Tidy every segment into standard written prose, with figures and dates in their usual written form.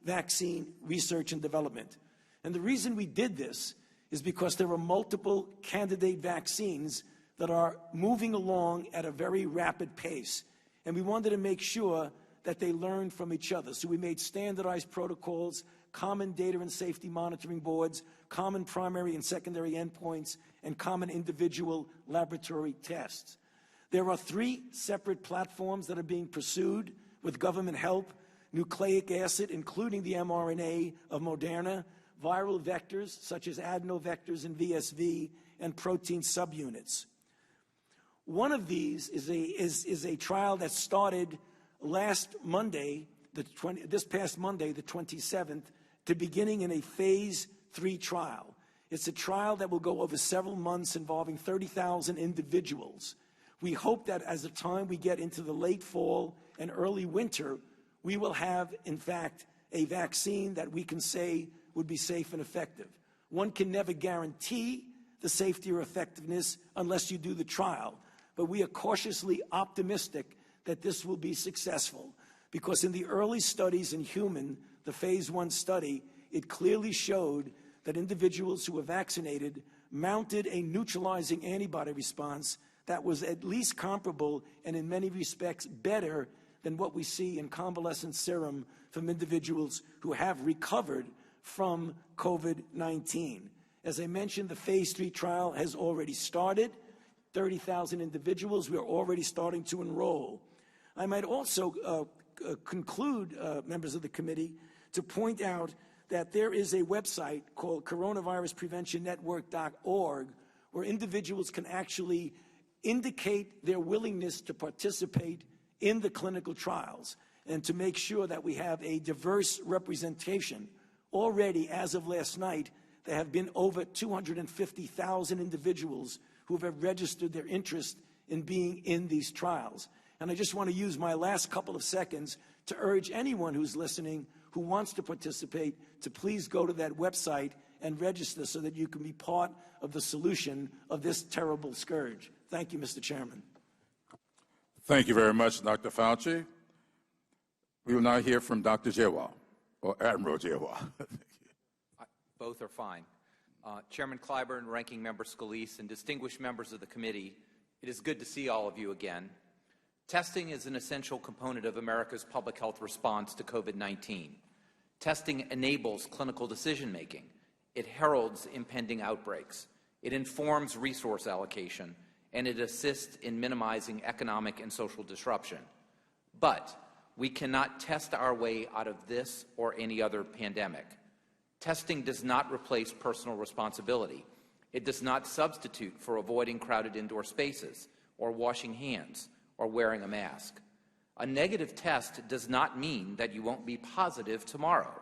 vaccine research and development. And the reason we did this is because there are multiple candidate vaccines that are moving along at a very rapid pace. And we wanted to make sure that they learn from each other. So we made standardized protocols, common data and safety monitoring boards, common primary and secondary endpoints, and common individual laboratory tests. There are 3 separate platforms that are being pursued with government help: nucleic acid, including the mRNA of Moderna, viral vectors such as adenovectors and VSV, and protein subunits. One of these is a trial that started last Monday, this past Monday, the 27th, to beginning in a phase 3 trial. It's a trial that will go over several months involving 30,000 individuals. We hope that as the time we get into the late fall and early winter, we will have, in fact, a vaccine that we can say would be safe and effective. One can never guarantee the safety or effectiveness unless you do the trial, but we are cautiously optimistic that this will be successful, because in the early studies in human, the phase 1 study, it clearly showed that individuals who were vaccinated mounted a neutralizing antibody response that was at least comparable and in many respects better than what we see in convalescent serum from individuals who have recovered from COVID-19. As I mentioned, the phase 3 trial has already started. 30,000 individuals, we are already starting to enroll. I might also conclude, members of the committee, to point out that there is a website called coronaviruspreventionnetwork.org where individuals can actually indicate their willingness to participate in the clinical trials and to make sure that we have a diverse representation. Already, as of last night, there have been over 250,000 individuals who have registered their interest in being in these trials. And I just want to use my last couple of seconds to urge anyone who's listening who wants to participate to please go to that website and register so that you can be part of the solution of this terrible scourge. Thank you, Mr. Chairman. Thank you very much, Dr. Fauci. We will now hear from Dr. Giroir, or Admiral Giroir. Both are fine. Chairman Clyburn, Ranking Member Scalise, and distinguished members of the committee, it is good to see all of you again. Testing is an essential component of America's public health response to COVID-19. Testing enables clinical decision-making. It heralds impending outbreaks. It informs resource allocation, and it assists in minimizing economic and social disruption. But we cannot test our way out of this or any other pandemic. Testing does not replace personal responsibility. It does not substitute for avoiding crowded indoor spaces, or washing hands, or wearing a mask. A negative test does not mean that you won't be positive tomorrow.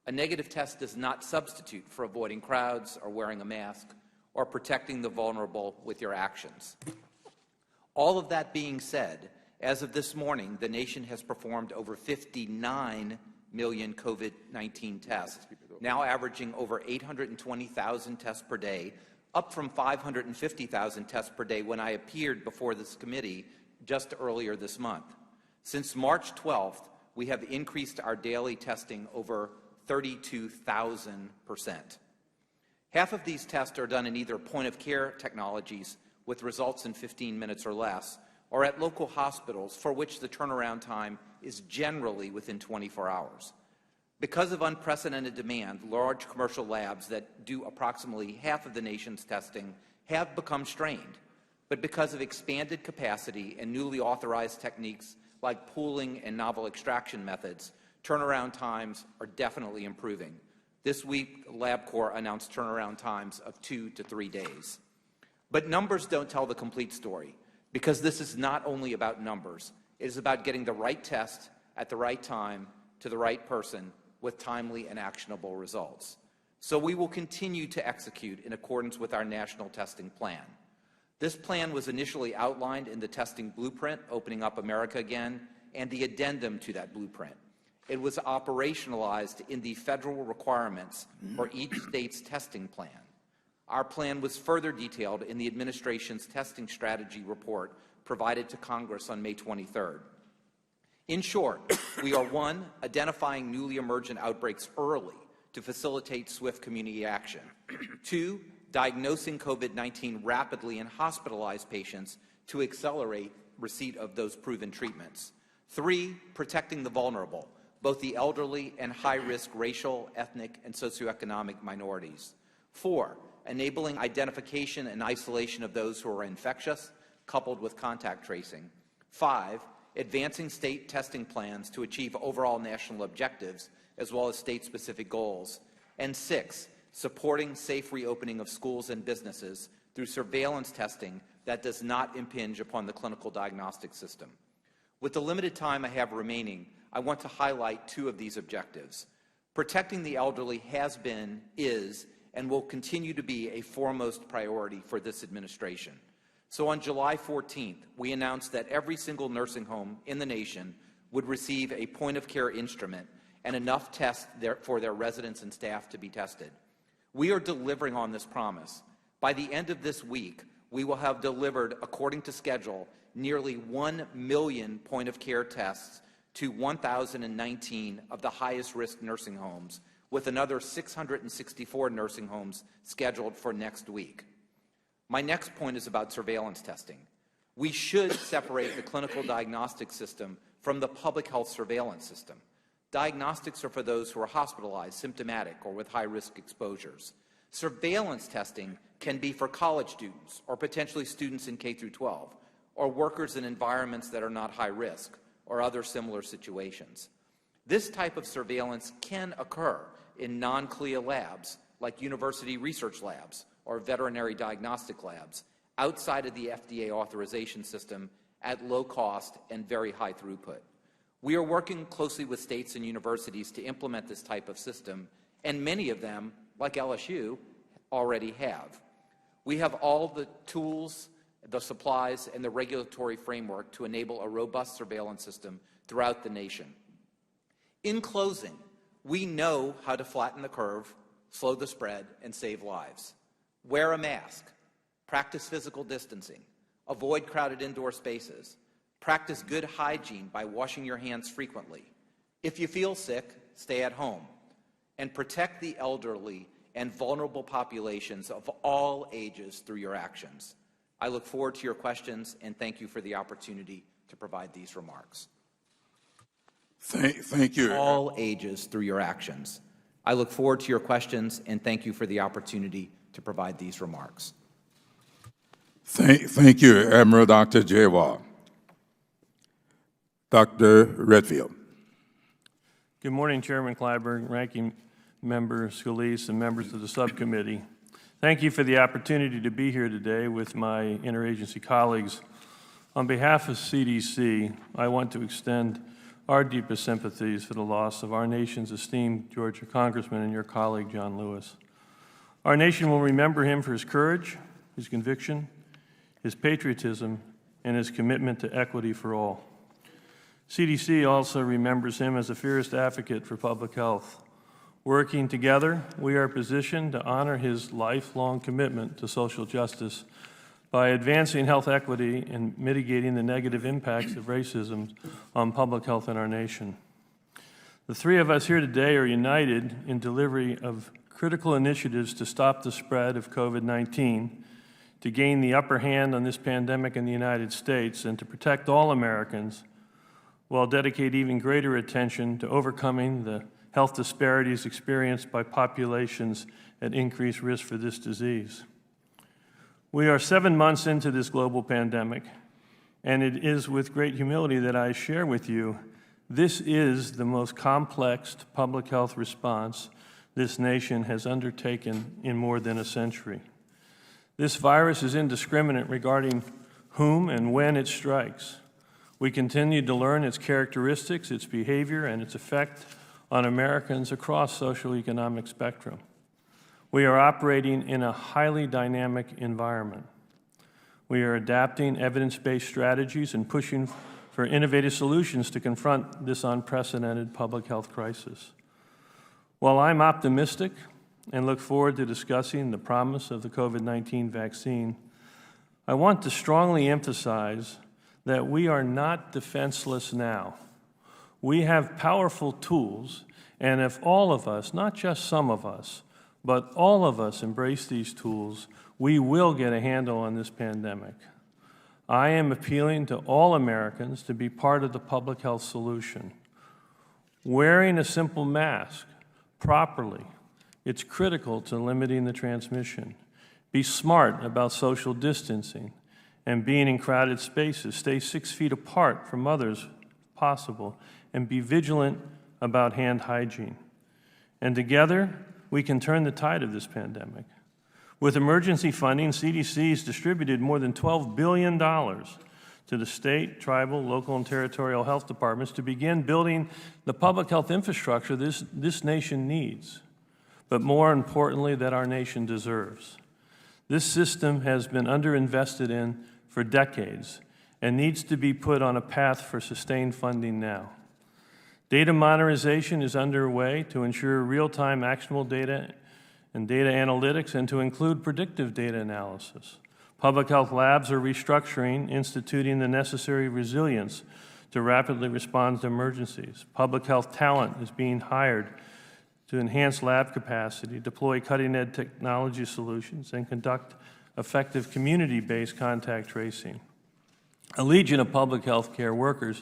A negative test does not substitute for avoiding crowds, or wearing a mask, or protecting the vulnerable with your actions. All of that being said, as of this morning, the nation has performed over 59 million COVID-19 tests, now averaging over 820,000 tests per day, up from 550,000 tests per day when I appeared before this committee just earlier this month. Since March 12th, we have increased our daily testing over 32,000%. Half of these tests are done in either point-of-care technologies with results in 15 minutes or less, or at local hospitals for which the turnaround time is generally within 24 hours. Because of unprecedented demand, large commercial labs that do approximately half of the nation's testing have become strained. But because of expanded capacity and newly authorized techniques like pooling and novel extraction methods, turnaround times are definitely improving. This week, LabCorp announced turnaround times of 2 to 3 days. But numbers don't tell the complete story, because this is not only about numbers. It is about getting the right test at the right time to the right person with timely and actionable results. So we will continue to execute in accordance with our national testing plan. This plan was initially outlined in the testing blueprint, Opening Up America Again, and the addendum to that blueprint. It was operationalized in the federal requirements for each state's testing plan. Our plan was further detailed in the administration's testing strategy report provided to Congress on May 23rd. In short, we are 1, identifying newly emergent outbreaks early to facilitate swift community action. 2, diagnosing COVID-19 rapidly in hospitalized patients to accelerate receipt of those proven treatments. 3, protecting the vulnerable, both the elderly and high-risk racial, ethnic, and socioeconomic minorities. 4, enabling identification and isolation of those who are infectious, coupled with contact tracing. 5, advancing state testing plans to achieve overall national objectives, as well as state-specific goals. And 6, supporting safe reopening of schools and businesses through surveillance testing that does not impinge upon the clinical diagnostic system. With the limited time I have remaining, I want to highlight 2 of these objectives. Protecting the elderly has been, is, and will continue to be a foremost priority for this administration. So on July 14th, we announced that every single nursing home in the nation would receive a point-of-care instrument and enough tests for their residents and staff to be tested. We are delivering on this promise. By the end of this week, we will have delivered, according to schedule, nearly 1 million point-of-care tests to 1,019 of the highest-risk nursing homes, with another 664 nursing homes scheduled for next week. My next point is about surveillance testing. We should separate the clinical diagnostic system from the public health surveillance system. Diagnostics are for those who are hospitalized, symptomatic, or with high-risk exposures. Surveillance testing can be for college students or potentially students in K through 12, or workers in environments that are not high risk, or other similar situations. This type of surveillance can occur in non-CLIA labs, like university research labs or veterinary diagnostic labs, outside of the FDA authorization system at low cost and very high throughput. We are working closely with states and universities to implement this type of system, and many of them, like LSU, already have. We have all the tools, the supplies, and the regulatory framework to enable a robust surveillance system throughout the nation. In closing, we know how to flatten the curve, slow the spread, and save lives. Wear a mask, practice physical distancing, avoid crowded indoor spaces, practice good hygiene by washing your hands frequently. If you feel sick, stay at home, and protect the elderly and vulnerable populations of all ages through your actions. I look forward to your questions, and thank you for the opportunity to provide these remarks. Thank you. All ages through your actions. I look forward to your questions, and thank you for the opportunity to provide these remarks. Thank you, Admiral Dr. Giroir. Dr. Redfield. Good morning, Chairman Clyburn, Ranking Member Scalise, and members of the subcommittee. Thank you for the opportunity to be here today with my interagency colleagues. On behalf of CDC, I want to extend our deepest sympathies for the loss of our nation's esteemed Georgia Congressman and your colleague, John Lewis. Our nation will remember him for his courage, his conviction, his patriotism, and his commitment to equity for all. CDC also remembers him as a fierce advocate for public health. Working together, we are positioned to honor his lifelong commitment to social justice by advancing health equity and mitigating the negative impacts of racism on public health in our nation. The 3 of us here today are united in delivery of critical initiatives to stop the spread of COVID-19, to gain the upper hand on this pandemic in the United States, and to protect all Americans, while dedicating even greater attention to overcoming the health disparities experienced by populations at increased risk for this disease. We are 7 months into this global pandemic, and it is with great humility that I share with you, this is the most complex public health response this nation has undertaken in more than a century. This virus is indiscriminate regarding whom and when it strikes. We continue to learn its characteristics, its behavior, and its effect on Americans across socioeconomic spectrum. We are operating in a highly dynamic environment. We are adapting evidence-based strategies and pushing for innovative solutions to confront this unprecedented public health crisis. While I'm optimistic and look forward to discussing the promise of the COVID-19 vaccine, I want to strongly emphasize that we are not defenseless now. We have powerful tools, and if all of us, not just some of us, but all of us embrace these tools, we will get a handle on this pandemic. I am appealing to all Americans to be part of the public health solution. Wearing a simple mask properly, it's critical to limiting the transmission. Be smart about social distancing and being in crowded spaces. Stay 6 feet apart from others if possible, and be vigilant about hand hygiene. And together, we can turn the tide of this pandemic. With emergency funding, CDC has distributed more than $12 billion to the state, tribal, local, and territorial health departments to begin building the public health infrastructure this nation needs, but more importantly, that our nation deserves. This system has been underinvested in for decades and needs to be put on a path for sustained funding now. Data modernization is underway to ensure real-time actionable data and data analytics and to include predictive data analysis. Public health labs are restructuring, instituting the necessary resilience to rapidly respond to emergencies. Public health talent is being hired to enhance lab capacity, deploy cutting-edge technology solutions, and conduct effective community-based contact tracing. A legion of public health care workers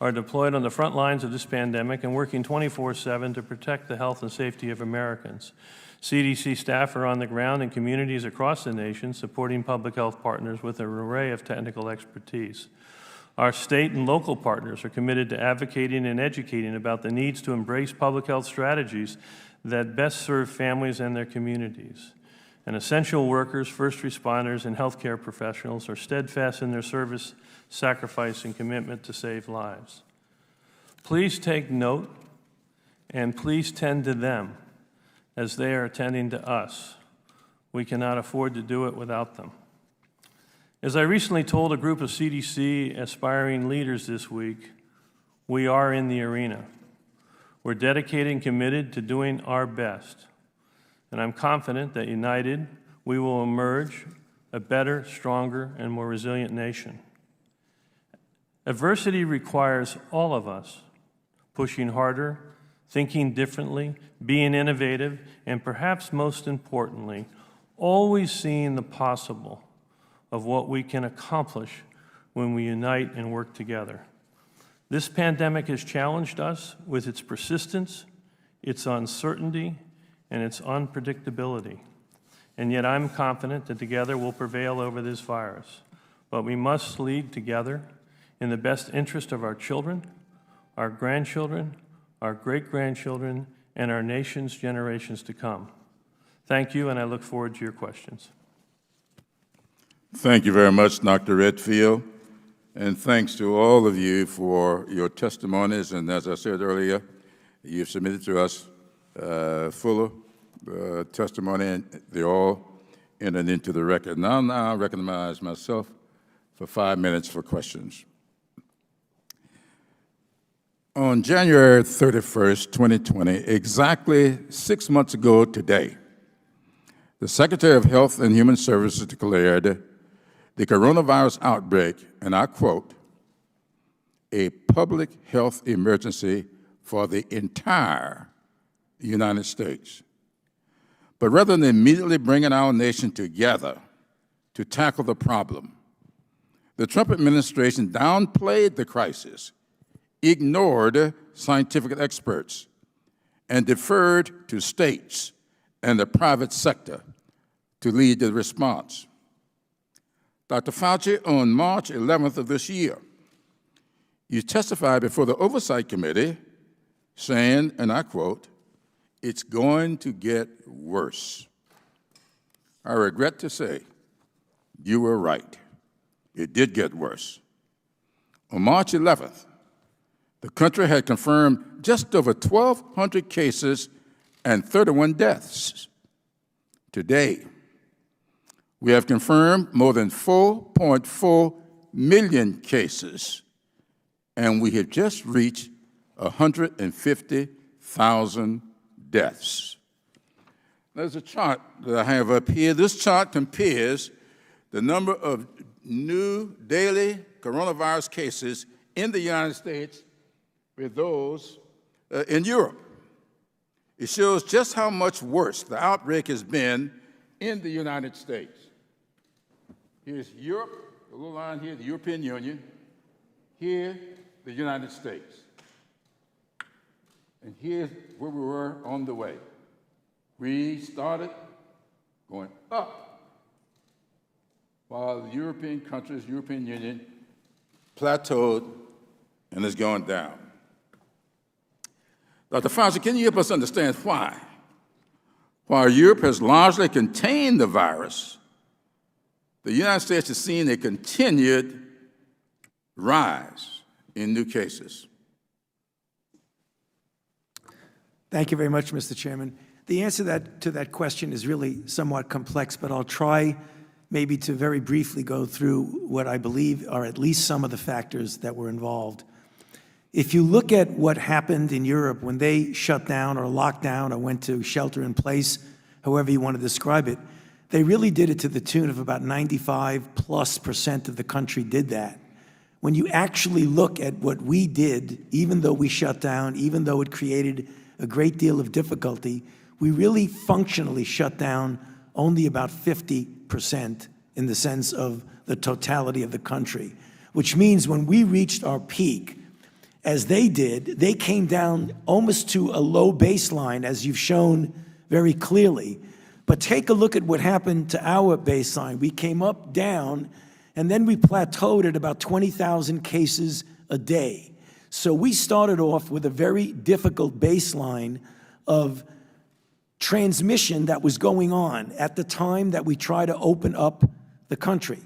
are deployed on the front lines of this pandemic and working 24/7 to protect the health and safety of Americans. CDC staff are on the ground in communities across the nation supporting public health partners with an array of technical expertise. Our state and local partners are committed to advocating and educating about the needs to embrace public health strategies that best serve families and their communities. And essential workers, first responders, and healthcare professionals are steadfast in their service, sacrifice, and commitment to save lives. Please take note and please tend to them as they are tending to us. We cannot afford to do it without them. As I recently told a group of CDC aspiring leaders this week, we are in the arena. We're dedicated and committed to doing our best. And I'm confident that united, we will emerge a better, stronger, and more resilient nation. Adversity requires all of us pushing harder, thinking differently, being innovative, and perhaps most importantly, always seeing the possible of what we can accomplish when we unite and work together. This pandemic has challenged us with its persistence, its uncertainty, and its unpredictability. And yet I'm confident that together we'll prevail over this virus. But we must lead together in the best interest of our children, our grandchildren, our great-grandchildren, and our nation's generations to come. Thank you, and I look forward to your questions. Thank you very much, Dr. Redfield, and thanks to all of you for your testimonies. And as I said earlier, you've submitted to us fuller testimony, and they're all entered into the record. Now I recognize myself for 5 minutes for questions. On January 31st, 2020, exactly 6 months ago today, the Secretary of Health and Human Services declared the coronavirus outbreak, and I quote, a public health emergency for the entire United States. But rather than immediately bringing our nation together to tackle the problem, the Trump administration downplayed the crisis, ignored scientific experts, and deferred to states and the private sector to lead the response. Dr. Fauci, on March 11th of this year, you testified before the Oversight Committee saying, and I quote, it's going to get worse. I regret to say you were right. It did get worse. On March 11th, the country had confirmed just over 1,200 cases and 31 deaths. Today, we have confirmed more than 4.4 million cases, and we have just reached 150,000 deaths. There's a chart that I have up here. This chart compares the number of new daily coronavirus cases in the United States with those in Europe. It shows just how much worse the outbreak has been in the United States. Here's Europe, the little line here, the European Union. Here, the United States. And here's where we were on the way. We started going up, while the European countries, European Union, plateaued and is going down. Dr. Fauci, can you help us understand why? While Europe has largely contained the virus, the United States has seen a continued rise in new cases. Thank you very much, Mr. Chairman. The answer to that question is really somewhat complex, but I'll try maybe to very briefly go through what I believe are at least some of the factors that were involved. If you look at what happened in Europe when they shut down or locked down or went to shelter in place, however you want to describe it, they really did it to the tune of about 95+% of the country did that. When you actually look at what we did, even though we shut down, even though it created a great deal of difficulty, we really functionally shut down only about 50% in the sense of the totality of the country, which means when we reached our peak, as they did, they came down almost to a low baseline, as you've shown very clearly. But take a look at what happened to our baseline. We came up, down, and then we plateaued at about 20,000 cases a day. So we started off with a very difficult baseline of transmission that was going on at the time that we tried to open up the country.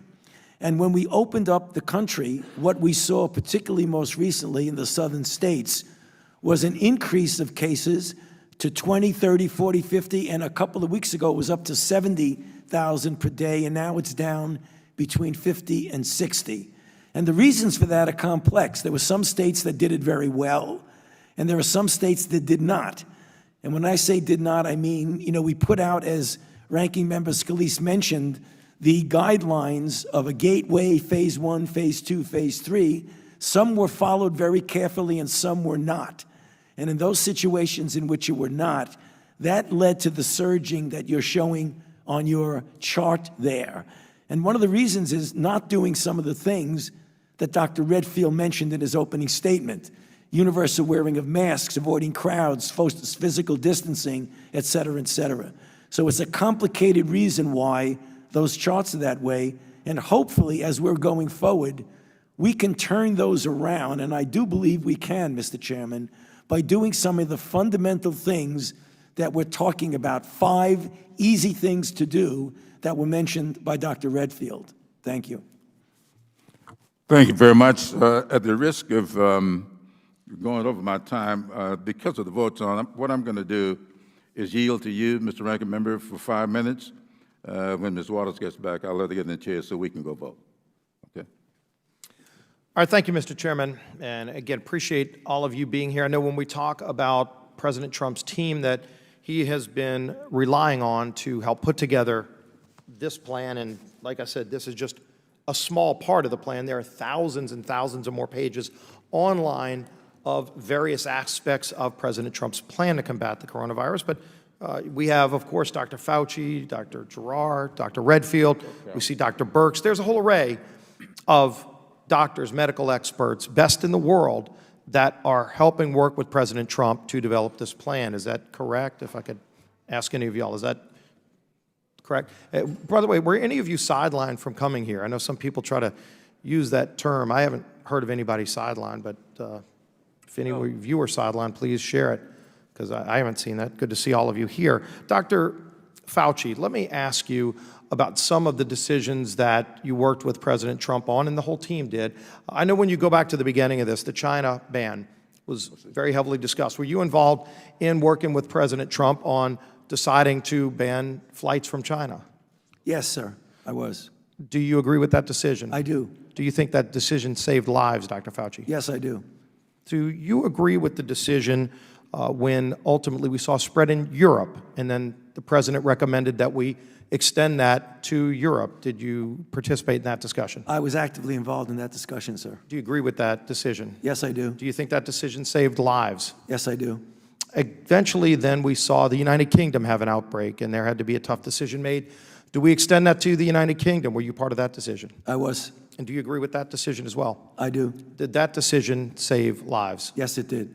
And when we opened up the country, what we saw, particularly most recently in the southern states, was an increase of cases to 20, 30, 40, 50, and a couple of weeks ago it was up to 70,000 per day, and now it's down between 50 and 60. And the reasons for that are complex. There were some states that did it very well, and there are some states that did not. And when I say did not, I mean, we put out, as Ranking Member Scalise mentioned, the guidelines of a gateway, phase 1, phase 2, phase 3. Some were followed very carefully and some were not. And in those situations in which it were not, that led to the surging that you're showing on your chart there. And one of the reasons is not doing some of the things that Dr. Redfield mentioned in his opening statement: universal wearing of masks, avoiding crowds, physical distancing, et cetera, et cetera. So it's a complicated reason why those charts are that way, and hopefully, as we're going forward, we can turn those around, and I do believe we can, Mr. Chairman, by doing some of the fundamental things that we're talking about, 5 easy things to do that were mentioned by Dr. Redfield. Thank you. Thank you very much. At the risk of going over my time, because of the votes on, what I'm going to do is yield to you, Mr. Ranking Member, for 5 minutes. When Ms. Waters gets back, I'll let her get in the chair so we can go vote. Okay? All right, thank you, Mr. Chairman. And again, appreciate all of you being here. I know when we talk about President Trump's team that he has been relying on to help put together this plan, and like I said, this is just a small part of the plan. There are thousands and thousands of more pages online of various aspects of President Trump's plan to combat the coronavirus. But we have, of course, Dr. Fauci, Dr. Giroir, Dr. Redfield. We see Dr. Birx. There's a whole array of doctors, medical experts, best in the world, that are helping work with President Trump to develop this plan. Is that correct? If I could ask any of y'all, is that correct? By the way, were any of you sidelined from coming here? I know some people try to use that term. I haven't heard of anybody sidelined, but if any of you are sidelined, please share it, because I haven't seen that. Good to see all of you here. Dr. Fauci, let me ask you about some of the decisions that you worked with President Trump on, and the whole team did. I know when you go back to the beginning of this, the China ban was very heavily discussed. Were you involved in working with President Trump on deciding to ban flights from China? Yes, sir, I was. Do you agree with that decision? I do. Do you think that decision saved lives, Dr. Fauci? Yes, I do. Do you agree with the decision when ultimately we saw spread in Europe, and then the president recommended that we extend that to Europe. Did you participate in that discussion? I was actively involved in that discussion, sir. Do you agree with that decision? Yes, I do. Do you think that decision saved lives? Yes, I do. Eventually, then, we saw the United Kingdom have an outbreak, and there had to be a tough decision made. Do we extend that to the United Kingdom? Were you part of that decision? I was. And do you agree with that decision as well? I do. Did that decision save lives? Yes, it did.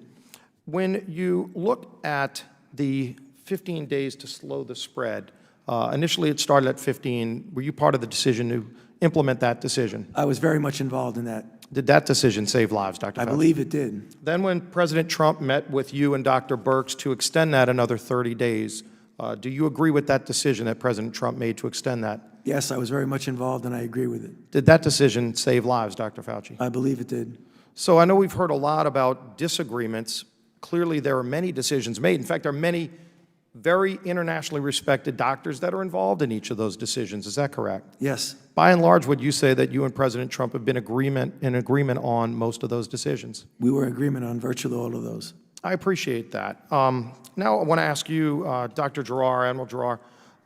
When you look at the 15 days to slow the spread, initially it started at 15. Were you part of the decision to implement that decision? I was very much involved in that. Did that decision save lives, Dr. Fauci? I believe it did. Then when President Trump met with you and Dr. Birx to extend that another 30 days, do you agree with that decision that President Trump made to extend that? Yes, I was very much involved, and I agree with it. Did that decision save lives, Dr. Fauci? I believe it did. So I know we've heard a lot about disagreements. Clearly, there are many decisions made. In fact, there are many very internationally respected doctors that are involved in each of those decisions. Is that correct? Yes. By and large, would you say that you and President Trump have been in agreement on most of those decisions? We were in agreement on virtually all of those. I appreciate that. Now I want to ask you, Dr. Giroir, Admiral Giroir,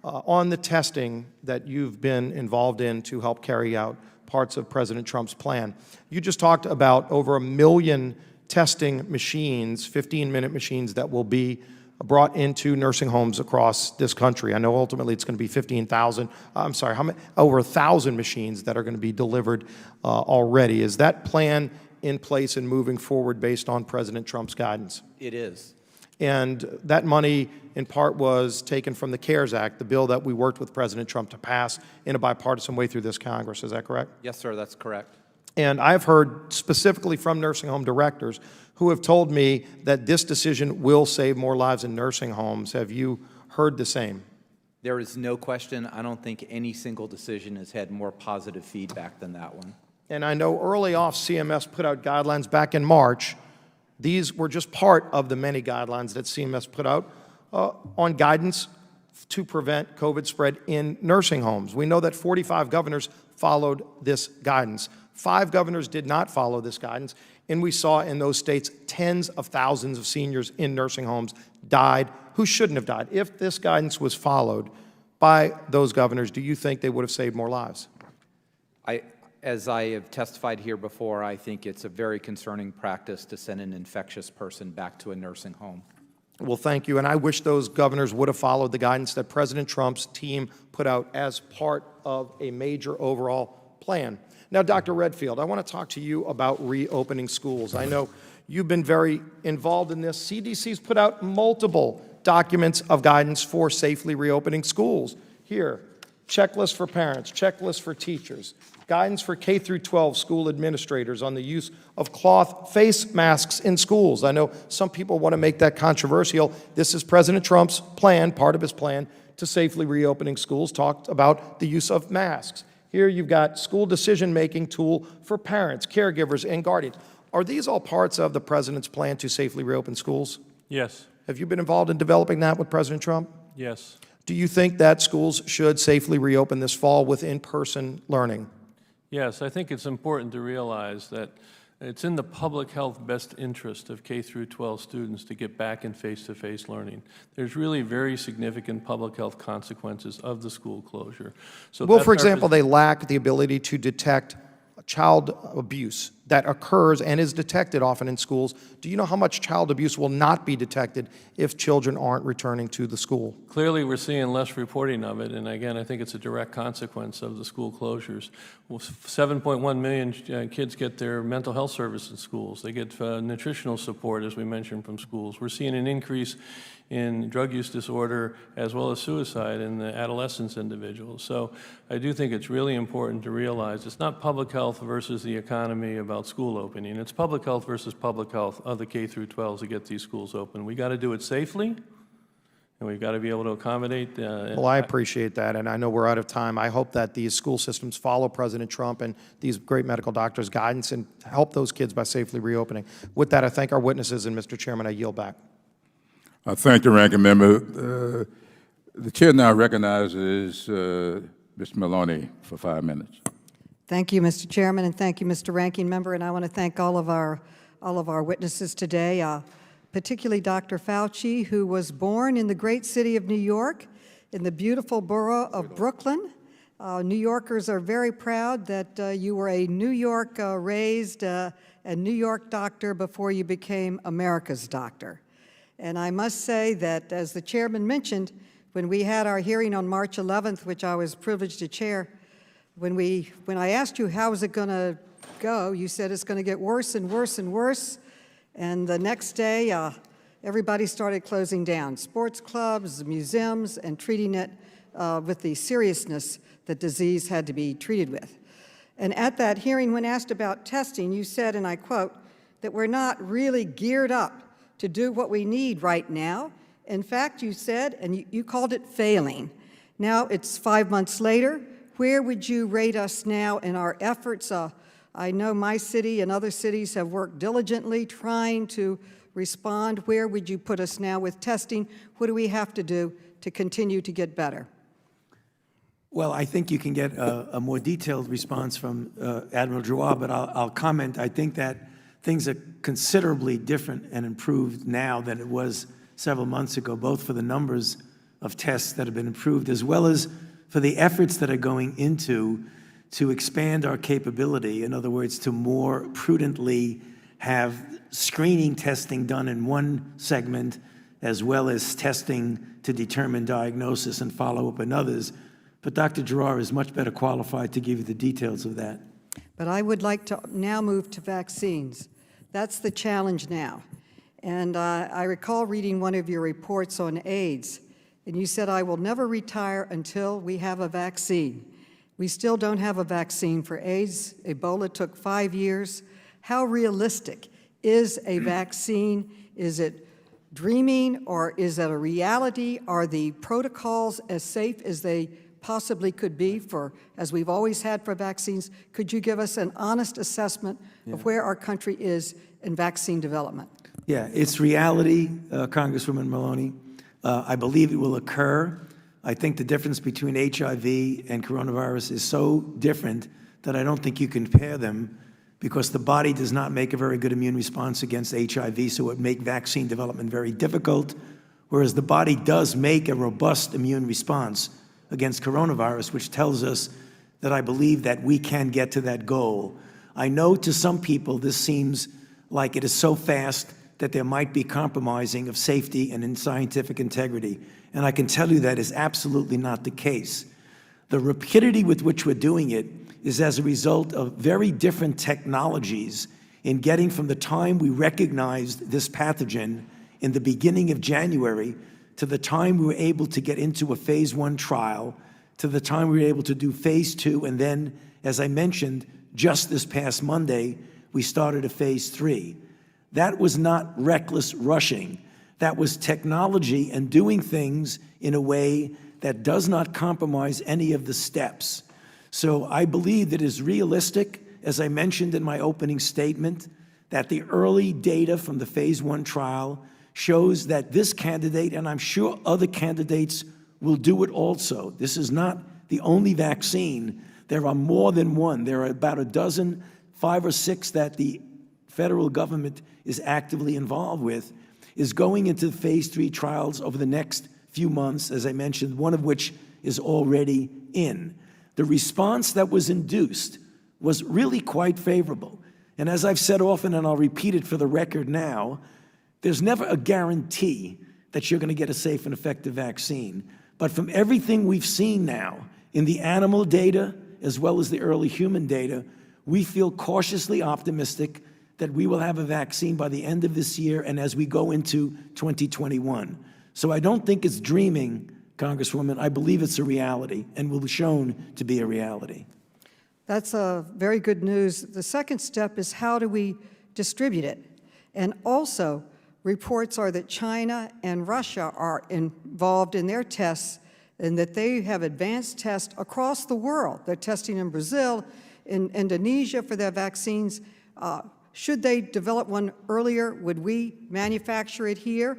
on the testing that you've been involved in to help carry out parts of President Trump's plan. You just talked about over 1 million testing machines, 15-minute machines that will be brought into nursing homes across this country. I know ultimately it's going to be 15,000, I'm sorry, how many? Over 1,000 machines that are going to be delivered already. Is that plan in place and moving forward based on President Trump's guidance? It is. And that money, in part, was taken from the CARES Act, the bill that we worked with President Trump to pass in a bipartisan way through this Congress. Is that correct? Yes, sir, that's correct. And I've heard specifically from nursing home directors who have told me that this decision will save more lives in nursing homes. Have you heard the same? There is no question. I don't think any single decision has had more positive feedback than that one. And I know early off CMS put out guidelines back in March. These were just part of the many guidelines that CMS put out on guidance to prevent COVID spread in nursing homes. We know that 45 governors followed this guidance. 5 governors did not follow this guidance, and we saw in those states tens of thousands of seniors in nursing homes died who shouldn't have died. If this guidance was followed by those governors, do you think they would have saved more lives? As I have testified here before, I think it's a very concerning practice to send an infectious person back to a nursing home. Well, thank you, and I wish those governors would have followed the guidance that President Trump's team put out as part of a major overall plan. Now, Dr. Redfield, I want to talk to you about reopening schools. I know you've been very involved in this. CDC's put out multiple documents of guidance for safely reopening schools. Here, checklist for parents, checklist for teachers, guidance for K through 12 school administrators on the use of cloth face masks in schools. I know some people want to make that controversial. This is President Trump's plan, part of his plan to safely reopening schools, talked about the use of masks. Here you've got school decision-making tool for parents, caregivers, and guardians. Are these all parts of the president's plan to safely reopen schools? Yes. Have you been involved in developing that with President Trump? Yes. Do you think that schools should safely reopen this fall with in-person learning? Yes, I think it's important to realize that it's in the public health best interest of K through 12 students to get back in face-to-face learning. There's really very significant public health consequences of the school closure. So well, for example, they lack the ability to detect child abuse that occurs and is detected often in schools. Do you know how much child abuse will not be detected if children aren't returning to the school? Clearly, we're seeing less reporting of it, and again, I think it's a direct consequence of the school closures. Well, 7.1 million kids get their mental health service in schools. They get nutritional support, as we mentioned, from schools. We're seeing an increase in drug use disorder as well as suicide in the adolescents individuals. So I do think it's really important to realize it's not public health versus the economy about school opening. It's public health versus public health of the K through 12s to get these schools open. We got to do it safely, and we've got to be able to accommodate. Well, I appreciate that, and I know we're out of time. I hope that these school systems follow President Trump and these great medical doctors' guidance and help those kids by safely reopening. With that, I thank our witnesses, and Mr. Chairman, I yield back. Thank you, Ranking Member. The chair now recognizes Ms. Maloney for 5 minutes. Thank you, Mr. Chairman, and thank you, Mr. Ranking Member. And I want to thank all of our witnesses today. particularly Dr. Fauci, who was born in the great city of New York, in the beautiful borough of Brooklyn. New Yorkers are very proud that you were a New York raised and New York doctor before you became America's doctor. And I must say that, as the chairman mentioned, when we had our hearing on March 11th, which I was privileged to chair, when I asked you how is it going to go, you said it's going to get worse and worse and worse. And the next day, everybody started closing down, sports clubs, museums, and treating it with the seriousness that disease had to be treated with. And at that hearing, when asked about testing, you said, and I quote, that we're not really geared up to do what we need right now. In fact, you said, and you called it failing. Now it's 5 months later. Where would you rate us now in our efforts? I know my city and other cities have worked diligently trying to respond. Where would you put us now with testing? What do we have to do to continue to get better? Well, I think you can get a more detailed response from Admiral Giroir, but I'll comment. I think that things are considerably different and improved now than it was several months ago, both for the numbers of tests that have been improved, as well as for the efforts that are going into to expand our capability. In other words, to more prudently have screening testing done in one segment, as well as testing to determine diagnosis and follow-up in others. But Dr. Giroir is much better qualified to give you the details of that. But I would like to now move to vaccines. That's the challenge now. And I recall reading one of your reports on AIDS, and you said, I will never retire until we have a vaccine. We still don't have a vaccine for AIDS. Ebola took 5 years. How realistic is a vaccine? Is it dreaming, or is it a reality? Are the protocols as safe as they possibly could be for, as we've always had for vaccines? Could you give us an honest assessment of where our country is in vaccine development? Yeah, it's reality, Congresswoman Maloney. I believe it will occur. I think the difference between HIV and coronavirus is so different that I don't think you can compare them, because the body does not make a very good immune response against HIV, so it would make vaccine development very difficult, whereas the body does make a robust immune response against coronavirus, which tells us that I believe that we can get to that goal. I know to some people this seems like it is so fast that there might be compromising of safety and in scientific integrity, and I can tell you that is absolutely not the case. The rapidity with which we're doing it is as a result of very different technologies in getting from the time we recognized this pathogen in the beginning of January to the time we were able to get into a phase 1 trial, to the time we were able to do phase 2, and then, as I mentioned, just this past Monday, we started a phase 3. That was not reckless rushing. That was technology and doing things in a way that does not compromise any of the steps. So I believe that it is realistic, as I mentioned in my opening statement, that the early data from the phase 1 trial shows that this candidate, and I'm sure other candidates will do it also. This is not the only vaccine. There are more than one. There are about a dozen, 5 or 6 that the federal government is actively involved with, is going into phase 3 trials over the next few months, as I mentioned, one of which is already in. The response that was induced was really quite favorable. And as I've said often, and I'll repeat it for the record now, there's never a guarantee that you're going to get a safe and effective vaccine. But from everything we've seen now in the animal data as well as the early human data, we feel cautiously optimistic that we will have a vaccine by the end of this year and as we go into 2021. So I don't think it's dreaming, Congresswoman. I believe it's a reality and will be shown to be a reality. That's very good news. The second step is, how do we distribute it? And also, reports are that China and Russia are involved in their tests, and that they have advanced tests across the world. They're testing in Brazil, in Indonesia for their vaccines. Should they develop one earlier, would we manufacture it here?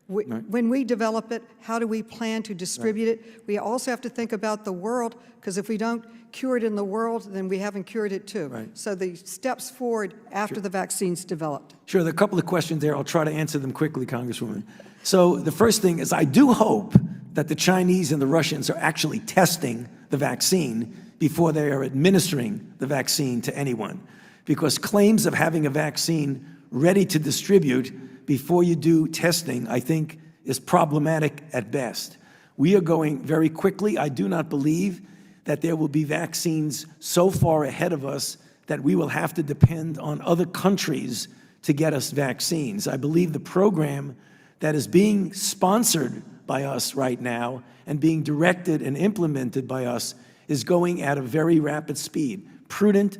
When we develop it, how do we plan to distribute it? We also have to think about the world, because if we don't cure it in the world, then we haven't cured it too. Right. So the steps forward after the vaccine's developed. Sure, there are a couple of questions there. I'll try to answer them quickly, Congresswoman. So the first thing is I do hope that the Chinese and the Russians are actually testing the vaccine before they are administering the vaccine to anyone, because claims of having a vaccine ready to distribute before you do testing, I think, is problematic at best. We are going very quickly. I do not believe that there will be vaccines so far ahead of us that we will have to depend on other countries to get us vaccines. I believe the program that is being sponsored by us right now and being directed and implemented by us is going at a very rapid speed, prudent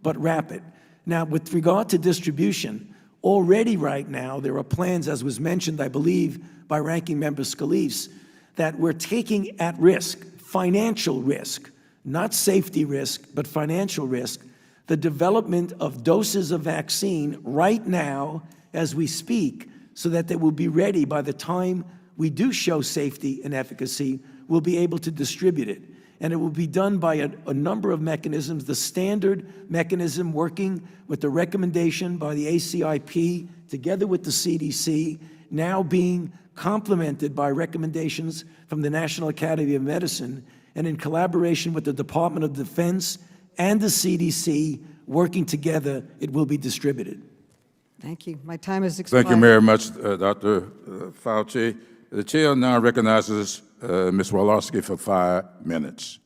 but rapid. Now, with regard to distribution, already right now there are plans, as was mentioned, I believe, by Ranking Member Scalise, that we're taking at risk, financial risk, not safety risk, but financial risk, the development of doses of vaccine right now as we speak, so that they will be ready by the time we do show safety and efficacy, we'll be able to distribute it. And it will be done by a number of mechanisms, the standard mechanism working with the recommendation by the ACIP together with the CDC, now being complemented by recommendations from the National Academy of Medicine, and in collaboration with the Department of Defense and the CDC, working together, it will be distributed. Thank you. My time has expired. Thank you very much, Dr. Fauci. The chair now recognizes Ms. Walowski for 5 minutes.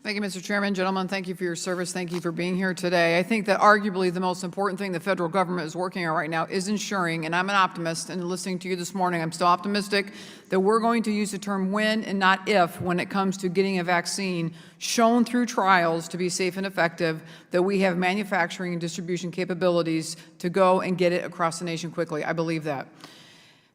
Thank you, Mr. Chairman. Gentlemen, thank you for your service. Thank you for being here today. I think that arguably the most important thing the federal government is working on right now is ensuring, and I'm an optimist, and listening to you this morning, I'm still optimistic, that we're going to use the term when and not if when it comes to getting a vaccine shown through trials to be safe and effective, that we have manufacturing and distribution capabilities to go and get it across the nation quickly. I believe that.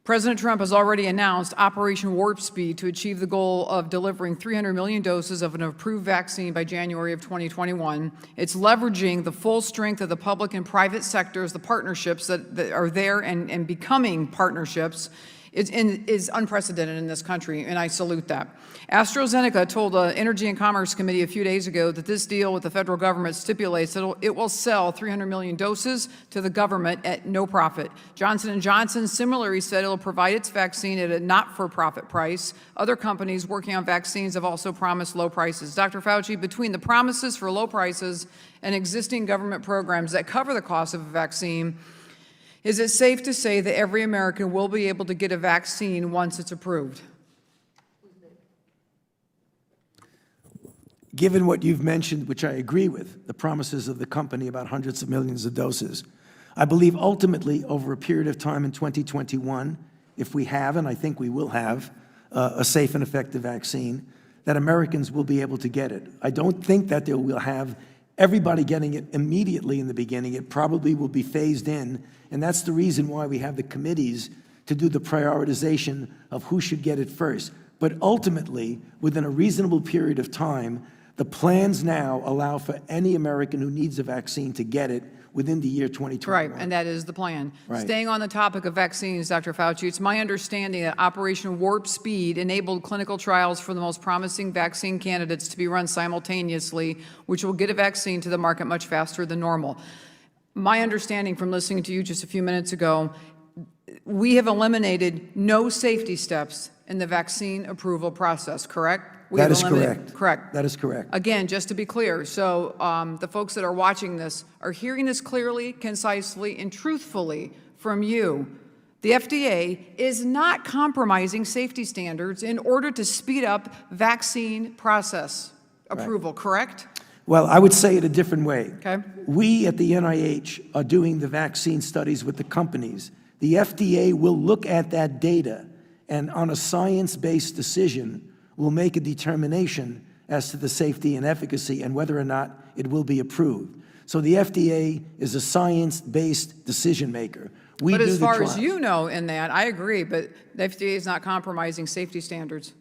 President Trump has already announced Operation Warp Speed to achieve the goal of delivering 300 million doses of an approved vaccine by January of 2021. It's leveraging the full strength of the public and private sectors, the partnerships that are there and becoming partnerships, is unprecedented in this country, and I salute that. AstraZeneca told the Energy and Commerce Committee a few days ago that this deal with the federal government stipulates that it will sell 300 million doses to the government at no profit. Johnson & Johnson similarly said it will provide its vaccine at a not-for-profit price. Other companies working on vaccines have also promised low prices. Dr. Fauci, between the promises for low prices and existing government programs that cover the cost of a vaccine, is it safe to say that every American will be able to get a vaccine once it's approved? Given what you've mentioned, which I agree with, the promises of the company about hundreds of millions of doses, I believe ultimately over a period of time in 2021, if we have, and I think we will have, a safe and effective vaccine, that Americans will be able to get it. I don't think that they will have everybody getting it immediately in the beginning. It probably will be phased in, and that's the reason why we have the committees to do the prioritization of who should get it first. But ultimately, within a reasonable period of time, the plans now allow for any American who needs a vaccine to get it within the year 2021. Right, and that is the plan. Right. Staying on the topic of vaccines, Dr. Fauci, it's my understanding that Operation Warp Speed enabled clinical trials for the most promising vaccine candidates to be run simultaneously, which will get a vaccine to the market much faster than normal. My understanding from listening to you just a few minutes ago, we have eliminated no safety steps in the vaccine approval process, correct? That is correct. Correct. That is correct. Again, just to be clear, so the folks that are watching this are hearing this clearly, concisely, and truthfully from you. The FDA is not compromising safety standards in order to speed up vaccine process approval, correct? Well, I would say it a different way. Okay. We at the NIH are doing the vaccine studies with the companies. The FDA will look at that data and on a science-based decision will make a determination as to the safety and efficacy and whether or not it will be approved. So the FDA is a science-based decision maker. But as far as you know in that, I agree, but the FDA is not compromising safety standards.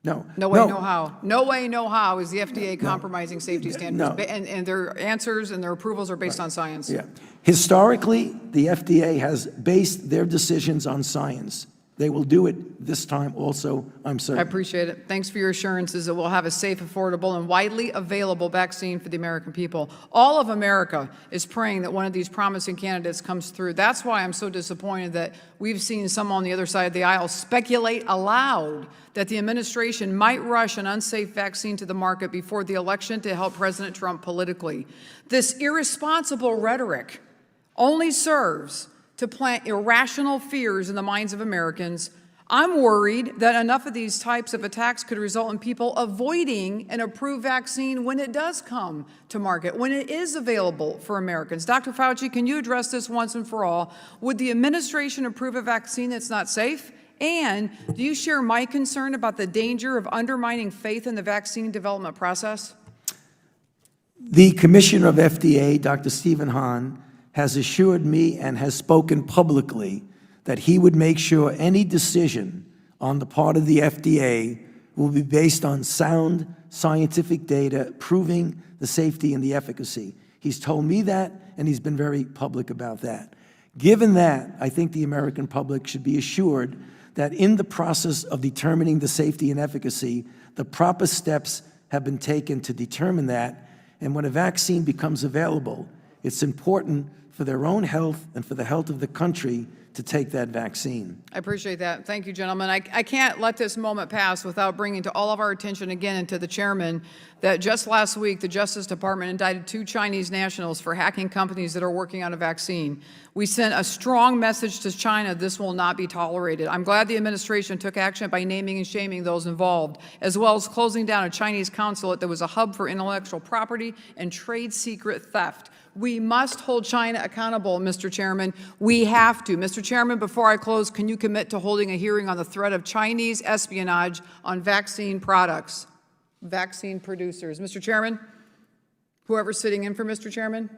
No. No way, no how. No way, no how is the FDA compromising safety standards. No. And their answers and their approvals are based on science. Yeah. Historically, the FDA has based their decisions on science. They will do it this time also, I'm I certain. appreciate it. Thanks for your assurances that we'll have a safe, affordable, and widely available vaccine for the American people. All of America is praying that one of these promising candidates comes through. That's why I'm so disappointed that we've seen some on the other side of the aisle speculate aloud that the administration might rush an unsafe vaccine to the market before the election to help President Trump politically. This irresponsible rhetoric only serves to plant irrational fears in the minds of Americans. I'm worried that enough of these types of attacks could result in people avoiding an approved vaccine when it does come to market, when it is available for Americans. Dr. Fauci, can you address this once and for all? Would the administration approve a vaccine that's not safe? And do you share my concern about the danger of undermining faith in the vaccine development process? The Commissioner of FDA, Dr. Stephen Hahn, has assured me and has spoken publicly that he would make sure any decision on the part of the FDA will be based on sound scientific data proving the safety and the efficacy. He's told me that, and he's been very public about that. Given that, I think the American public should be assured that in the process of determining the safety and efficacy, the proper steps have been taken to determine that. And when a vaccine becomes available, it's important for their own health and for the health of the country to take that vaccine. I appreciate that. Thank you, gentlemen. I can't let this moment pass without bringing to all of our attention again and to the chairman that just last week the Justice Department indicted 2 Chinese nationals for hacking companies that are working on a vaccine. We sent a strong message to China this will not be tolerated. I'm glad the administration took action by naming and shaming those involved, as well as closing down a Chinese consulate that was a hub for intellectual property and trade secret theft. We must hold China accountable, Mr. Chairman. We have to. Mr. Chairman, before I close, can you commit to holding a hearing on the threat of Chinese espionage on vaccine products, vaccine producers? Mr. Chairman, whoever's sitting in for Mr. Chairman,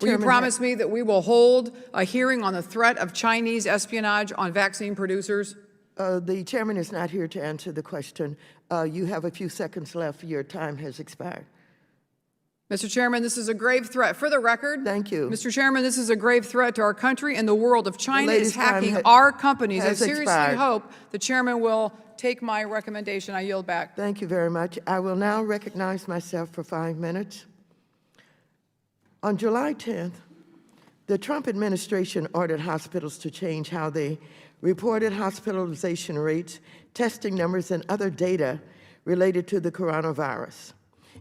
will you promise me that we will hold a hearing on the threat of Chinese espionage on vaccine producers? The chairman is not here to answer the question. You have a few seconds left. Your time has expired. Mr. Chairman, this is a grave threat. For the record, thank you. Mr. Chairman, this is a grave threat to our country and the world. If China is hacking our companies, I seriously hope the chairman will take my recommendation. I yield back. Thank you very much. I will now recognize myself for 5 minutes. On July 10th, the Trump administration ordered hospitals to change how they reported hospitalization rates, testing numbers, and other data related to the coronavirus.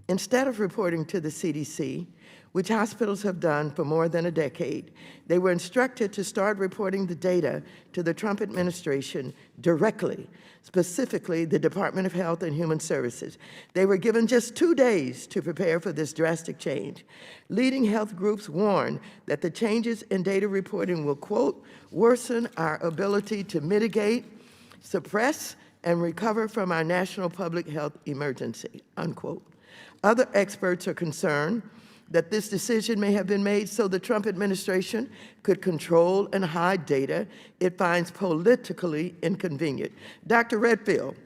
Instead of reporting to the CDC, which hospitals have done for more than a decade, they were instructed to start reporting the data to the Trump administration directly, specifically the Department of Health and Human Services. They were given just 2 days to prepare for this drastic change. Leading health groups warn that the changes in data reporting will, quote, worsen our ability to mitigate, suppress, and recover from our national public health emergency, unquote. Other experts are concerned that this decision may have been made so the Trump administration could control and hide data it finds politically inconvenient. Dr. Redfield,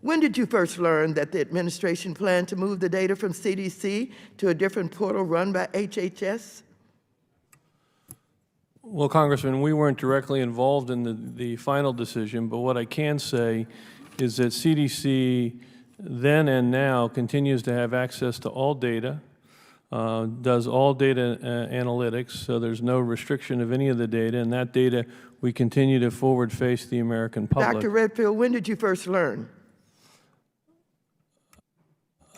when did you first learn that the administration planned to move the data from CDC to a different portal run by HHS? Well, Congressman, we weren't directly involved in the final decision, but what I can say is that CDC then and now continues to have access to all data, does all data analytics, so there's no restriction of any of the data, and that data we continue to forward face the American public. Dr. Redfield, when did you first learn?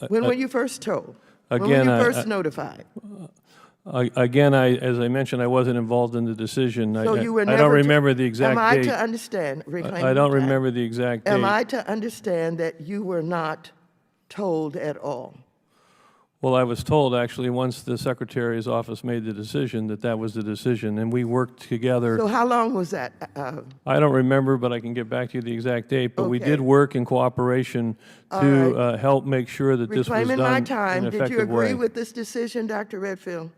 When were you first told? When were you first notified? Again, as I mentioned, I wasn't involved in the decision. So you were never I don't remember the exact date. Am I to understand? I don't remember the exact date. Am I to understand that you were not told at all? Well, I was told, actually, once the Secretary's office made the decision, that that was the decision, and we worked together. So how long was that? I don't remember, but I can get back to you the exact date. But we Okay. did work in cooperation to help make sure that this was Reclaiming done my in time, an did you effective agree way. with this decision, Dr. Redfield?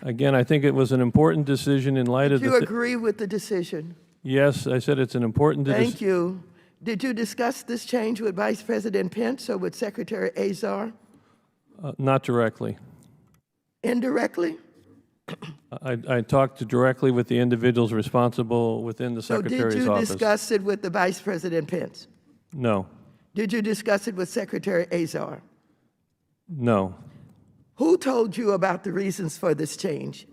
Again, I think it was an important decision in light of Did the... you agree with the decision? Yes, I said it's an important decision. Thank you. Did you discuss this change with Vice President Pence or with Secretary Azar? Not directly. Indirectly? I talked directly with the individuals responsible within the So Secretary's did you office. discuss it with the Vice President Pence? No, Did you discuss it with Secretary Azar? no. Who told you about the reasons for this change?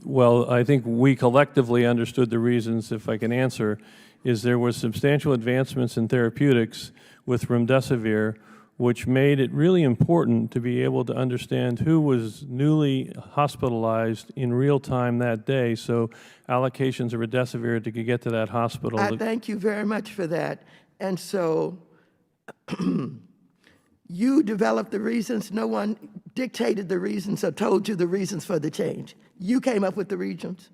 Well, I think we collectively understood the reasons, if I can answer, is there was substantial advancements in therapeutics with remdesivir, which made it really important to be able to understand who was newly hospitalized in real time that day, so allocations of remdesivir to get to that hospital. I thank you very much for that. And so you developed the reasons. No one dictated the reasons or told you the reasons for the change. You came up with the reasons.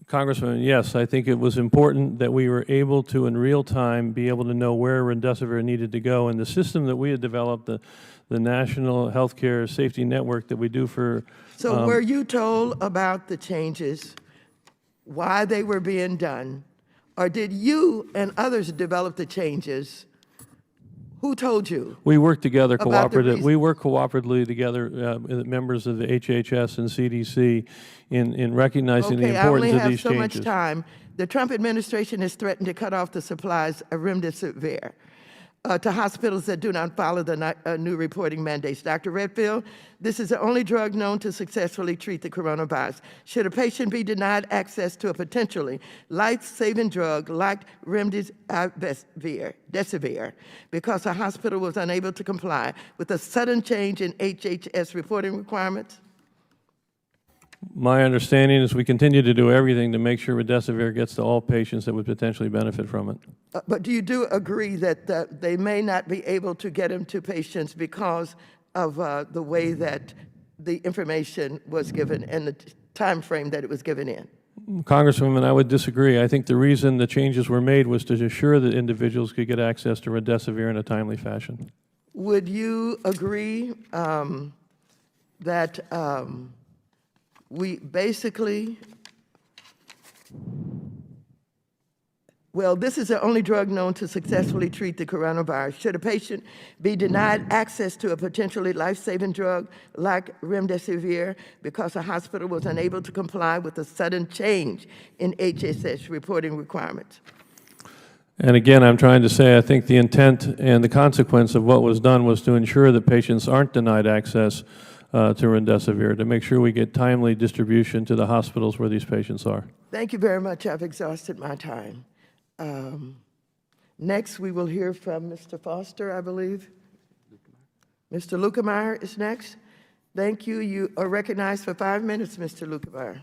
Congressman, yes, I think it was important that we were able to, in real time, be able to know where remdesivir needed to go. And the system that we had developed, the National Healthcare Safety Network that we do for... So were you told about the changes, why they were being done, or did you and others develop the changes? Who told you? We work together About the reason- We work cooperatively together, members of the HHS and CDC, in recognizing the Okay, I only importance of have these so much changes. time. The Trump administration has threatened to cut off the supplies of remdesivir to hospitals that do not follow the new reporting mandates. Dr. Redfield, this is the only drug known to successfully treat the coronavirus. Should a patient be denied access to a potentially life-saving drug like remdesivir because a hospital was unable to comply with a sudden change in HHS reporting requirements? My understanding is we continue to do everything to make sure remdesivir gets to all patients that would potentially benefit from it. But do you agree that they may not be able to get them to patients because of the way that the information was given and the time frame that it was given in? Congresswoman, I would disagree. I think the reason the changes were made was to assure that individuals could get access to remdesivir in a timely fashion. Would you agree that we basically, well, this is the only drug known to successfully treat the coronavirus. Should a patient be denied access to a potentially life-saving drug like remdesivir because a hospital was unable to comply with a sudden change in HHS reporting requirements? And again, I'm trying to say I think the intent and the consequence of what was done was to ensure that patients aren't denied access to remdesivir, to make sure we get timely distribution to the hospitals where these patients are. Thank you very much. I've exhausted my time. Next, we will hear from Mr. Foster, I believe. Mr. Lukemeyer is next. Thank you. You are recognized for 5 minutes, Mr. Lukemeyer.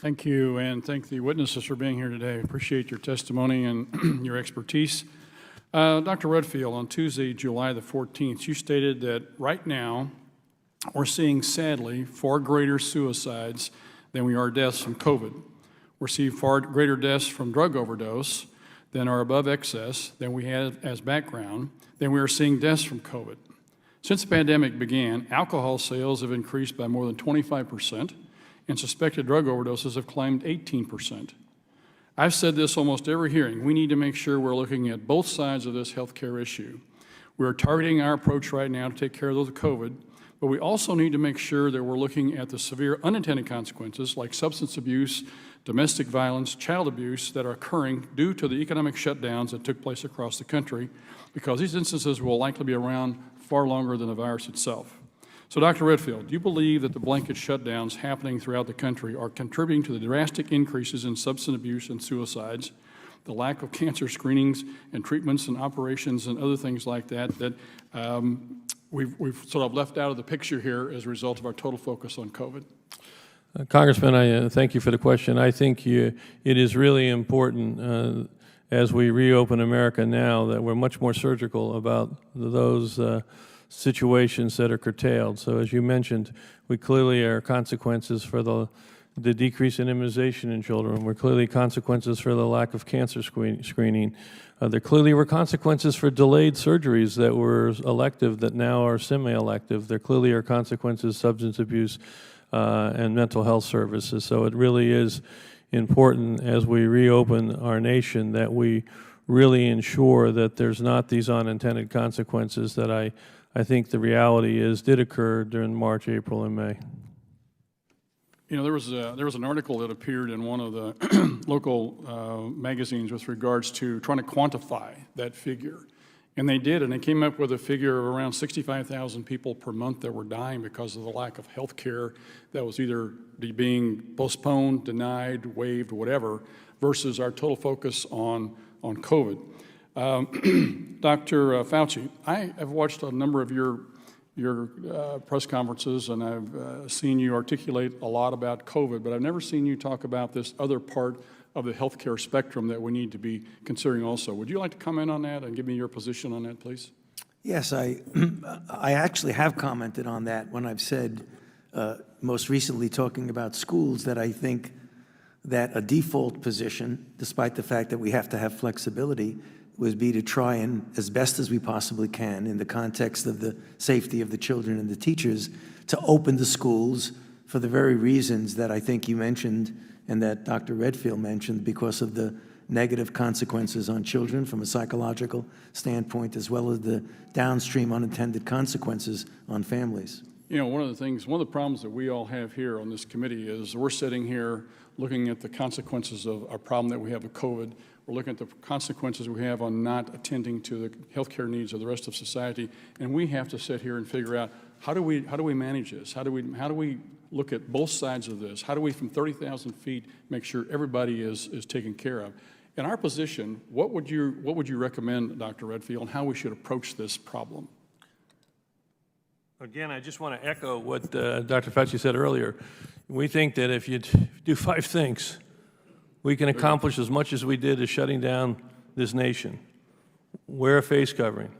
Thank you, and thank the witnesses for being here today. I appreciate your testimony and your expertise. Dr. Redfield, on Tuesday, July the 14th, you stated that right now we're seeing, sadly, far greater suicides than we are deaths from COVID. We're seeing far greater deaths from drug overdose than are above excess, than we had as background, than we are seeing deaths from COVID. Since the pandemic began, alcohol sales have increased by more than 25%, and suspected drug overdoses have climbed 18%. I've said this almost every hearing. We need to make sure we're looking at both sides of this healthcare issue. We're targeting our approach right now to take care of those COVID, but we also need to make sure that we're looking at the severe unintended consequences like substance abuse, domestic violence, child abuse that are occurring due to the economic shutdowns that took place across the country, because these instances will likely be around far longer than the virus itself. So, Dr. Redfield, do you believe that the blanket shutdowns happening throughout the country are contributing to the drastic increases in substance abuse and suicides, the lack of cancer screenings and treatments and operations and other things like that we've sort of left out of the picture here as a result of our total focus on COVID? Congressman, I thank you for the question. I think it is really important as we reopen America now that we're much more surgical about those situations that are curtailed. So as you mentioned, we clearly are consequences for the decrease in immunization in children. We're clearly consequences for the lack of cancer screening. There clearly were consequences for delayed surgeries that were elective that now are semi-elective. There clearly are consequences, substance abuse and mental health services. So it really is important as we reopen our nation that we really ensure that there's not these unintended consequences that I I think the reality is did occur during March, April, and May. You know, there was an article that appeared in one of the local magazines with regards to trying to quantify that figure. And they did, and they came up with a figure of around 65,000 people per month that were dying because of the lack of health care that was either being postponed, denied, waived, whatever, versus our total focus on COVID. Dr. Fauci, I have watched a number of your press conferences, and I've seen you articulate a lot about COVID, but I've never seen you talk about this other part of the healthcare spectrum that we need to be considering also. Would you like to comment on that and give me your position on that, please? Yes, I actually have commented on that when I've said, most recently talking about schools, that I think that a default position, despite the fact that we have to have flexibility, would be to try and, as best as we possibly can, in the context of the safety of the children and the teachers, to open the schools for the very reasons that I think you mentioned and that Dr. Redfield mentioned, because of the negative consequences on children from a psychological standpoint, as well as the downstream unintended consequences on families. You know, one of the problems that we all have here on this committee is we're sitting here looking at the consequences of our problem that we have with COVID. We're looking at the consequences we have on not attending to the healthcare needs of the rest of society, and we have to sit here and figure out how do we manage this? How do we look at both sides of this? How do we, from 30,000 feet, make sure everybody is taken care of? In our position, what would you recommend, Dr. Redfield, on how we should approach this problem? Again, I just want to echo what Dr. Fauci said earlier. We think that if you do 5 things, we can accomplish as much as we did as shutting down this nation. Wear a face covering.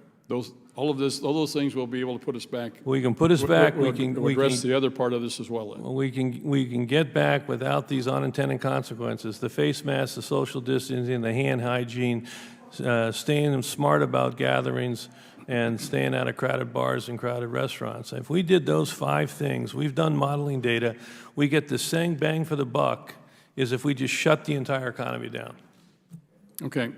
All those things will be able to put us back. We can put us back. We can address the other part of this as well. We can get back without these unintended consequences. The face masks, the social distancing, the hand hygiene, staying smart about gatherings, and staying out of crowded bars and crowded restaurants. If we did those 5 things, we've done modeling data, we get the same bang for the buck as if we just shut the entire economy down. Okay.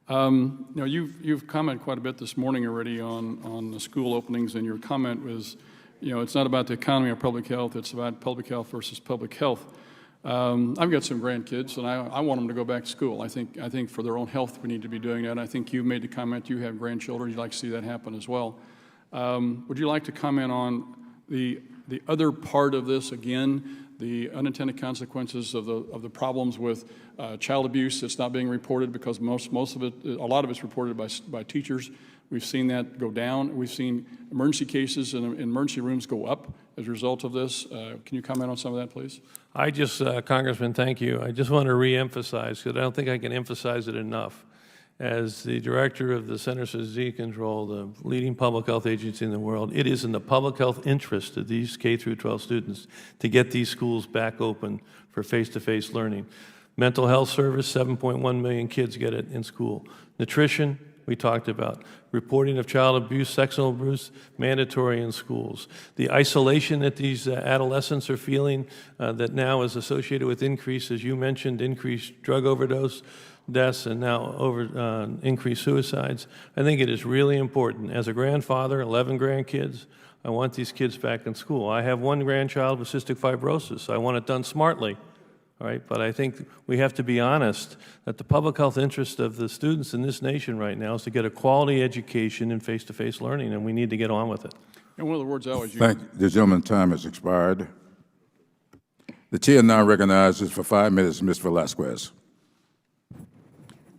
You know, you've commented quite a bit this morning already on the school openings, and your comment was, you know, it's not about the economy or public health, it's about public health versus public health. I've got some grandkids, and I want them to go back to school. I think for their own health we need to be doing that. I think you made the comment you have grandchildren, you'd like to see that happen as well. Would you like to comment on the other part of this, again, the unintended consequences of the problems with child abuse that's not being reported, because a lot of it's reported by teachers. We've seen that go down. We've seen emergency cases in emergency rooms go up as a result of this. Can you comment on some of that, please? Congressman, thank you. I just want to reemphasize, because I don't think I can emphasize it enough. As the director of the Centers for Disease Control, the leading public health agency in the world, it is in the public health interest of these K through 12 students to get these schools back open for face-to-face learning. Mental health service, 7.1 million kids get it in school. Nutrition, we talked about. Reporting of child abuse, sexual abuse, mandatory in schools. The isolation that these adolescents are feeling that now is associated with increase, as you mentioned, increased drug overdose deaths and now increased suicides. I think it is really important. As a grandfather, 11 grandkids, I want these kids back in school. I have one grandchild with cystic fibrosis. I want it done smartly, all right? But I think we have to be honest that the public health interest of the students in this nation right now is to get a quality education in face-to-face learning, and we need to get on with it. And one of the words I always use. Thank you. The gentleman's time has expired. The chair now recognizes for 5 minutes Ms. Velasquez.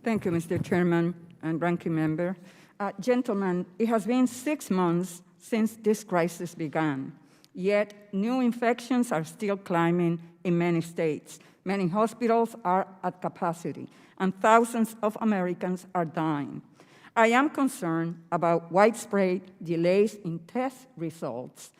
Thank you, Mr. Chairman and Ranking Member. Gentlemen, it has been 6 months since this crisis began, yet new infections are still climbing in many states. Many hospitals are at capacity, and thousands of Americans are dying. I am concerned about widespread delays in test results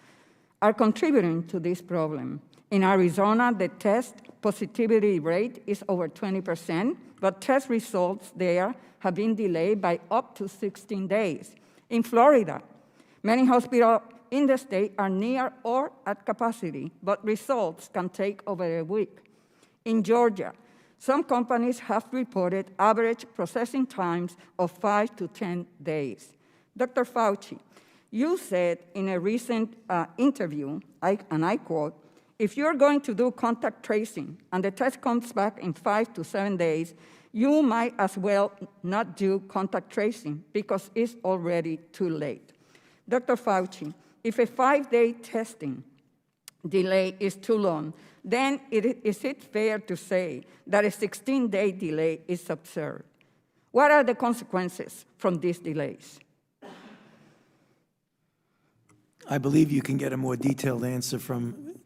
are contributing to this problem. In Arizona, the test positivity rate is over 20%, but test results there have been delayed by up to 16 days. In Florida, many hospitals in the state are near or at capacity, but results can take over a week. In Georgia, some companies have reported average processing times of 5 to 10 days. Dr. Fauci, You said in a recent interview, and I quote, "If you're going to do contact tracing and the test comes back in 5 to 7 days, you might as well not do contact tracing because it's already too late." Dr. Fauci, if a 5-day testing delay is too long, then is it fair to say that a 16-day delay is absurd? What are the consequences from these delays? I believe you can get a more detailed answer from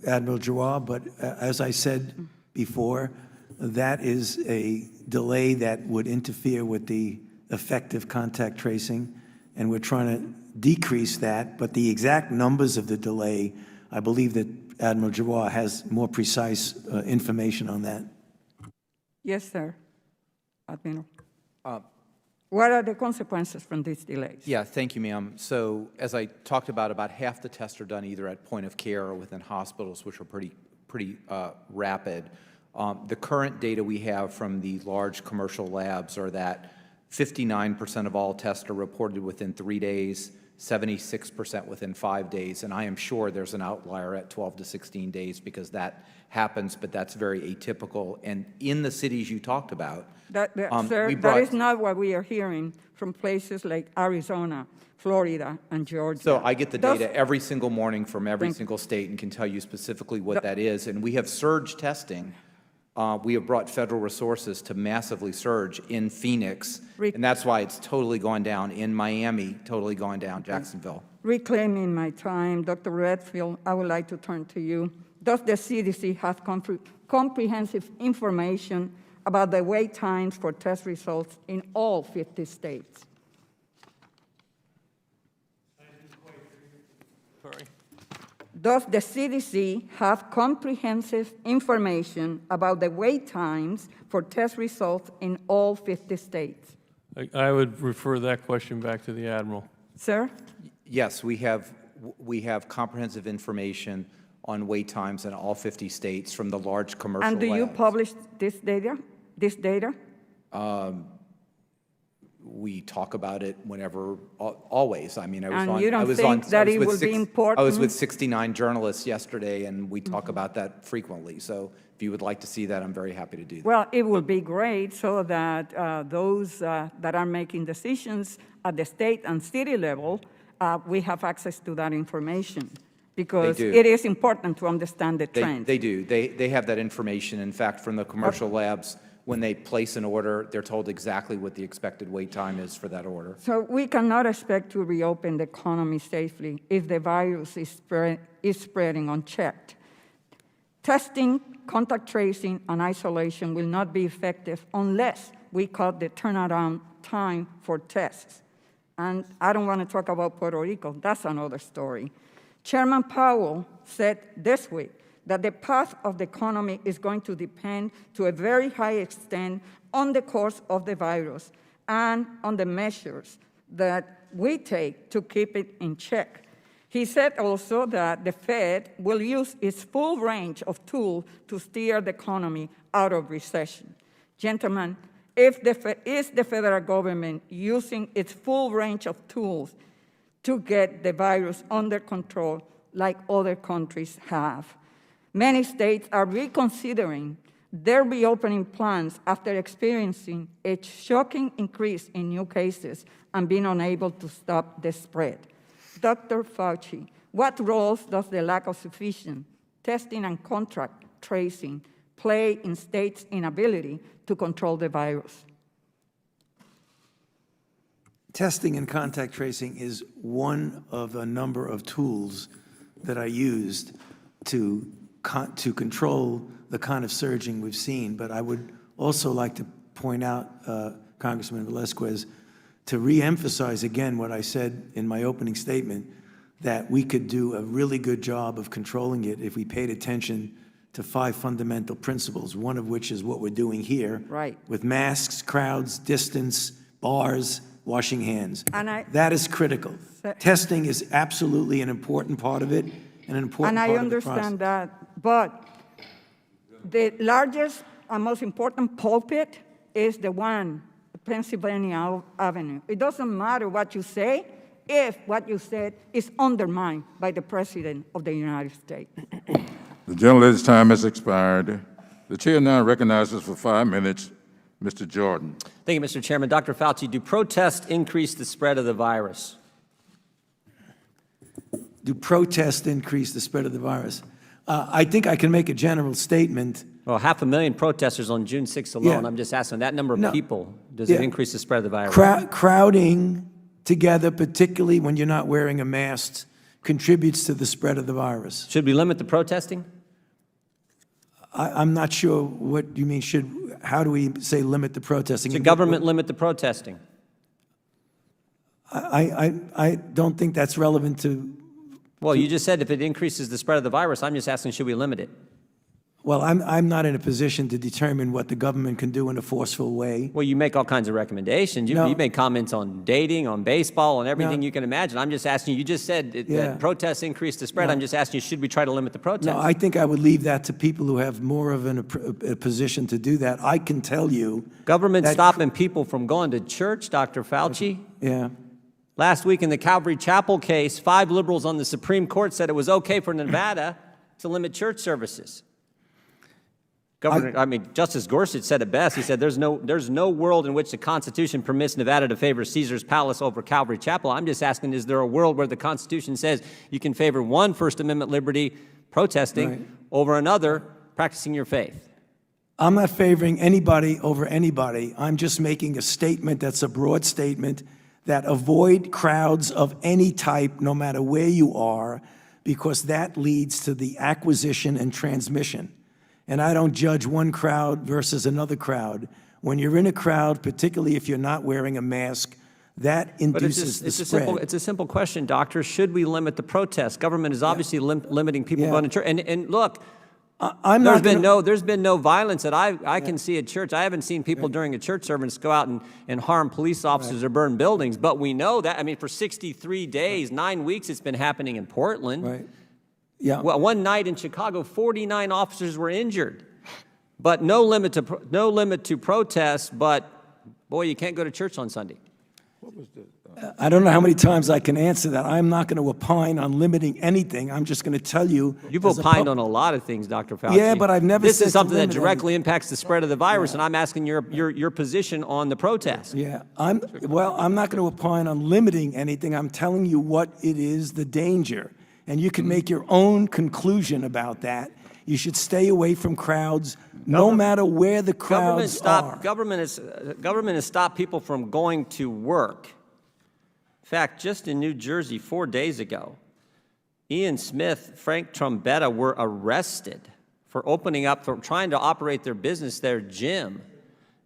Admiral Giroir, but as I said before, that is a delay that would interfere with the effective contact tracing, and we're trying to decrease that. But the exact numbers of the delay, I believe that Admiral Giroir has more precise information on that. Yes, sir. Admiral. What are the consequences from these delays? Yeah, thank you, ma'am. So as I talked about half the tests are done either at point of care or within hospitals, which are pretty rapid. The current data we have from the large commercial labs are that 59% of all tests are reported within 3 days, 76% within 5 days, and I am sure there's an outlier at 12 to 16 days because that happens, but that's very atypical. And in the cities you talked about, Sir, that is not what we are hearing from places like Arizona, Florida, and Georgia. So I get the data every single morning from every single state and can tell you specifically what that is. And we have surge testing. We have brought federal resources to massively surge in Phoenix, and that's why it's totally gone down. In Miami, totally gone down, Jacksonville. Reclaiming my time, Dr. Redfield, I would like to turn to you. Does the CDC have comprehensive information about the wait times for test results in all 50 states? Sorry. Does the CDC have comprehensive information about the wait times for test results in all 50 states? I would refer that question back to the Admiral. Sir? Yes, we have comprehensive information on wait times in all 50 states from the large commercial And do you labs. publish this data? We talk about it whenever, always. I mean, I was And on. you don't I was think on, that I was it with will be I was important? with 69 journalists yesterday, and we talk about that frequently. So if you would like to see that, I'm very happy to do that. Well, it will be great so that those that are making decisions at the state and city level, we have access to that information. Because do. it is important to understand the trends. They do. They have that information. In fact, from the commercial labs, when they place an order, they're told exactly what the expected wait time is for that order. So we cannot expect to reopen the economy safely if the virus is spreading unchecked. Testing, contact tracing, and isolation will not be effective unless we cut the turnaround time for tests. And I don't want to talk about Puerto Rico. That's another story. Chairman Powell said this week that the path of the economy is going to depend to a very high extent on the course of the virus and on the measures that we take to keep it in check. He said also that the Fed will use its full range of tools to steer the economy out of recession. Gentlemen, is the federal government using its full range of tools to get the virus under control like other countries have? Many states are reconsidering their reopening plans after experiencing a shocking increase in new cases and being unable to stop the spread. Dr. Fauci, what roles does the lack of sufficient testing and contact tracing play in states' inability to control the virus? Testing and contact tracing is one of a number of tools that are used to control the kind of surging we've seen. But I would also like to point out, Congressman Velasquez, to reemphasize again what I said in my opening statement, that we could do a really good job of controlling it if we paid attention to 5 fundamental principles, one of which is what we're doing here, right, with masks, crowds, distance, bars, washing hands. That is critical. Testing is absolutely an important part of it, and an important part of the process. And I understand that, but the largest and most important pulpit is the one, Pennsylvania Avenue. It doesn't matter what you say, if what you said is undermined by the President of the United States. The gentlelady's time has expired. The chair now recognizes for 5 minutes Mr. Jordan. Thank you, Mr. Chairman. Dr. Fauci, do protests increase the spread of the virus? Do protests increase the spread of the virus? I think I can make a general statement. Well, 500,000 protesters on June 6th alone. Yeah. I'm just asking that number of No. people, does Yeah. it increase the spread of the virus? Crowding together, particularly when you're not wearing a mask, contributes to the spread of the virus. Should we limit the protesting? I'm not sure what you mean. How do we say limit the protesting? Should government limit the protesting? I don't think that's relevant to. Well, you just said if it increases the spread of the virus, I'm just asking, should we limit it? Well, I'm not in a position to determine what the government can do in a forceful way. Well, you make all kinds of recommendations. No. You make comments on dating, on baseball, on everything No. you can imagine. I'm just asking you just said that protests increase the spread. No. I'm just asking you, should we try to limit the protests? No, I think I would leave that to people who have more of a position to do that. I can tell you. Government that- stopping people from going to church, Dr. Fauci. Yeah. Last week in the Calvary Chapel case, 5 liberals on the Supreme Court said it was okay for Nevada to limit church services. Justice Gorsuch said it best. He said, there's no world in which the Constitution permits Nevada to favor Caesar's Palace over Calvary Chapel. I'm just asking, is there a world where the Constitution says you can favor one First Amendment liberty, protesting, Right. over another, practicing your faith? I'm not favoring anybody over anybody. I'm just making a statement that's a broad statement that avoid crowds of any type, no matter where you are, because that leads to the acquisition and transmission. And I don't judge one crowd versus another crowd. When you're in a crowd, particularly if you're not wearing a mask, that induces the spread. It's a simple question, doctor. Should we limit the protests? Government is obviously limiting people going to church. And look, there's been no violence that I can see at church. I haven't seen people during a church service go out and harm police officers or burn buildings. But we know that, for 63 days, 9 weeks, it's been happening in Portland. Right. Yeah. Well, one night in Chicago, 49 officers were injured. But no limit to protests, but boy, you can't go to church on Sunday. I don't know how many times I can answer that. I'm not going to opine on limiting anything. I'm just going to tell you. You've opined on a lot of things, Dr. Fauci. Yeah, but I've never This said is to something that limit directly impacts the spread of the virus, and I'm asking your position on the protest. Yeah, I'm not going to opine on limiting anything. I'm telling you what it is, the danger. And you can make your own conclusion about that. You should stay away from crowds, no matter where the crowds are. Government has stopped people from going to work. In fact, just in New Jersey 4 days ago, Ian Smith, Frank Trombetta were arrested for trying to operate their business, their gym.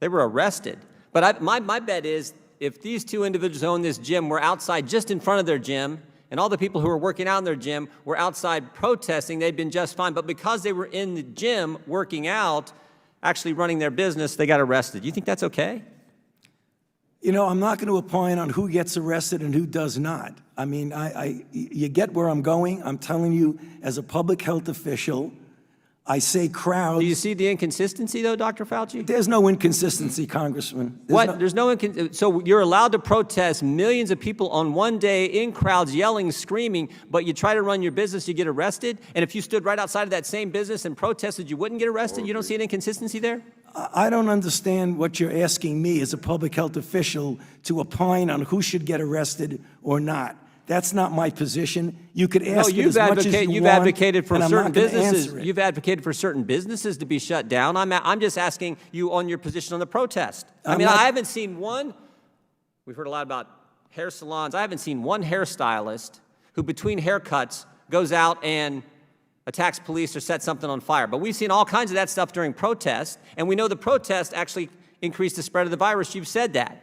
They were arrested. But my bet is if these two individuals who own this gym were outside just in front of their gym, and all the people who were working out in their gym were outside protesting, they'd been just fine. But because they were in the gym working out, actually running their business, they got arrested. You think that's okay? I'm not going to opine on who gets arrested and who does not. You get where I'm going. I'm telling you, as a public health official, I say crowds. Do you see the inconsistency, though, Dr. Fauci? There's no inconsistency, Congressman. So you're allowed to protest millions of people on one day in crowds yelling, screaming, but you try to run your business, you get arrested? And if you stood right outside of that same business and protested, you wouldn't get arrested? You don't see an inconsistency there? I don't understand what you're asking me as a public health official to opine on who should get arrested or not. That's not my position. You could ask it as much as you want, you've advocated for and I'm certain not gonna businesses. answer it. You've advocated for certain businesses to be shut down. I'm just asking you on your position on the protest. I haven't seen one. We've heard a lot about hair salons. I haven't seen one hairstylist who, between haircuts, goes out and attacks police or sets something on fire. But we've seen all kinds of that stuff during protests, and we know the protest actually increased the spread of the virus. You've said that.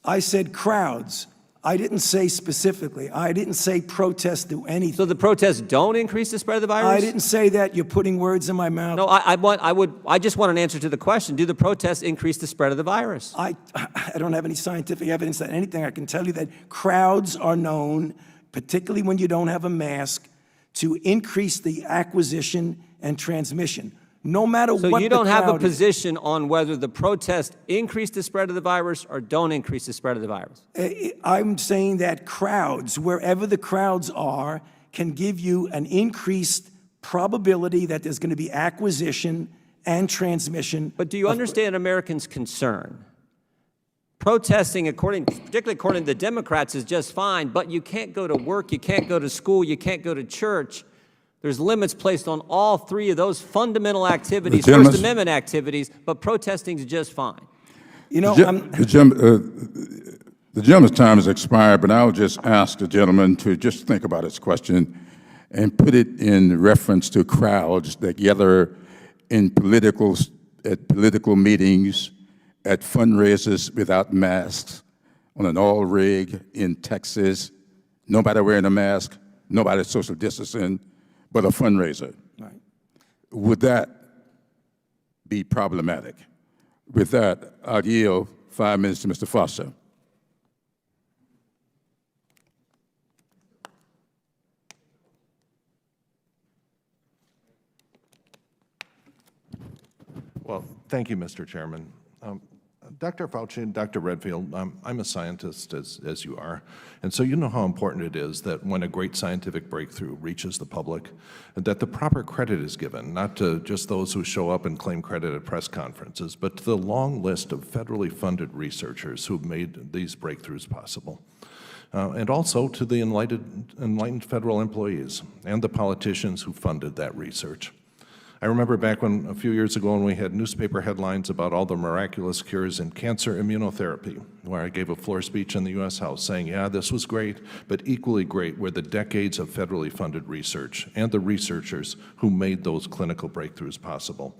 I said crowds. I didn't say specifically. I didn't say protests do anything. So the protests don't increase the spread of the virus? I didn't say that. You're putting words in my mouth. No, I just want an answer to the question. Do the protests increase the spread of the virus? I don't have any scientific evidence that anything. I can tell you that crowds are known, particularly when you don't have a mask, to increase the acquisition and transmission. no matter So what you the don't have a crowd is. position on whether the protests increase the spread of the virus or don't increase the spread of the virus? I'm saying that crowds, wherever the crowds are, can give you an increased probability that there's going to be acquisition and transmission. But do you understand Americans' concern? Protesting, particularly according to the Democrats, is just fine, but you can't go to work, you can't go to school, you can't go to church. There's limits placed on all three of those fundamental activities, First Amendment activities, but protesting is just fine. You know, the gentleman's time has expired, but I'll just ask the gentleman to just think about his question and put it in reference to crowds that gather at political meetings, at fundraisers without masks, on an oil rig in Texas, nobody wearing a mask, nobody social distancing, but a fundraiser. Right. Would that be problematic? With that, I'll yield 5 minutes to Mr. Foster. Well, thank you, Mr. Chairman. Dr. Fauci and Dr. Redfield, I'm a scientist, as you are, and so you know how important it is that when a great scientific breakthrough reaches the public, that the proper credit is given, not to just those who show up and claim credit at press conferences, but to the long list of federally funded researchers who've made these breakthroughs possible. And also to the enlightened federal employees and the politicians who funded that research. I remember back a few years ago when we had newspaper headlines about all the miraculous cures in cancer immunotherapy, where I gave a floor speech in the U.S. House saying, yeah, this was great, but equally great were the decades of federally funded research and the researchers who made those clinical breakthroughs possible.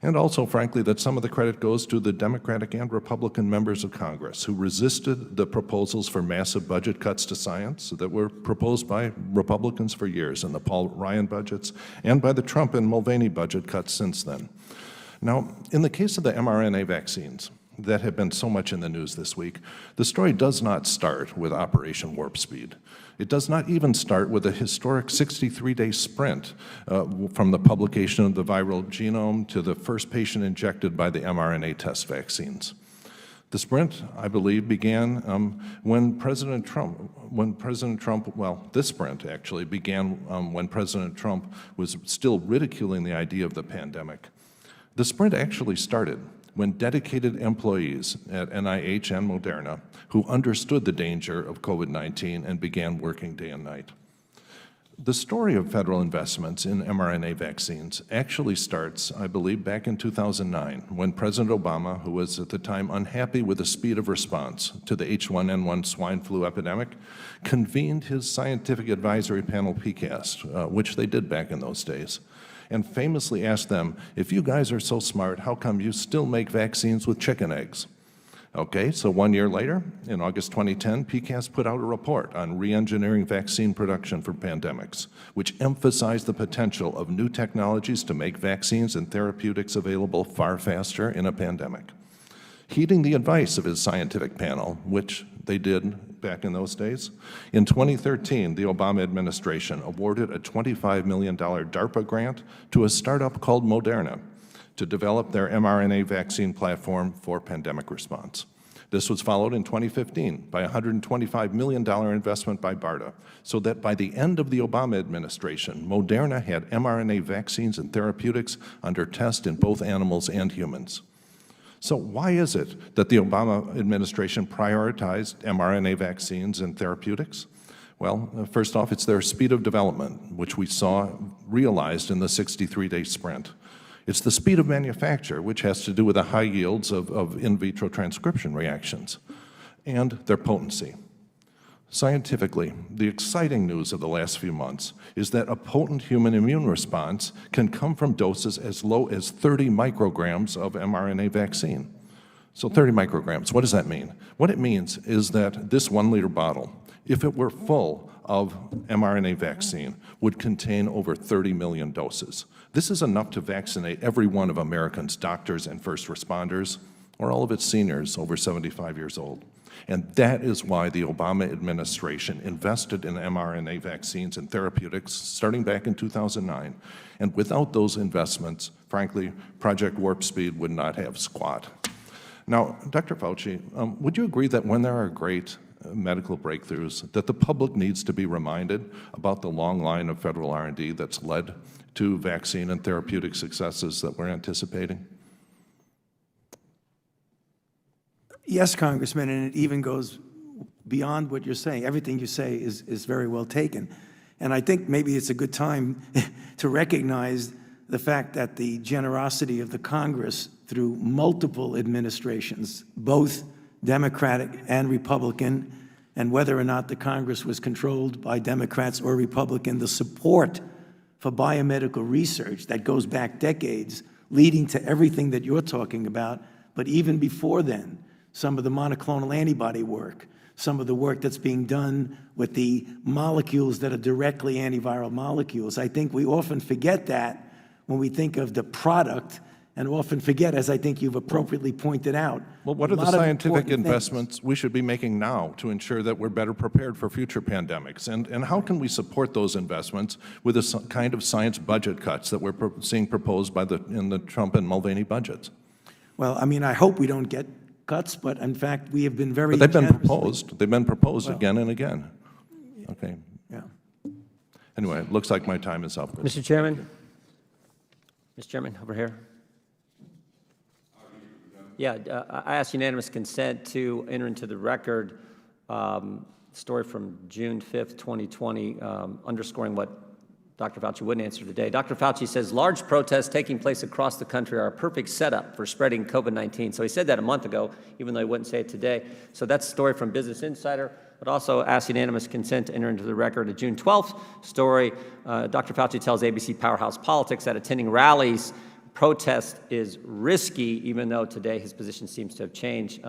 And also, frankly, that some of the credit goes to the Democratic and Republican members of Congress who resisted the proposals for massive budget cuts to science that were proposed by Republicans for years in the Paul Ryan budgets and by the Trump and Mulvaney budget cuts since then. Now, in the case of the mRNA vaccines that have been so much in the news this week, the story does not start with Operation Warp Speed. It does not even start with a historic 63-day sprint from the publication of the viral genome to the first patient injected by the mRNA test vaccines. The sprint, I believe, began when President Trump, this sprint actually began when President Trump was still ridiculing the idea of the pandemic. The sprint actually started when dedicated employees at NIH and Moderna who understood the danger of COVID-19 and began working day and night. The story of federal investments in mRNA vaccines actually starts, I believe, back in 2009, when President Obama, who was at the time unhappy with the speed of response to the H1N1 swine flu epidemic, convened his scientific advisory panel, PCAST, which they did back in those days, and famously asked them, if you guys are so smart, how come you still make vaccines with chicken eggs? Okay, so 1 year later, in August 2010, PCAST put out a report on re-engineering vaccine production for pandemics, which emphasized the potential of new technologies to make vaccines and therapeutics available far faster in a pandemic. Heeding the advice of his scientific panel, which they did back in those days, in 2013, the Obama administration awarded a $25 million DARPA grant to a startup called Moderna to develop their mRNA vaccine platform for pandemic response. This was followed in 2015 by a $125 million investment by BARDA, so that by the end of the Obama administration, Moderna had mRNA vaccines and therapeutics under test in both animals and humans. So why is it that the Obama administration prioritized mRNA vaccines and therapeutics? Well, first off, it's their speed of development, which we saw realized in the 63-day sprint. It's the speed of manufacture, which has to do with the high yields of in vitro transcription reactions, and their potency. Scientifically, the exciting news of the last few months is that a potent human immune response can come from doses as low as 30 micrograms of mRNA vaccine. So 30 micrograms, what does that mean? What it means is that this 1 liter bottle, if it were full of mRNA vaccine, would contain over 30 million doses. This is enough to vaccinate every one of Americans' doctors and first responders, or all of its seniors over 75 years old. And that is why the Obama administration invested in mRNA vaccines and therapeutics starting back in 2009. And without those investments, frankly, Project Warp Speed would not have squat. Now, Dr. Fauci, would you agree that when there are great medical breakthroughs, that the public needs to be reminded about the long line of federal R&D that's led to vaccine and therapeutic successes that we're anticipating? Yes, Congressman, and it even goes beyond what you're saying. Everything you say is very well taken. And I think maybe it's a good time to recognize the fact that the generosity of the Congress through multiple administrations, both Democratic and Republican, and whether or not the Congress was controlled by Democrats or Republican, the support for biomedical research that goes back decades, leading to everything that you're talking about, but even before then, some of the monoclonal antibody work, some of the work that's being done with the molecules that are directly antiviral molecules. I think we often forget that when we think of the product, and often forget, as I think you've appropriately pointed out. Well, what are the scientific investments we should be making now to ensure that we're better prepared for future pandemics? And how can we support those investments with the kind of science budget cuts that we're seeing proposed in the Trump and Mulvaney budgets? Well, I mean, I hope we don't get cuts, but in fact, we have been very But they've been proposed. They've been proposed again and again. Okay. Yeah. Anyway, it looks like my time is up. Mr. Chairman? Mr. Chairman, over here. Yeah, I ask unanimous consent to enter into the record story from June 5th, 2020, underscoring what Dr. Fauci wouldn't answer today. Dr. Fauci says large protests taking place across the country are a perfect setup for spreading COVID-19. So he said that a month ago, even though he wouldn't say it today. So that's a story from Business Insider, but also ask unanimous consent to enter into the record a June 12th story. Dr. Fauci tells ABC Powerhouse Politics that attending rallies protest is risky, even though today his position seems to have changed.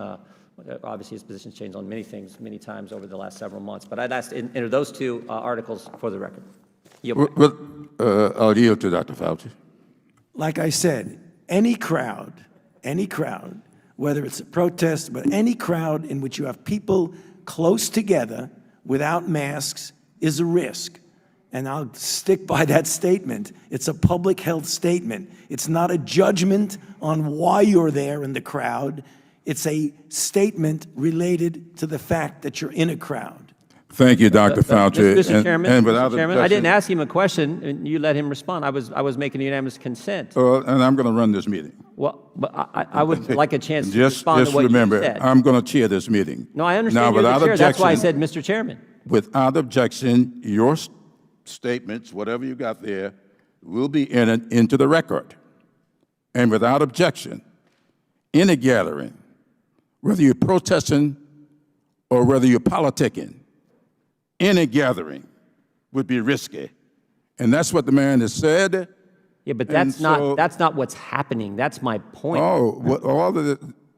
Obviously, his position's changed on many things, many times over the last several months. But I'd ask to enter those two articles for the record. I'll yield to Dr. Fauci. Like I said, any crowd, whether it's a protest, but any crowd in which you have people close together without masks is a risk. And I'll stick by that statement. It's a public health statement. It's not a judgment on why you're there in the crowd. It's a statement related to the fact that you're in a crowd. Thank you, Dr. Fauci. Mr. Chairman, and Mr. Chairman, I didn't ask him a question, and you let him respond. I was making unanimous consent. And I'm going to run this meeting. Well, but I would like a chance to respond to what remember, you said. I'm going to chair this meeting. No, I understand you're the chair. That's why I said, Mr. Chairman. Without objection, your statements, whatever you got there, will be entered into the record. And without objection, any gathering, whether you're protesting or whether you're politicking, any gathering would be risky. And that's what the man has said. Yeah, but that's not what's happening. That's my point. Oh,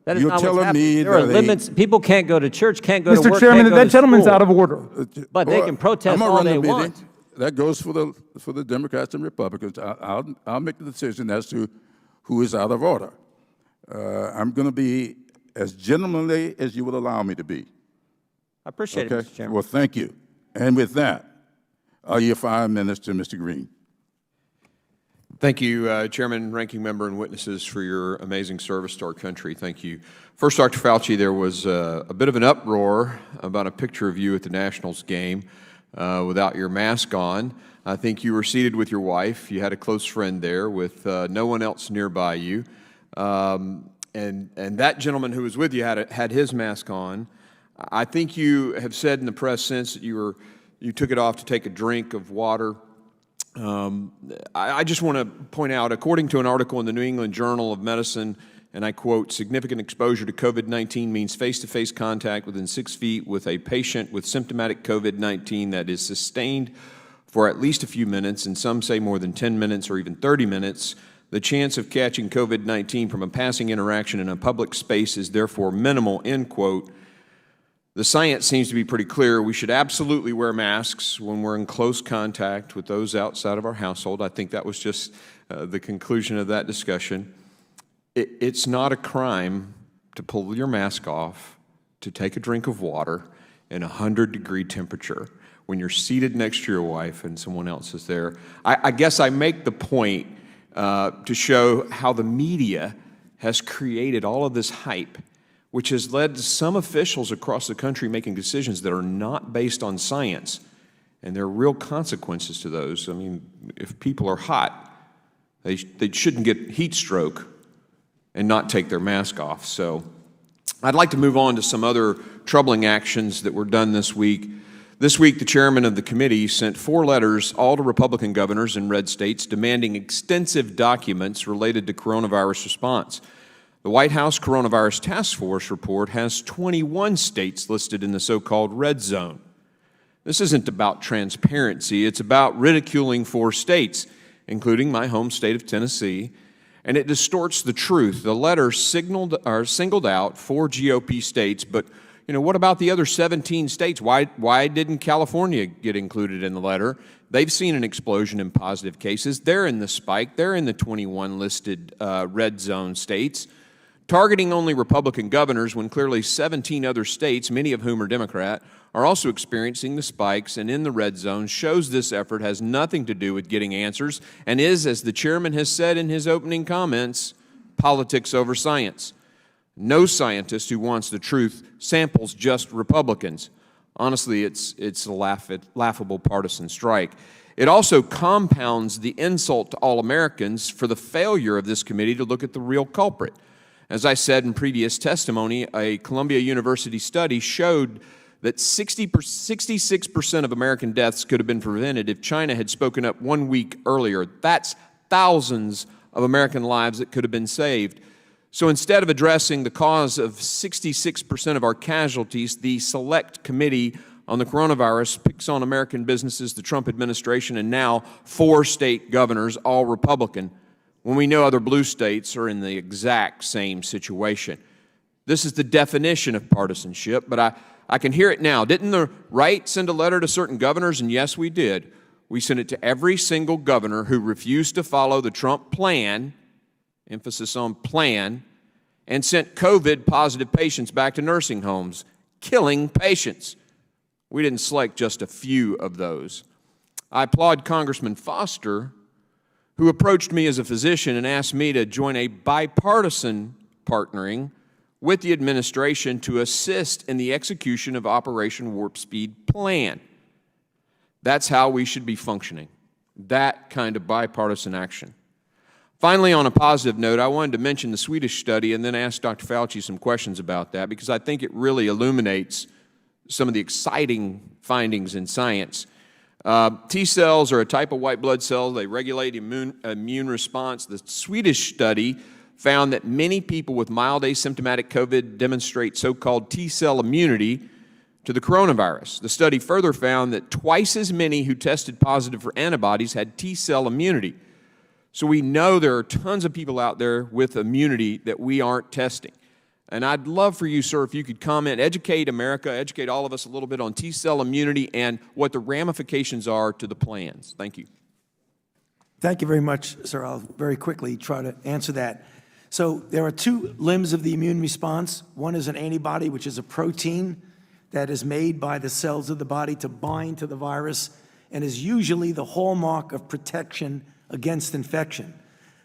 that is you're not telling what's me there are that limits. People can't go to church, can't go to work, Mr. Chairman, can't go that to gentleman's school. out of order. But they can protest all they want. That goes for the Democrats and Republicans. I'll make the decision as to who is out of order. I'm going to be as gentlemanly as you will allow me to be. I appreciate it, Mr. Chairman. Well, thank you. And with that, I'll yield 5 minutes to Mr. Green. Thank you, Chairman, Ranking Member, and witnesses for your amazing service to our country. Thank you. First, Dr. Fauci, there was a bit of an uproar about a picture of you at the Nationals game without your mask on. I think you were seated with your wife. You had a close friend there with no one else nearby you. And that gentleman who was with you had his mask on. I think you have said in the press since that you took it off to take a drink of water. I just want to point out, according to an article in the New England Journal of Medicine, and I quote, significant exposure to COVID-19 means face-to-face contact within 6 feet with a patient with symptomatic COVID-19 that is sustained for at least a few minutes, and some say more than 10 minutes or even 30 minutes. The chance of catching COVID-19 from a passing interaction in a public space is therefore minimal, end quote. The science seems to be pretty clear. We should absolutely wear masks when we're in close contact with those outside of our household. I think that was just the conclusion of that discussion. It's not a crime to pull your mask off to take a drink of water in 100-degree temperature when you're seated next to your wife and someone else is there. I guess I make the point to show how the media has created all of this hype, which has led to some officials across the country making decisions that are not based on science. And there are real consequences to those. I mean, if people are hot, they shouldn't get heat stroke and not take their mask off. So I'd like to move on to some other troubling actions that were done this week. This week, the chairman of the committee sent 4 letters, all to Republican governors in red states, demanding extensive documents related to coronavirus response. The White House Coronavirus Task Force report has 21 states listed in the so-called red zone. This isn't about transparency. It's about ridiculing 4 states, including my home state of Tennessee, and it distorts the truth. The letter singled out 4 GOP states, but what about the other 17 states? Why didn't California get included in the letter? They've seen an explosion in positive cases. They're in the spike. They're in the 21 listed red zone states, targeting only Republican governors when clearly 17 other states, many of whom are Democrat, are also experiencing the spikes and in the red zone, shows this effort has nothing to do with getting answers and is, as the chairman has said in his opening comments, politics over science. No scientist who wants the truth samples just Republicans. Honestly, it's a laughable partisan strike. It also compounds the insult to all Americans for the failure of this committee to look at the real culprit. As I said in previous testimony, a Columbia University study showed that 66% of American deaths could have been prevented if China had spoken up 1 week earlier. That's thousands of American lives that could have been saved. So instead of addressing the cause of 66% of our casualties, the Select Committee on the Coronavirus picks on American businesses, the Trump administration, and now 4 state governors, all Republican, when we know other blue states are in the exact same situation. This is the definition of partisanship, but I can hear it now. Didn't the right send a letter to certain governors? And yes, we did. We sent it to every single governor who refused to follow the Trump plan, emphasis on plan, and sent COVID-positive patients back to nursing homes, killing patients. We didn't select just a few of those. I applaud Congressman Foster, who approached me as a physician and asked me to join a bipartisan partnering with the administration to assist in the execution of Operation Warp Speed plan. That's how we should be functioning, that kind of bipartisan action. Finally, on a positive note, I wanted to mention the Swedish study and then ask Dr. Fauci some questions about that because I think it really illuminates some of the exciting findings in science. T cells are a type of white blood cell. They regulate immune response. The Swedish study found that many people with mild asymptomatic COVID demonstrate so-called T-cell immunity to the coronavirus. The study further found that twice as many who tested positive for antibodies had T-cell immunity. So we know there are tons of people out there with immunity that we aren't testing. And I'd love for you, sir, if you could comment, educate America, educate all of us a little bit on T-cell immunity and what the ramifications are to the plans. Thank you. Thank you very much, sir. I'll very quickly try to answer that. So there are 2 limbs of the immune response. One is an antibody, which is a protein that is made by the cells of the body to bind to the virus and is usually the hallmark of protection against infection.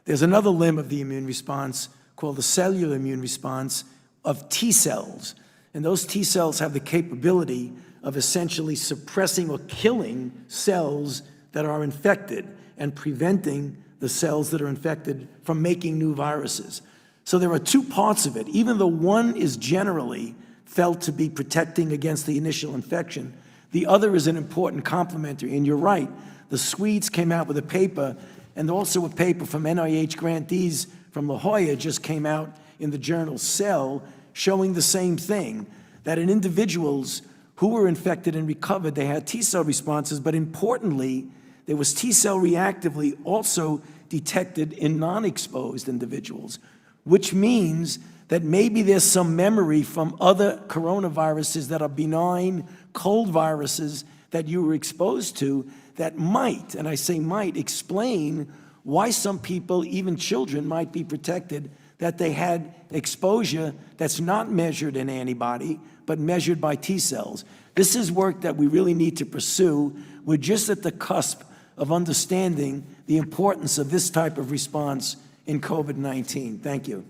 There's another limb of the immune response called the cellular immune response of T cells. And those T cells have the capability of essentially suppressing or killing cells that are infected and preventing the cells that are infected from making new viruses. So there are 2 parts of it. Even though one is generally felt to be protecting against the initial infection, the other is an important complementary. And you're right, the Swedes came out with a paper, and also a paper from NIH grantees from La Jolla just came out in the journal Cell, showing the same thing, that in individuals who were infected and recovered, they had T-cell responses, but importantly, there was T-cell reactively also detected in non-exposed individuals, which means that maybe there's some memory from other coronaviruses that are benign, cold viruses that you were exposed to that might, and I say might, explain why some people, even children, might be protected that they had exposure that's not measured in antibody, but measured by T cells. This is work that we really need to pursue. We're just at the cusp of understanding the importance of this type of response in COVID-19. Thank you.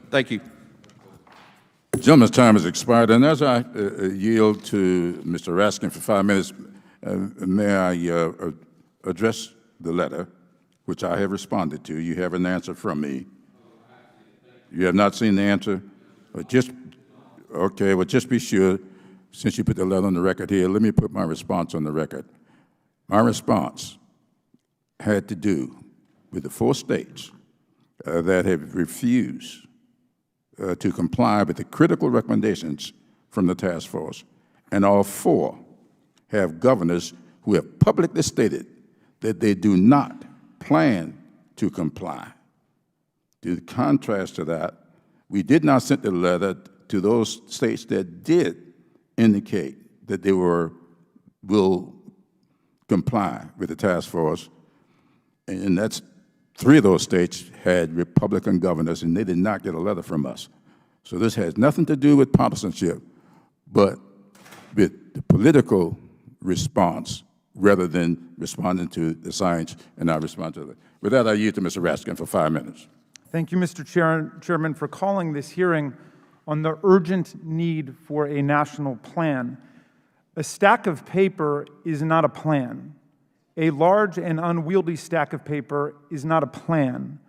Thank you. The gentleman's time has expired, and as I yield to Mr. Raskin for 5 minutes, may I address the letter, which I have responded to. You have an answer from me. You have not seen the answer? Okay, well, just be sure, since you put the letter on the record here, let me put my response on the record. My response had to do with the 4 states that have refused to comply with the critical recommendations from the task force, and all 4 have governors who have publicly stated that they do not plan to comply. To contrast to that, we did not send the letter to those states that did indicate that they will comply with the task force, and that's 3 of those states had Republican governors, and they did not get a letter from us. So this has nothing to do with partisanship, but with the political response rather than responding to the science and our response to it. With that, I yield to Mr. Raskin for 5 minutes. Thank you, Mr. Chairman, for calling this hearing on the urgent need for a national plan. A stack of paper is not a plan. A large and unwieldy stack of paper is not a plan.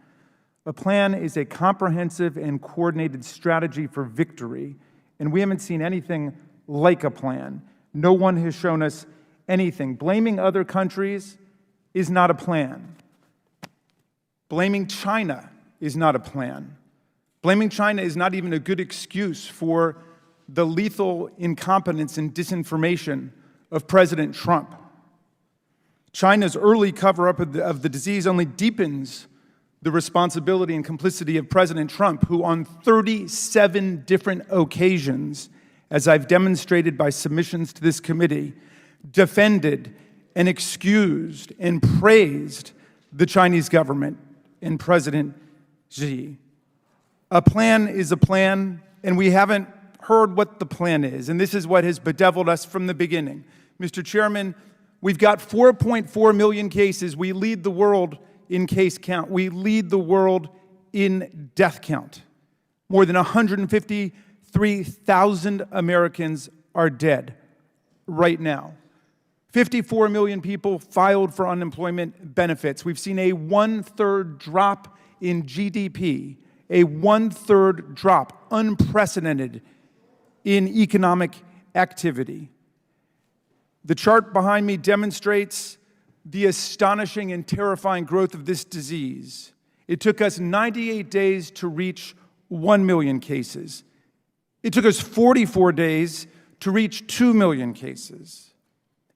A plan is a comprehensive and coordinated strategy for victory, and we haven't seen anything like a plan. No one has shown us anything. Blaming other countries is not a plan. Blaming China is not a plan. Blaming China is not even a good excuse for the lethal incompetence and disinformation of President Trump. China's early cover-up of the disease only deepens the responsibility and complicity of President Trump, who on 37 different occasions, as I've demonstrated by submissions to this committee, defended and excused and praised the Chinese government and President Xi. A plan is a plan, and we haven't heard what the plan is, and this is what has bedeviled us from the beginning. Mr. Chairman, we've got 4.4 million cases. We lead the world in case count. We lead the world in death count. More than 153,000 Americans are dead right now. 54 million people filed for unemployment benefits. We've seen a 1/3 drop in GDP, a 1/3 drop, unprecedented in economic activity. The chart behind me demonstrates the astonishing and terrifying growth of this disease. It took us 98 days to reach 1 million cases. It took us 44 days to reach 2 million cases.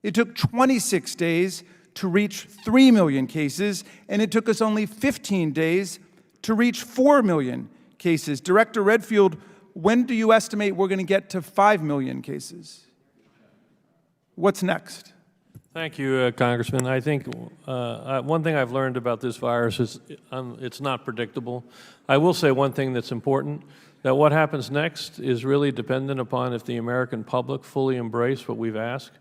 It took 26 days to reach 3 million cases, and it took us only 15 days to reach 4 million cases. Director Redfield, when do you estimate we're going to get to 5 million cases? What's next? Thank you, Congressman. I think one thing I've learned about this virus is it's not predictable. I will say one thing that's important, that what happens next is really dependent upon if the American public fully embrace what we've asked.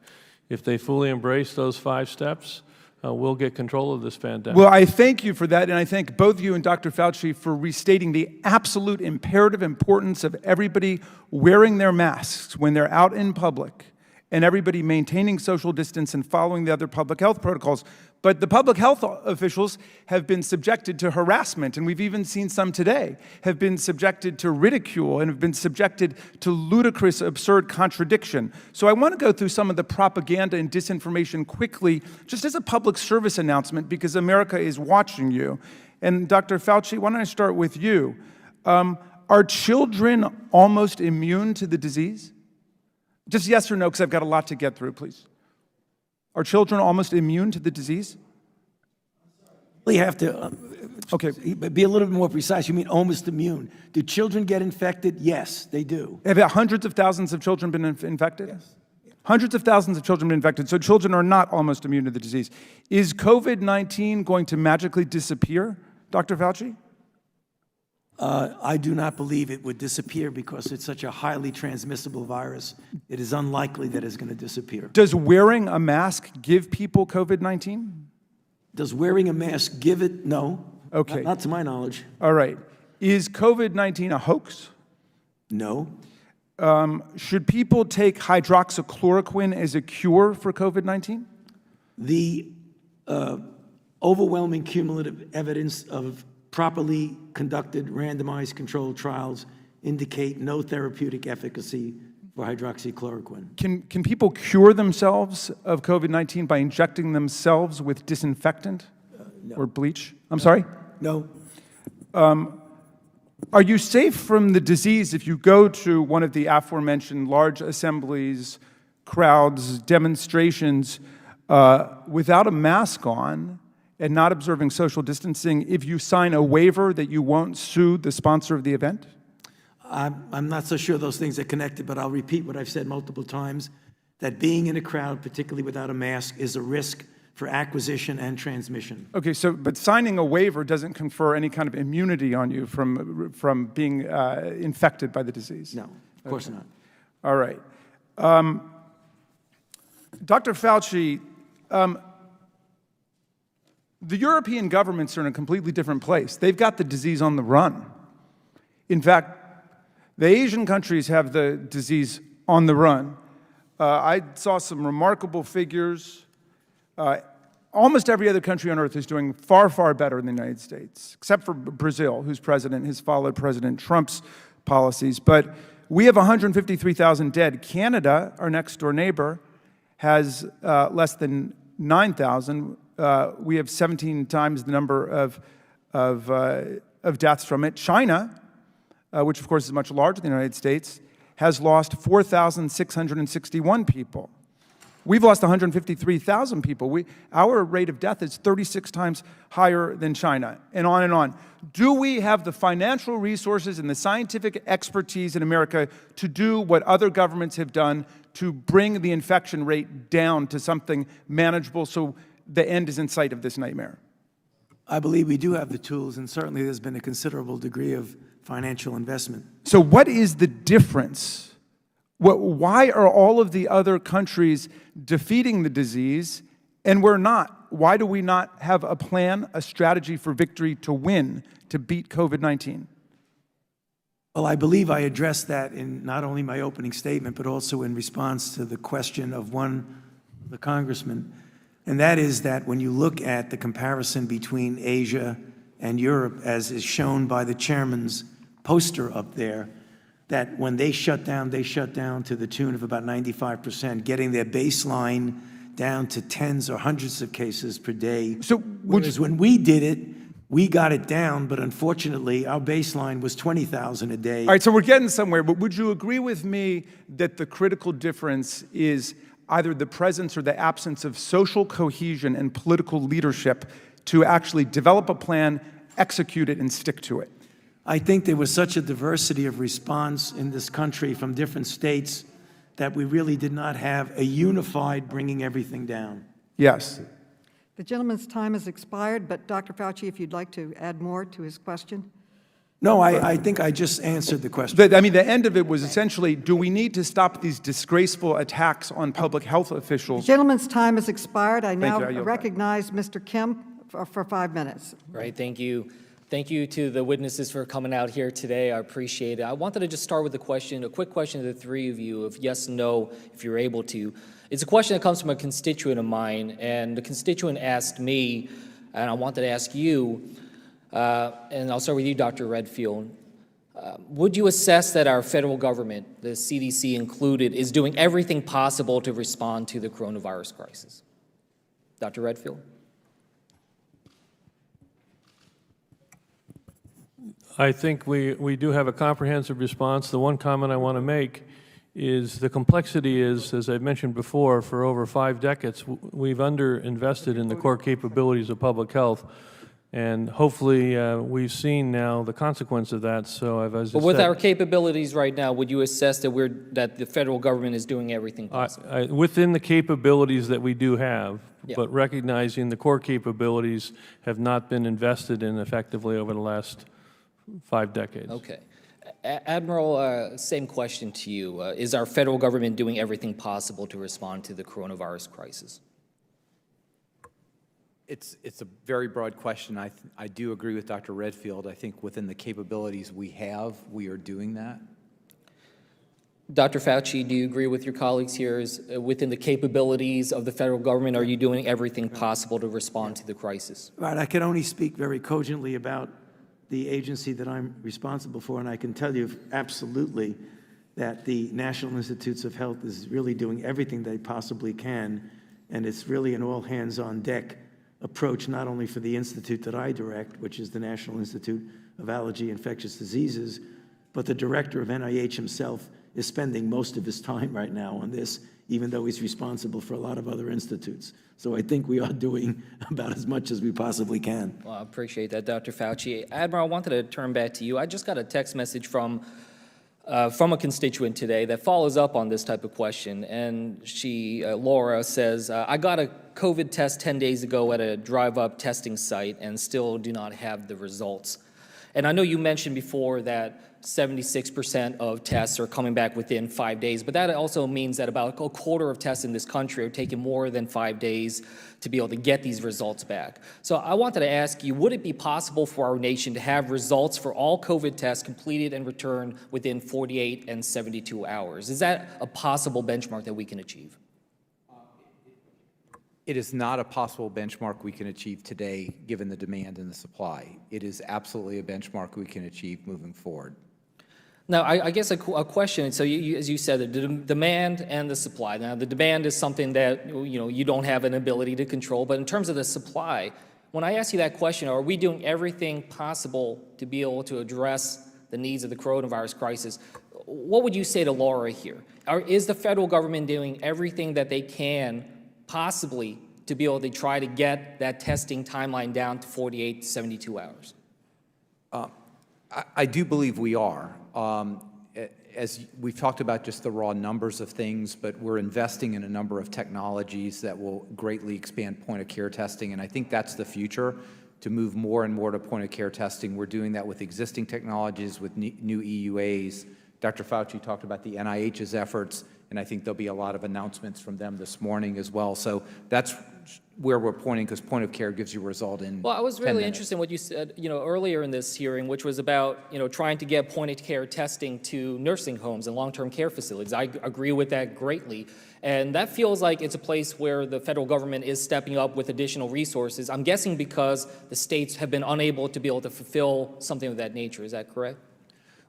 If they fully embrace those 5 steps, we'll get control of this pandemic. Well, I thank you for that, and I thank both you and Dr. Fauci for restating the absolute imperative importance of everybody wearing their masks when they're out in public, and everybody maintaining social distance and following the other public health protocols. But the public health officials have been subjected to harassment, and we've even seen some today, have been subjected to ridicule and have been subjected to ludicrous, absurd contradiction. So I want to go through some of the propaganda and disinformation quickly, just as a public service announcement, because America is watching you. And Dr. Fauci, why don't I start with you? Are children almost immune to the disease? Just yes or no, because I've got a lot to get through, please. Are children almost immune to the disease? We have to be a little bit more precise. You mean almost immune. Do children get infected? Yes, they do. Have hundreds of thousands of children been infected? Yes. Hundreds of thousands of children been infected, so children are not almost immune to the disease. Is COVID-19 going to magically disappear, Dr. Fauci? I do not believe it would disappear because it's such a highly transmissible virus. It is unlikely that it's going to disappear. Does wearing a mask give people COVID-19? Does wearing a mask give it? No. Okay. Not to my knowledge. All right. Is COVID-19 a hoax? No. Should people take hydroxychloroquine as a cure for COVID-19? The overwhelming cumulative evidence of properly conducted randomized controlled trials indicate no therapeutic efficacy for hydroxychloroquine. Can people cure themselves of COVID-19 by injecting themselves with disinfectant or bleach? I'm sorry? No. Are you safe from the disease if you go to one of the aforementioned large assemblies, crowds, demonstrations, without a mask on and not observing social distancing, if you sign a waiver that you won't sue the sponsor of the event? I'm not so sure those things are connected, but I'll repeat what I've said multiple times, that being in a crowd, particularly without a mask, is a risk for acquisition and transmission. Okay, but signing a waiver doesn't confer any kind of immunity on you from being infected by the disease? No, of course not. All right. Dr. Fauci, the European governments are in a completely different place. They've got the disease on the run. In fact, the Asian countries have the disease on the run. I saw some remarkable figures. Almost every other country on earth is doing far, far better than the United States, except for Brazil, whose president has followed President Trump's policies. But we have 153,000 dead. Canada, our next door neighbor, has less than 9,000. We have 17 times the number of deaths from it. China, which of course is much larger than the United States, has lost 4,661 people. We've lost 153,000 people. Our rate of death is 36 times higher than China, and on and on. Do we have the financial resources and the scientific expertise in America to do what other governments have done to bring the infection rate down to something manageable so the end is in sight of this nightmare? I believe we do have the tools, and certainly there's been a considerable degree of financial investment. So what is the difference? Why are all of the other countries defeating the disease and we're not? Why do we not have a plan, a strategy for victory to win, to beat COVID-19? Well, I believe I addressed that in not only my opening statement, but also in response to the question of the congressman. And that is that when you look at the comparison between Asia and Europe, as is shown by the chairman's poster up there, that when they shut down to the tune of about 95%, getting their baseline down to tens or hundreds of cases per day. So whereas when we did it, we got it down, but unfortunately, our baseline was 20,000 a day. All right, so we're getting somewhere, but would you agree with me that the critical difference is either the presence or the absence of social cohesion and political leadership to actually develop a plan, execute it, and stick to it? I think there was such a diversity of response in this country from different states that we really did not have a unified bringing everything down. Yes. The gentleman's time has expired, but Dr. Fauci, if you'd like to add more to his question. No, I think I just answered the question. I mean, the end of it was essentially, do we need to stop these disgraceful attacks on public health officials? The gentleman's time has expired. I now you. I yield back. recognize Mr. Kim for 5 minutes. Right, thank you. Thank you to the witnesses for coming out here today. I appreciate it. I wanted to just start with a quick question to the three of you, of yes, no, if you're able to. It's a question that comes from a constituent of mine, and the constituent asked me, and I wanted to ask you, and I'll start with you, Dr. Redfield. Would you assess that our federal government, the CDC included, is doing everything possible to respond to the coronavirus crisis? Dr. Redfield? I think we do have a comprehensive response. The one comment I want to make is the complexity is, as I mentioned before, for over 5 decades, we've underinvested in the core capabilities of public health. And hopefully we've seen now the consequence of that. So as but with our capabilities right now, would you assess that the federal government is doing everything possible? Within the capabilities that we do have, Yeah. but recognizing the core capabilities have not been invested in effectively over the last 5 decades. Okay. Admiral, same question to you. Is our federal government doing everything possible to respond to the coronavirus crisis? It's a very broad question. I do agree with Dr. Redfield. I think within the capabilities we have, we are doing that. Dr. Fauci, do you agree with your colleagues here? Is within the capabilities of the federal government, are you doing everything possible to respond to the crisis? Right, I can only speak very cogently about the agency that I'm responsible for, and I can tell you absolutely that the National Institutes of Health is really doing everything they possibly can, and it's really an all-hands-on-deck approach, not only for the institute that I direct, which is the National Institute of Allergy and Infectious Diseases, but the director of NIH himself is spending most of his time right now on this, even though he's responsible for a lot of other institutes. So I think we are doing about as much as we possibly can. Well, I appreciate that, Dr. Fauci. Admiral, I wanted to turn back to you. I just got a text message from a constituent today that follows up on this type of question, and Laura says, I got a COVID test 10 days ago at a drive-up testing site and still do not have the results. And I know you mentioned before that 76% of tests are coming back within 5 days, but that also means that about a quarter of tests in this country are taking more than 5 days to be able to get these results back. So I wanted to ask you, would it be possible for our nation to have results for all COVID tests completed and returned within 48 and 72 hours? Is that a possible benchmark that we can achieve? It is not a possible benchmark we can achieve today, given the demand and the supply. It is absolutely a benchmark we can achieve moving forward. Now, I guess a question, so as you said, the demand and the supply. Now, the demand is something that you don't have an ability to control, but in terms of the supply, when I ask you that question, are we doing everything possible to be able to address the needs of the coronavirus crisis? What would you say to Laura here? Is the federal government doing everything that they can possibly to be able to try to get that testing timeline down to 48 to 72 hours? I do believe we are. As we've talked about just the raw numbers of things, but we're investing in a number of technologies that will greatly expand point-of-care testing, and I think that's the future, to move more and more to point-of-care testing. We're doing that with existing technologies, with new EUAs. Dr. Fauci talked about the NIH's efforts, and I think there'll be a lot of announcements from them this morning as well. So that's where we're pointing, because point of care gives you a result in 10 minutes. Well, I was really interested in what you said, earlier in this hearing, which was about, trying to get point of care testing to nursing homes and long-term care facilities. I agree with that greatly. And that feels like it's a place where the federal government is stepping up with additional resources. I'm guessing because the states have been unable to be able to fulfill something of that nature. Is that correct?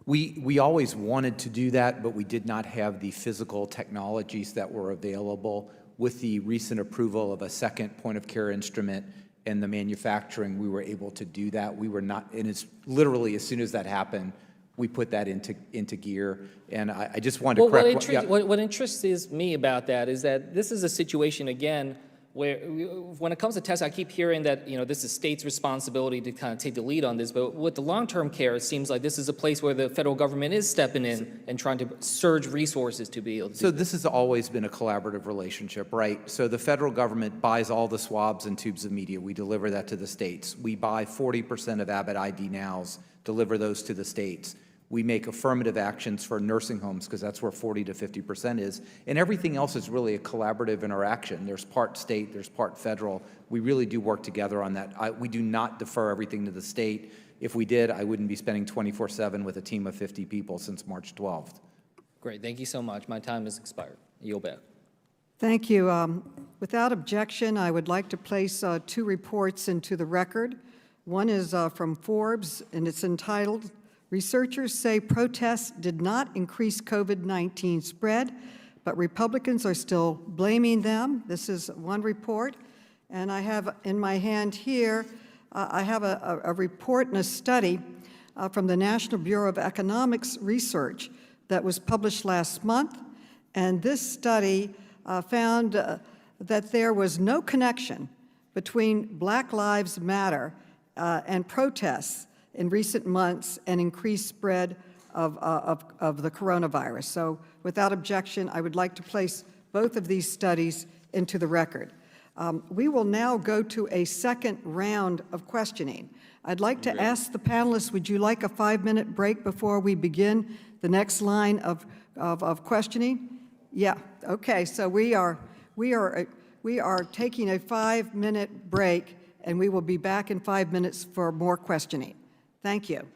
We always wanted to do that, but we did not have the physical technologies that were available. With the recent approval of a second point-of-care instrument and the manufacturing, we were able to do that. We were not, and it's literally as soon as that happened, we put that into gear. And I just wanted to correct. What interests me about that is that this is a situation, again, where when it comes to tests, I keep hearing that, this is states' responsibility to kind of take the lead on this, but with the long-term care, it seems like this is a place where the federal government is stepping in and trying to surge resources to be able to do this has always been a collaborative relationship, right? So the federal government buys all the swabs and tubes of media. We deliver that to the states. We buy 40% of Abbott ID Nows, deliver those to the states. We make affirmative actions for nursing homes because that's where 40 to 50% is. And everything else is really a collaborative interaction. There's part state, there's part federal. We really do work together on that. We do not defer everything to the state. If we did, I wouldn't be spending 24/7 with a team of 50 people since March 12th. Great. Thank you so much. My time has expired. Yield back. Thank you. Without objection, I would like to place 2 reports into the record. One is from Forbes, and it's entitled, "Researchers say protests did not increase COVID-19 spread, but Republicans are still blaming them." This is one report. And I have in my hand here, I have a report and a study from the National Bureau of Economics Research that was published last month. And this study found that there was no connection between Black Lives Matter and protests in recent months and increased spread of the coronavirus. So without objection, I would like to place both of these studies into the record. We will now go to a second round of questioning. I'd like to ask the panelists, would you like a 5-minute break before we begin the next line of questioning? Yeah, okay, so we are taking a 5-minute break, and we will be back in 5 minutes for more questioning. Thank you.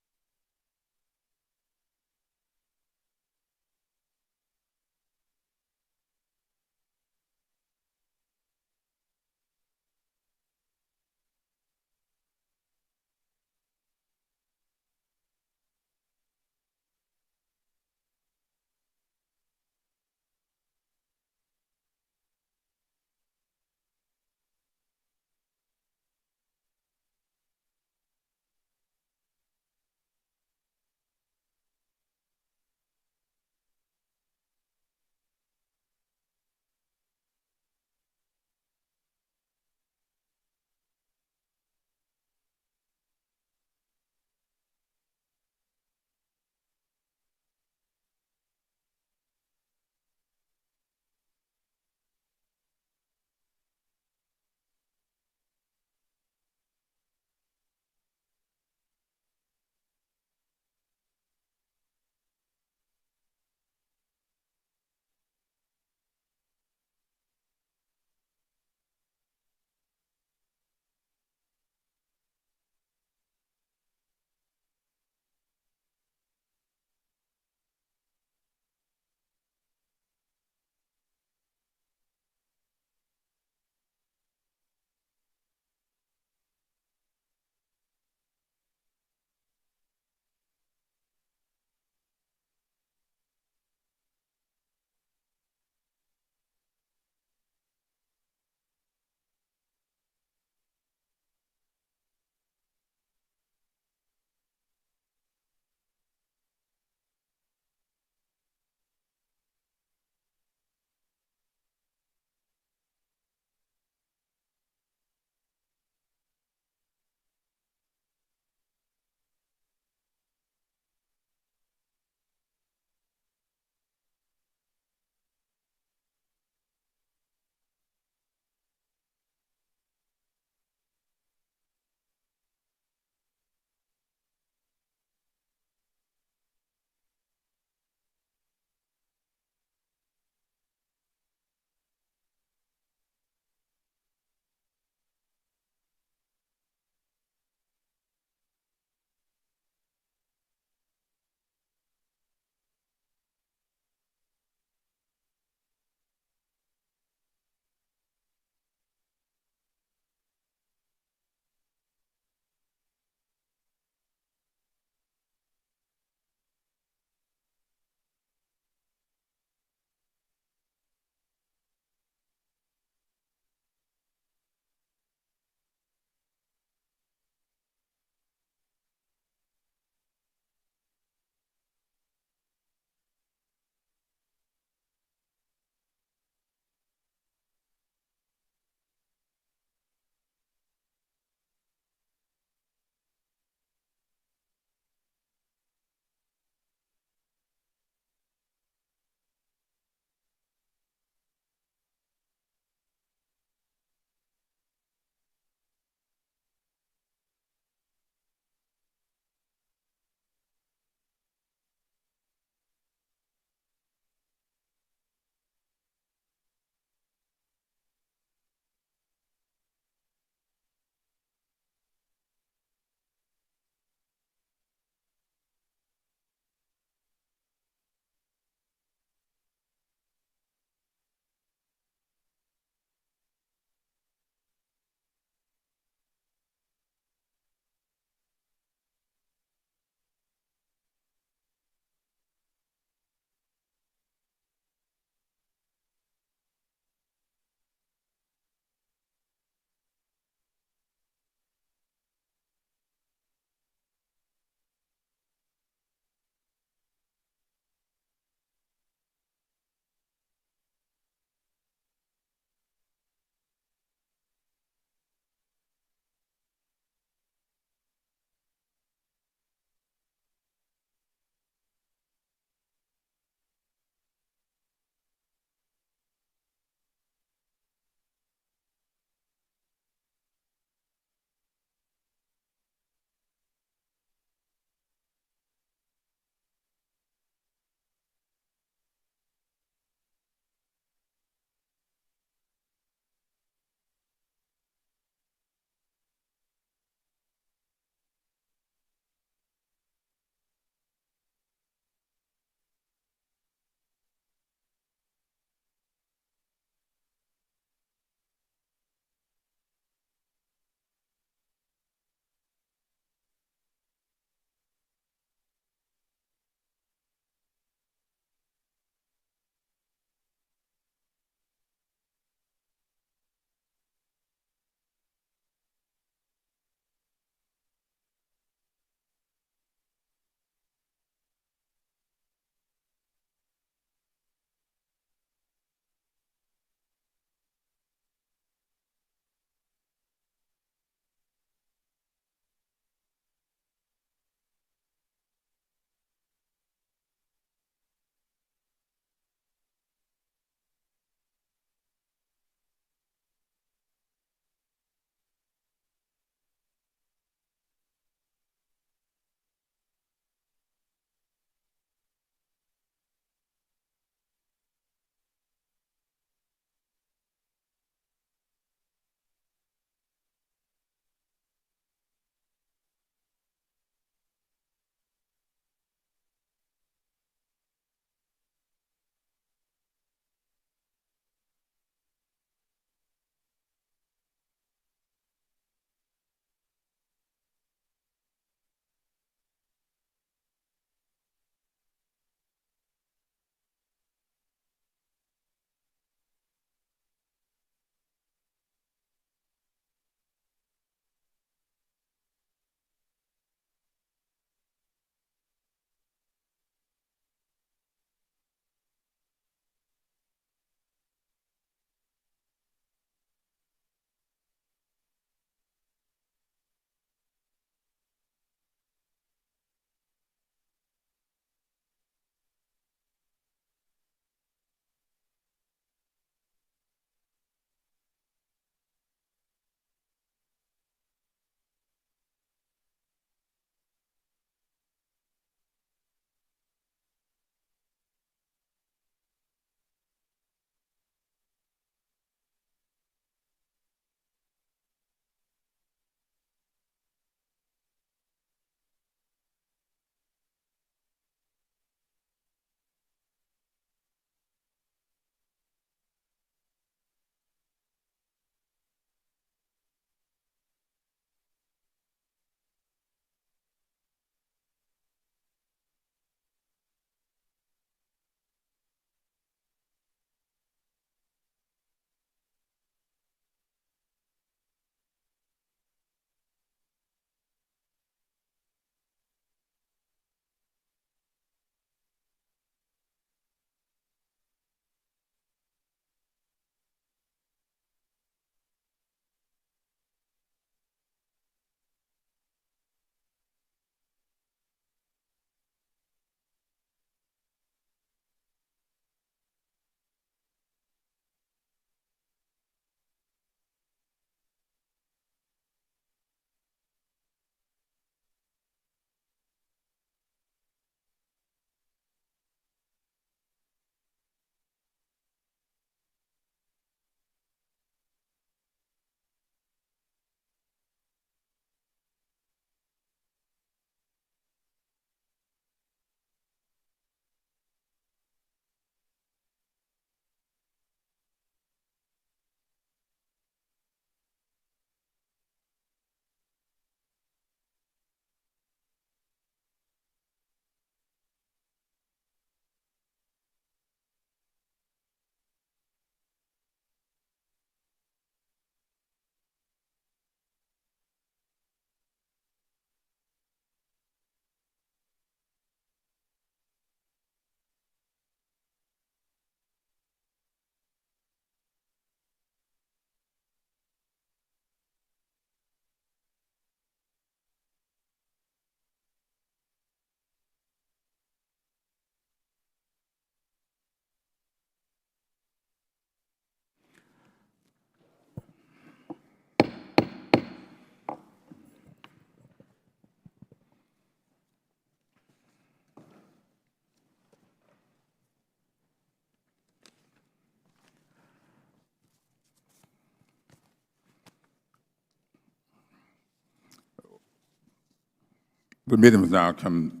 The meeting will now come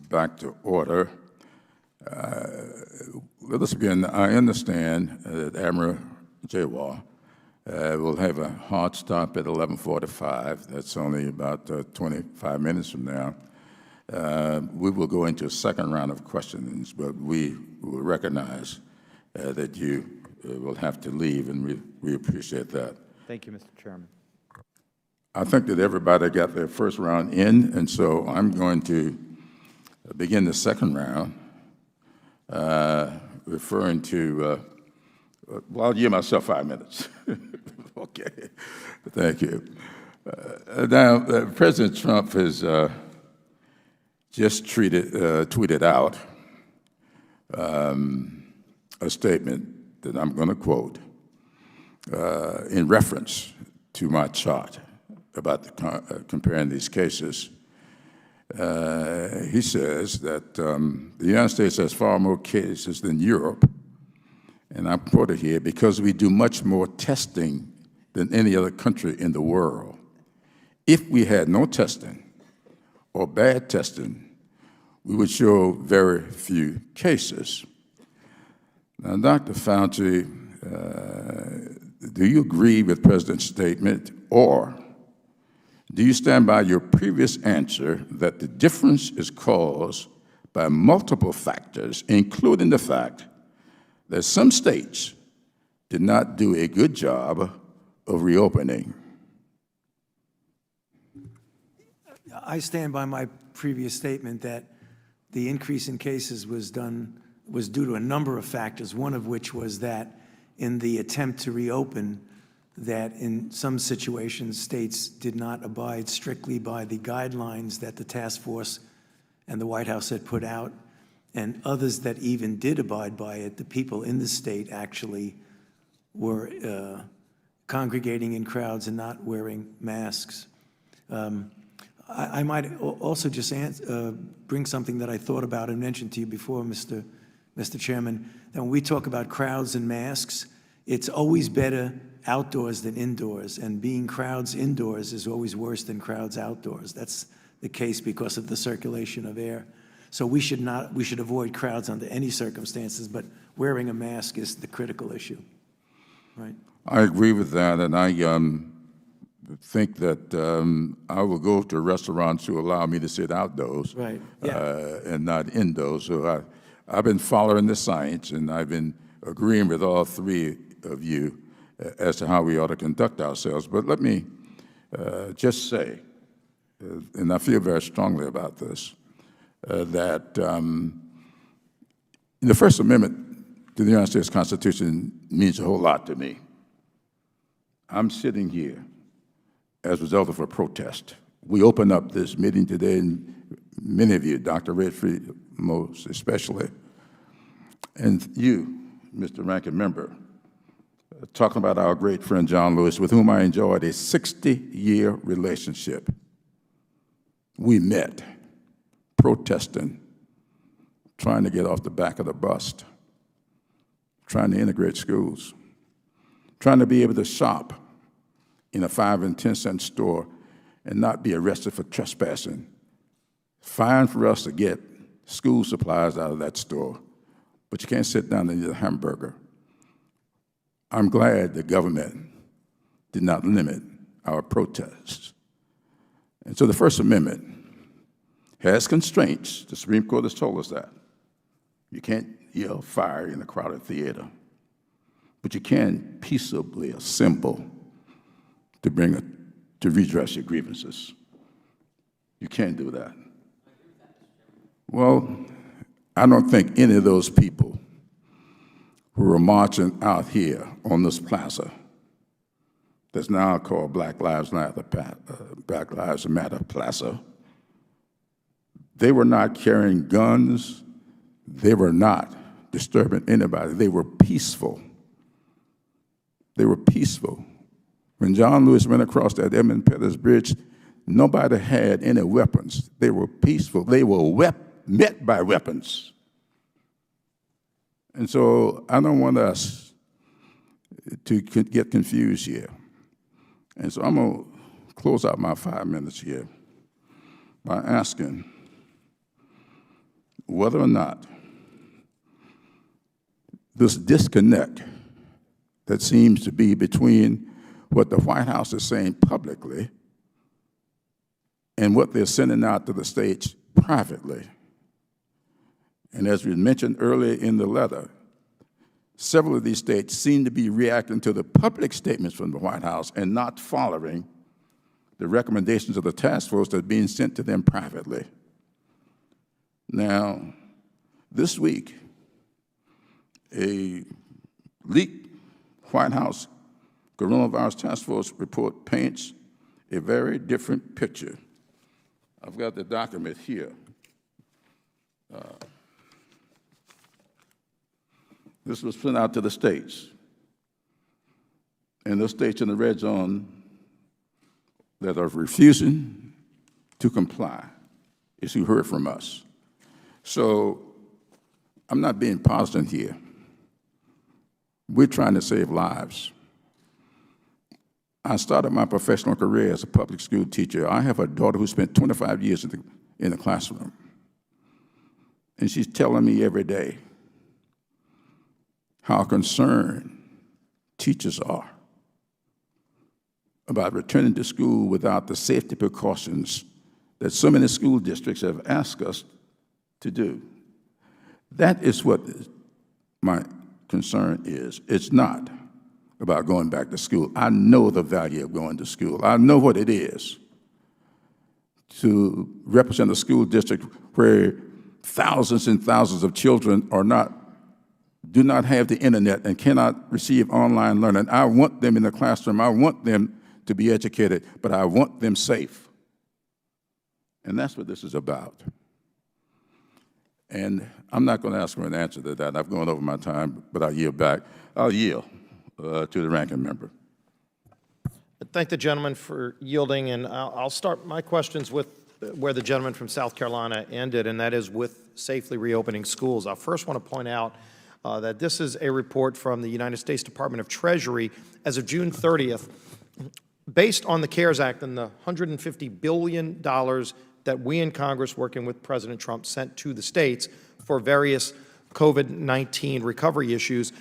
back to order. Let us begin. I understand that Admiral Giroir will have a hard stop at 11:45. That's only about 25 minutes from now. We will go into a second round of questions, but we will recognize that you will have to leave, and we appreciate that. Thank you, Mr. Chairman. I think that everybody got their first round in, and so I'm going to begin the second round, referring to, well, I'll give myself 5 minutes. Okay, thank you. Now, President Trump has just tweeted out a statement that I'm going to quote in reference to my chart about comparing these cases. He says that the United States has far more cases than Europe, and I'm quoted here, because we do much more testing than any other country in the world. If we had no testing or bad testing, we would show very few cases. Now, Dr. Fauci, do you agree with the President's statement, or do you stand by your previous answer that the difference is caused by multiple factors, including the fact that some states did not do a good job of reopening? I stand by my previous statement that the increase in cases was due to a number of factors, one of which was that in the attempt to reopen, that in some situations, states did not abide strictly by the guidelines that the task force and the White House had put out, and others that even did abide by it, the people in the state actually were congregating in crowds and not wearing masks. I might also just bring something that I thought about and mentioned to you before, Mr. Chairman, that when we talk about crowds and masks, it's always better outdoors than indoors, and being crowds indoors is always worse than crowds outdoors. That's the case because of the circulation of air. So we should avoid crowds under any circumstances, but wearing a mask is the critical issue, right? I agree with that, and I think that I will go to restaurants who allow me to sit outdoors, right? Yeah. And not indoors. So I've been following the science, and I've been agreeing with all three of you as to how we ought to conduct ourselves. But let me just say, and I feel very strongly about this, that the First Amendment to the United States Constitution means a whole lot to me. I'm sitting here as a result of a protest. We open up this meeting today, and many of you, Dr. Redfield most especially, and you, Mr. Ranking Member, talking about our great friend John Lewis, with whom I enjoyed a 60-year relationship. We met protesting, trying to get off the back of the bus, trying to integrate schools, trying to be able to shop in a 5 and 10 cent store and not be arrested for trespassing. Fine for us to get school supplies out of that store, but you can't sit down and eat a hamburger. I'm glad the government did not limit our protests. And so the First Amendment has constraints. The Supreme Court has told us that. You can't yell fire in a crowded theater, but you can peaceably assemble to redress your grievances. You can't do that. Well, I don't think any of those people who were marching out here on this plaza that's now called Black Lives Matter Plaza, they were not carrying guns. They were not disturbing anybody. They were peaceful. They were peaceful. When John Lewis went across that Edmund Pettus Bridge, nobody had any weapons. They were peaceful. They were met by weapons. And so I don't want us to get confused here. And so I'm going to close out my 5 minutes here by asking whether or not this disconnect that seems to be between what the White House is saying publicly and what they're sending out to the states privately. And as we mentioned earlier in the letter, several of these states seem to be reacting to the public statements from the White House and not following the recommendations of the task force that are being sent to them privately. Now, this week, a leaked White House coronavirus task force report paints a very different picture. I've got the document here. This was sent out to the states. And those states in the red zone that are refusing to comply is who heard from us. So I'm not being partisan here. We're trying to save lives. I started my professional career as a public school teacher. I have a daughter who spent 25 years in the classroom. And she's telling me every day how concerned teachers are about returning to school without the safety precautions that so many school districts have asked us to do. That is what my concern is. It's not about going back to school. I know the value of going to school. I know what it is to represent a school district where thousands and thousands of children do not have the internet and cannot receive online learning. I want them in the classroom. I want them to be educated, but I want them safe. And that's what this is about. And I'm not going to ask for an answer to that. I've gone over my time, but I'll yield back. I'll yield to the ranking member. I thank the gentleman for yielding, and I'll start my questions with where the gentleman from South Carolina ended, and that is with safely reopening schools. I first want to point out that this is a report from the United States Department of Treasury as of June 30th, based on the CARES Act and the $150 billion that we in Congress, working with President Trump, sent to the states for various COVID-19 recovery issues.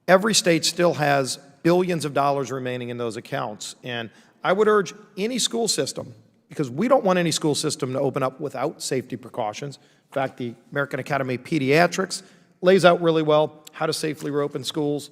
Every state still has billions of dollars remaining in those accounts. And I would urge any school system, because we don't want any school system to open up without safety precautions. In fact, the American Academy of Pediatrics lays out really well how to safely reopen schools.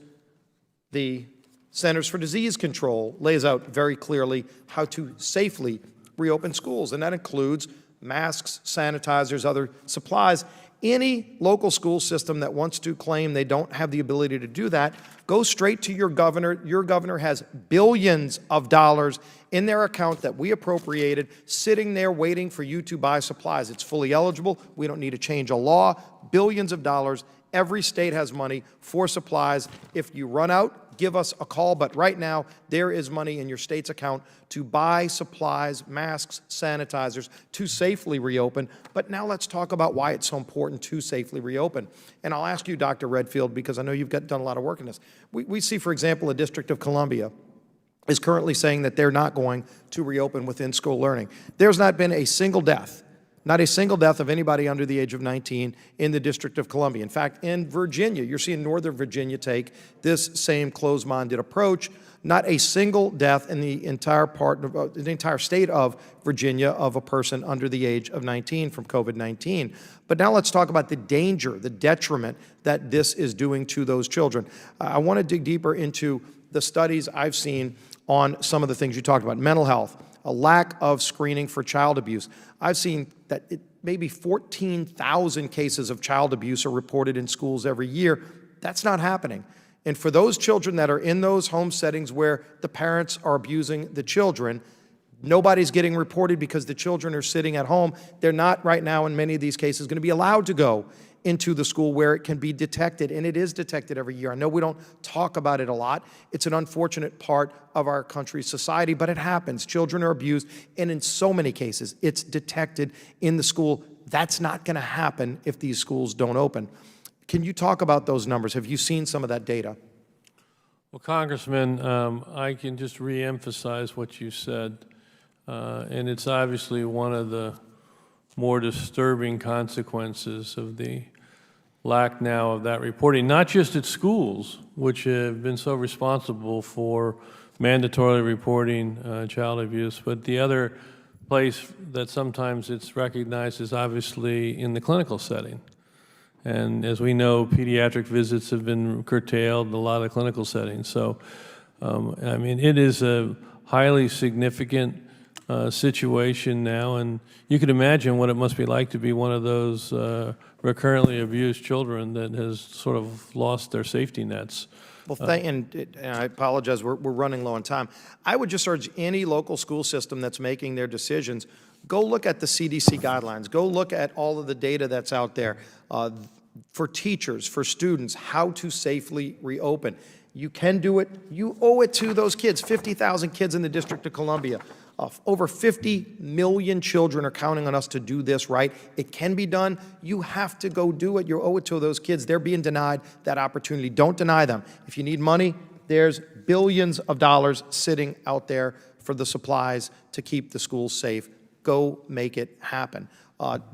The Centers for Disease Control lays out very clearly how to safely reopen schools, and that includes masks, sanitizers, other supplies. Any local school system that wants to claim they don't have the ability to do that, go straight to your governor. Your governor has billions of dollars in their account that we appropriated, sitting there waiting for you to buy supplies. It's fully eligible. We don't need to change a law. Billions of dollars. Every state has money for supplies. If you run out, give us a call. But right now, there is money in your state's account to buy supplies, masks, sanitizers, to safely reopen. But now let's talk about why it's so important to safely reopen. And I'll ask you, Dr. Redfield, because I know you've done a lot of work in this. We see, for example, the District of Columbia is currently saying that they're not going to reopen within school learning. There's not been a single death. Not a single death of anybody under the age of 19 in the District of Columbia. In fact, in Virginia, you're seeing Northern Virginia take this same closed-minded approach. Not a single death in the entire state of Virginia of a person under the age of 19 from COVID-19. But now let's talk about the danger, the detriment that this is doing to those children. I want to dig deeper into the studies I've seen on some of the things you talked about. Mental health, a lack of screening for child abuse. I've seen that maybe 14,000 cases of child abuse are reported in schools every year. That's not happening. And for those children that are in those home settings where the parents are abusing the children, nobody's getting reported because the children are sitting at home. They're not right now, in many of these cases, going to be allowed to go into the school where it can be detected, and it is detected every year. I know we don't talk about it a lot. It's an unfortunate part of our country's society, but it happens. Children are abused, and in so many cases, it's detected in the school. That's not going to happen if these schools don't open. Can you talk about those numbers? Have you seen some of that data? Well, Congressman, I can just reemphasize what you said, and it's obviously one of the more disturbing consequences of the lack now of that reporting, not just at schools, which have been so responsible for mandatorily reporting child abuse, but the other place that sometimes it's recognized is obviously in the clinical setting. And as we know, pediatric visits have been curtailed in a lot of clinical settings. So, I mean, it is a highly significant situation now, and you can imagine what it must be like to be one of those recurrently abused children that has sort of lost their safety nets. Well, and I apologize, we're running low on time. I would just urge any local school system that's making their decisions, go look at the CDC guidelines. Go look at all of the data that's out there for teachers, for students, how to safely reopen. You can do it. You owe it to those kids, 50,000 kids in the District of Columbia. Over 50 million children are counting on us to do this right. It can be done. You have to go do it. You owe it to those kids. They're being denied that opportunity. Don't deny them. If you need money, there's billions of dollars sitting out there for the supplies to keep the schools safe. Go make it happen.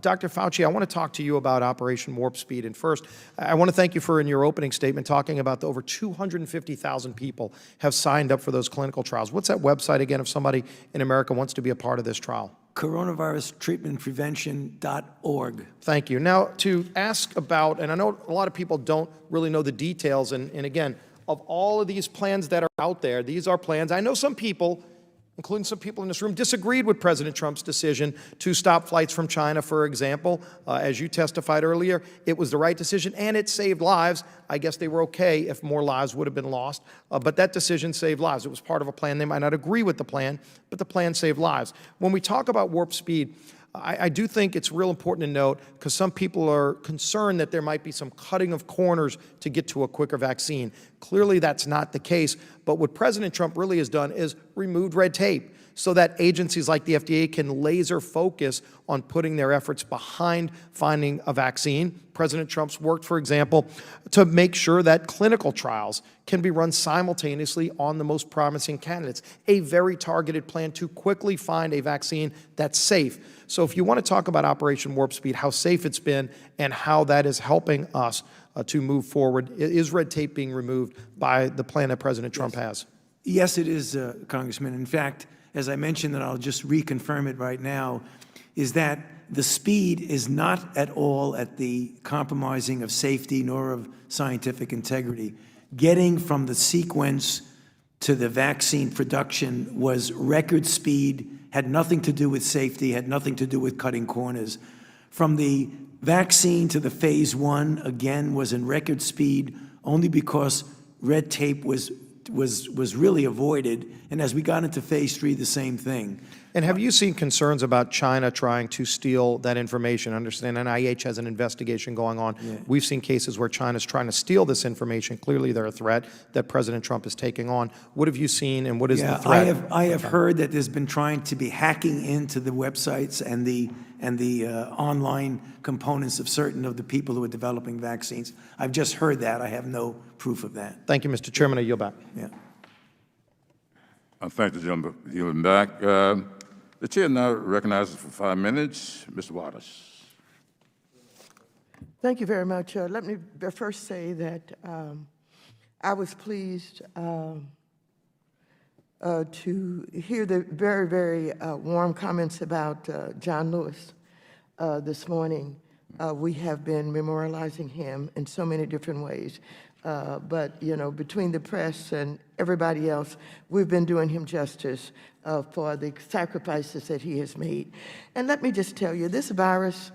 Dr. Fauci, I want to talk to you about Operation Warp Speed. And first, I want to thank you for, in your opening statement, talking about the over 250,000 people have signed up for those clinical trials. What's that website again if somebody in America wants to be a part of this trial? coronavirustreatmentprevention.org. Thank you. Now, to ask about, and I know a lot of people don't really know the details, and again, of all of these plans that are out there, these are plans. I know some people, including some people in this room, disagreed with President Trump's decision to stop flights from China, for example. As you testified earlier, it was the right decision, and it saved lives. I guess they were okay if more lives would have been lost, but that decision saved lives. It was part of a plan. They might not agree with the plan, but the plan saved lives. When we talk about warp speed, I do think it's real important to note, because some people are concerned that there might be some cutting of corners to get to a quicker vaccine. Clearly, that's not the case. But what President Trump really has done is removed red tape so that agencies like the FDA can laser focus on putting their efforts behind finding a vaccine. President Trump's worked, for example, to make sure that clinical trials can be run simultaneously on the most promising candidates, a very targeted plan to quickly find a vaccine that's safe. So if you want to talk about Operation Warp Speed, how safe it's been, and how that is helping us to move forward, is red tape being removed by the plan that President Trump has? Yes, it is, Congressman. In fact, as I mentioned, and I'll just reconfirm it right now, is that the speed is not at all at the compromising of safety nor of scientific integrity. Getting from the sequence to the vaccine production was record speed, had nothing to do with safety, had nothing to do with cutting corners. From the vaccine to the phase 1, again, was in record speed only because red tape was really avoided. And as we got into phase 3, the same thing. And have you seen concerns about China trying to steal that information? I understand NIH has an investigation going on. Yeah. We've seen cases where China's trying to steal this information. Clearly, they're a threat that President Trump is taking on. What have you seen, and what is the threat? I have heard that there's been trying to be hacking into the websites and the online components of certain of the people who are developing vaccines. I've just heard that. I have no proof of that. Thank you, Mr. Chairman. I yield back. Yeah. I thank the gentleman for yielding back. The chair now recognizes for 5 minutes, Mr. Waters. Thank you very much. Let me first say that I was pleased to hear the very, very warm comments about John Lewis this morning. We have been memorializing him in so many different ways. But, you know, between the press and everybody else, we've been doing him justice for the sacrifices that he has made. And let me just tell you, this virus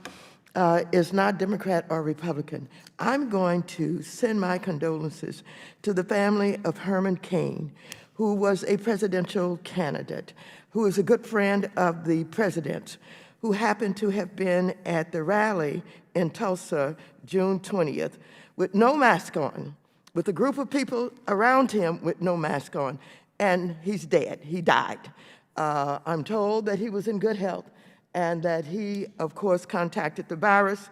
is not Democrat or Republican. I'm going to send my condolences to the family of Herman Cain, who was a presidential candidate, who is a good friend of the president's, who happened to have been at the rally in Tulsa, June 20th, with no mask on, with a group of people around him with no mask on, and he's dead. He died. I'm told that he was in good health and that he, of course, contacted the virus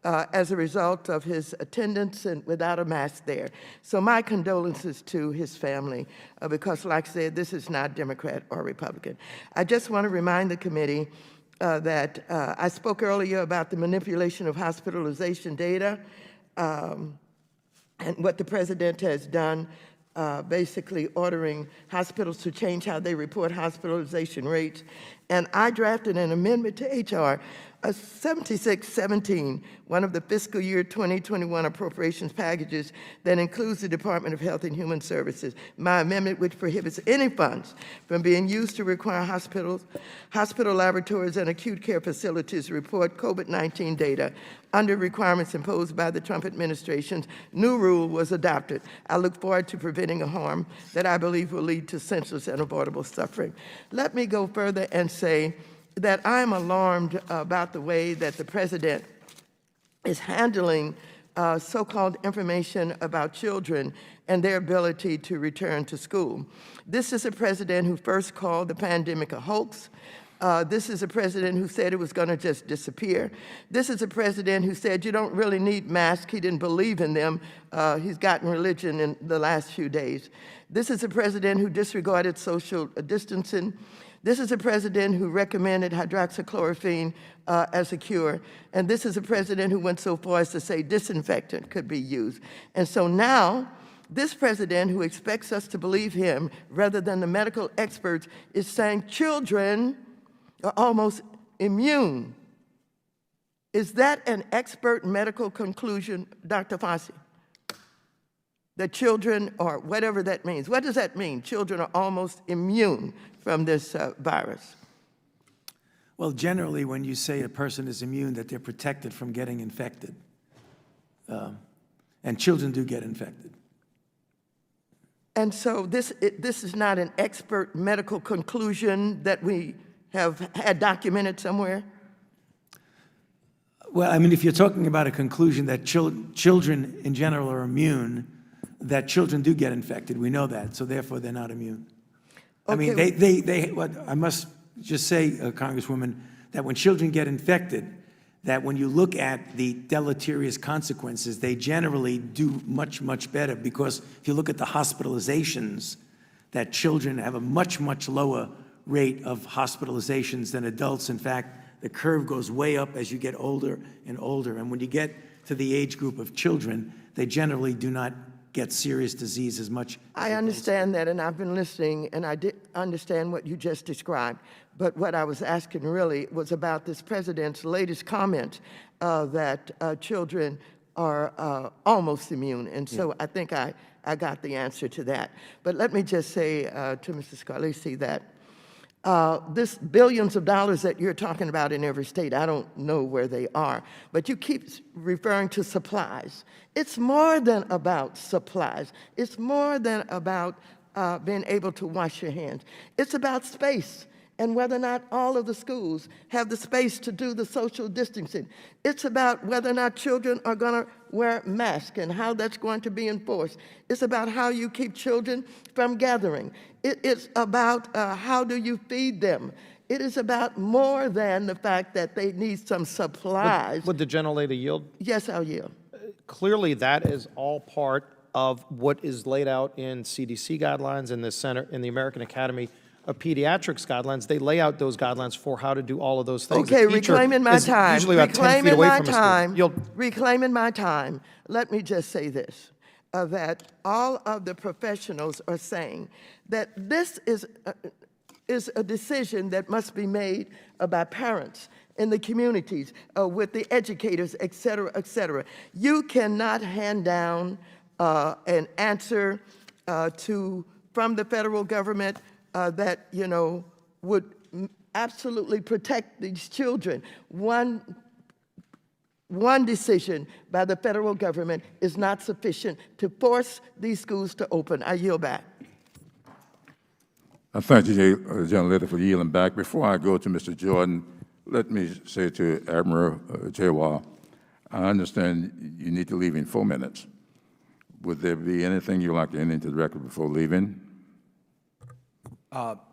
as a result of his attendance and without a mask there. So my condolences to his family, because like I said, this is not Democrat or Republican. I just want to remind the committee I spoke earlier about the manipulation of hospitalization data and what the president has done, basically ordering hospitals to change how they report hospitalization rates. And I drafted an amendment to H.R. 7617, one of the fiscal year 2021 appropriations packages that includes the Department of Health and Human Services. My amendment, which prohibits any funds from being used to require hospitals, hospital laboratories, and acute care facilities to report COVID-19 data under requirements imposed by the Trump administration's new rule was adopted. I look forward to preventing a harm that I believe will lead to senseless and avoidable suffering. Let me go further and say that I'm alarmed about the way that the president is handling so-called information about children and their ability to return to school. This is a president who first called the pandemic a hoax. This is a president who said it was going to just disappear. This is a president who said you don't really need masks. He didn't believe in them. He's gotten religion in the last few days. This is a president who disregarded social distancing. This is a president who recommended hydroxychloroquine as a cure. And this is a president who went so far as to say disinfectant could be used. And so now, this president who expects us to believe him rather than the medical experts is saying children are almost immune. Is that an expert medical conclusion, Dr. Fauci? That children, or whatever that means. What does that mean? Children are almost immune from this virus. Well, generally, when you say a person is immune, that they're protected from getting infected. And children do get infected. And so this is not an expert medical conclusion that we have had documented somewhere? Well, I mean, if you're talking about a conclusion that children in general are immune, that children do get infected, we know that, so therefore they're not immune. Okay. I mean, what I must just say, Congresswoman, that when children get infected, that when you look at the deleterious consequences, they generally do much, much better, because if you look at the hospitalizations, that children have a much, much lower rate of hospitalizations than adults. In fact, the curve goes way up as you get older and older. And when you get to the age group of children, they generally do not get serious disease as much. I understand that, and I've been listening, and I did understand what you just described. But what I was asking really was about this president's latest comment that children are almost immune. And so I think I got the answer to that. But let me just say to Mr. Scalise that this billions of dollars that you're talking about in every state, I don't know where they are, but you keep referring to supplies. It's more than about supplies. It's more than about being able to wash your hands. It's about space and whether or not all of the schools have the space to do the social distancing. It's about whether or not children are going to wear masks and how that's going to be enforced. It's about how you keep children from gathering. It's about how do you feed them. It is about more than the fact that they need some supplies. Would the gentlelady yield? Yes, I'll yield. Clearly, that is all part of what is laid out in CDC guidelines in the Center, in the American Academy of Pediatrics guidelines. They lay out those guidelines for how to do all of those things. Okay, reclaiming my time. Usually about 10 feet away from a school. Reclaiming my time. Let me just say this, that all of the professionals are saying that this is a decision that must be made by parents in the communities, with the educators, et cetera, et cetera. You cannot hand down an answer from the federal government that, you know, would absolutely protect these children. One decision by the federal government is not sufficient to force these schools to open. I yield back. I thank you, gentlelady, for yielding back. Before I go to Mr. Jordan, let me say to Admiral Giroir, I understand you need to leave in 4 minutes. Would there be anything you'd like to enter into the record before leaving?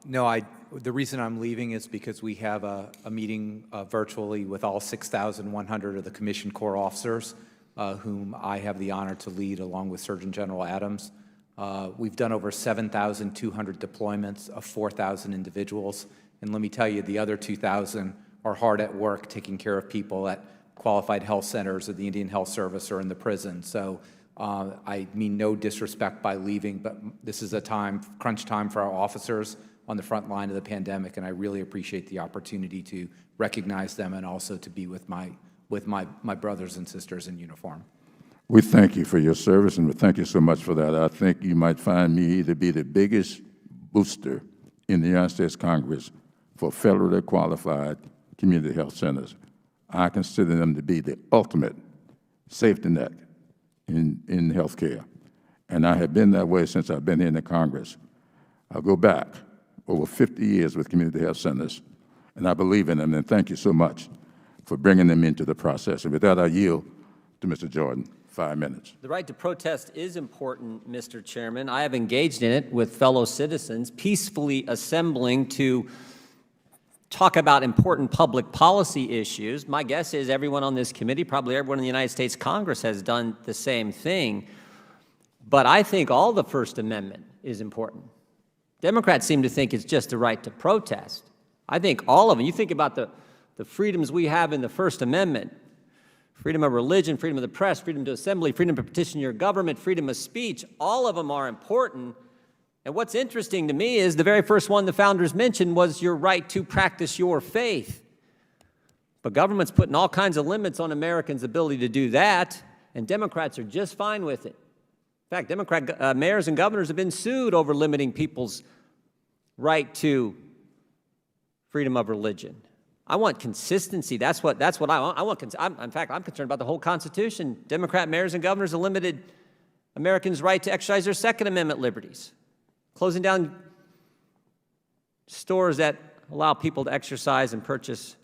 No, the reason I'm leaving is because we have a meeting virtually with all 6,100 of the Commissioned Corps officers, whom I have the honor to lead along with Surgeon General Adams. We've done over 7,200 deployments of 4,000 individuals. And let me tell you, the other 2,000 are hard at work taking care of people at qualified health centers or the Indian Health Service or in the prison. So I mean no disrespect by leaving, but this is a crunch time for our officers on the front line of the pandemic, and I really appreciate the opportunity to recognize them and also to be with my brothers and sisters in uniform. We thank you for your service, and we thank you so much for that. I think you might find me to be the biggest booster in the United States Congress for federally qualified community health centers. I consider them to be the ultimate safety net in health care, and I have been that way since I've been here in the Congress. I'll go back over 50 years with community health centers, and I believe in them, and thank you so much for bringing them into the process. And with that, I yield to Mr. Jordan. 5 minutes. The right to protest is important, Mr. Chairman. I have engaged in it with fellow citizens, peacefully assembling to talk about important public policy issues. My guess is everyone on this committee, probably everyone in the United States Congress, has done the same thing. But I think all the First Amendment is important. Democrats seem to think it's just the right to protest. I think all of them. You think about the freedoms we have in the First Amendment: freedom of religion, freedom of the press, freedom to assembly, freedom to petition your government, freedom of speech. All of them are important. And what's interesting to me is the very first one the founders mentioned was your right to practice your faith. But government's putting all kinds of limits on Americans' ability to do that, and Democrats are just fine with it. In fact, Democrat mayors and governors have been sued over limiting people's right to freedom of religion. I want consistency. That's what I want. In fact, I'm concerned about the whole Constitution. Democrat mayors and governors have limited Americans' right to exercise their Second Amendment liberties, closing down stores that allow people to exercise and purchase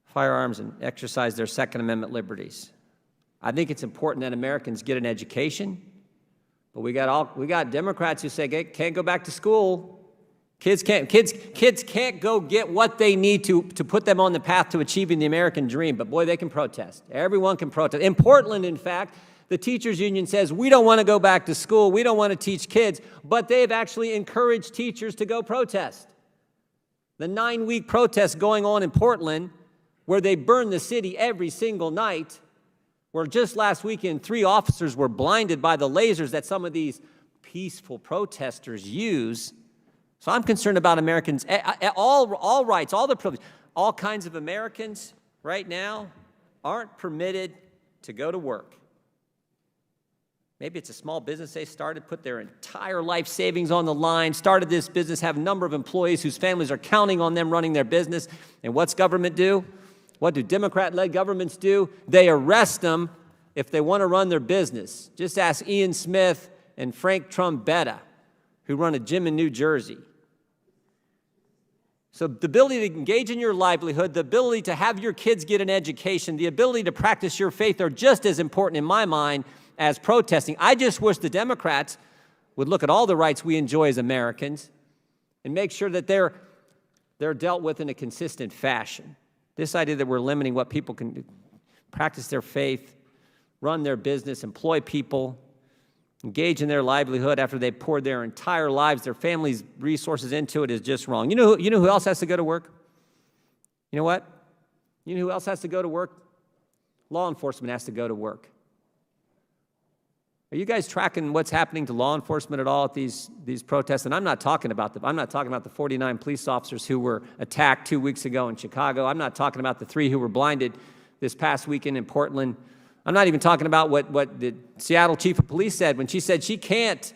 firearms and exercise their Second Amendment liberties. I think it's important that Americans get an education, but we got Democrats who say can't go back to school. Kids can't go get what they need to put them on the path to achieving the American dream, but boy, they can protest. Everyone can protest. In Portland, in fact, the teachers union says, we don't want to go back to school, we don't want to teach kids, but they've actually encouraged teachers to go protest. The 9-week protest going on in Portland, where they burn the city every single night, where just last weekend 3 officers were blinded by the lasers that some of these peaceful protesters use. So I'm concerned about Americans, all rights, all the privileges. All kinds of Americans right now aren't permitted to go to work. Maybe it's a small business they started, put their entire life savings on the line, started this business, have a number of employees whose families are counting on them running their business. And what's government do? What do Democrat-led governments do? They arrest them if they want to run their business. Just ask Ian Smith and Frank Trombetta, who run a gym in New Jersey. So the ability to engage in your livelihood, the ability to have your kids get an education, the ability to practice your faith are just as important in my mind as protesting. I just wish the Democrats would look at all the rights we enjoy as Americans and make sure that they're dealt with in a consistent fashion. This idea that we're limiting what people can do, practice their faith, run their business, employ people, engage in their livelihood after they've poured their entire lives, their family's resources into it is just wrong. You know who else has to go to work? You know what? You know who else has to go to work? Law enforcement has to go to work. Are you guys tracking what's happening to law enforcement at all at these protests? And I'm not talking about the 49 police officers who were attacked 2 weeks ago in Chicago. I'm not talking about the 3 who were blinded this past weekend in Portland. I'm not even talking about what the Seattle chief of police said when she said she can't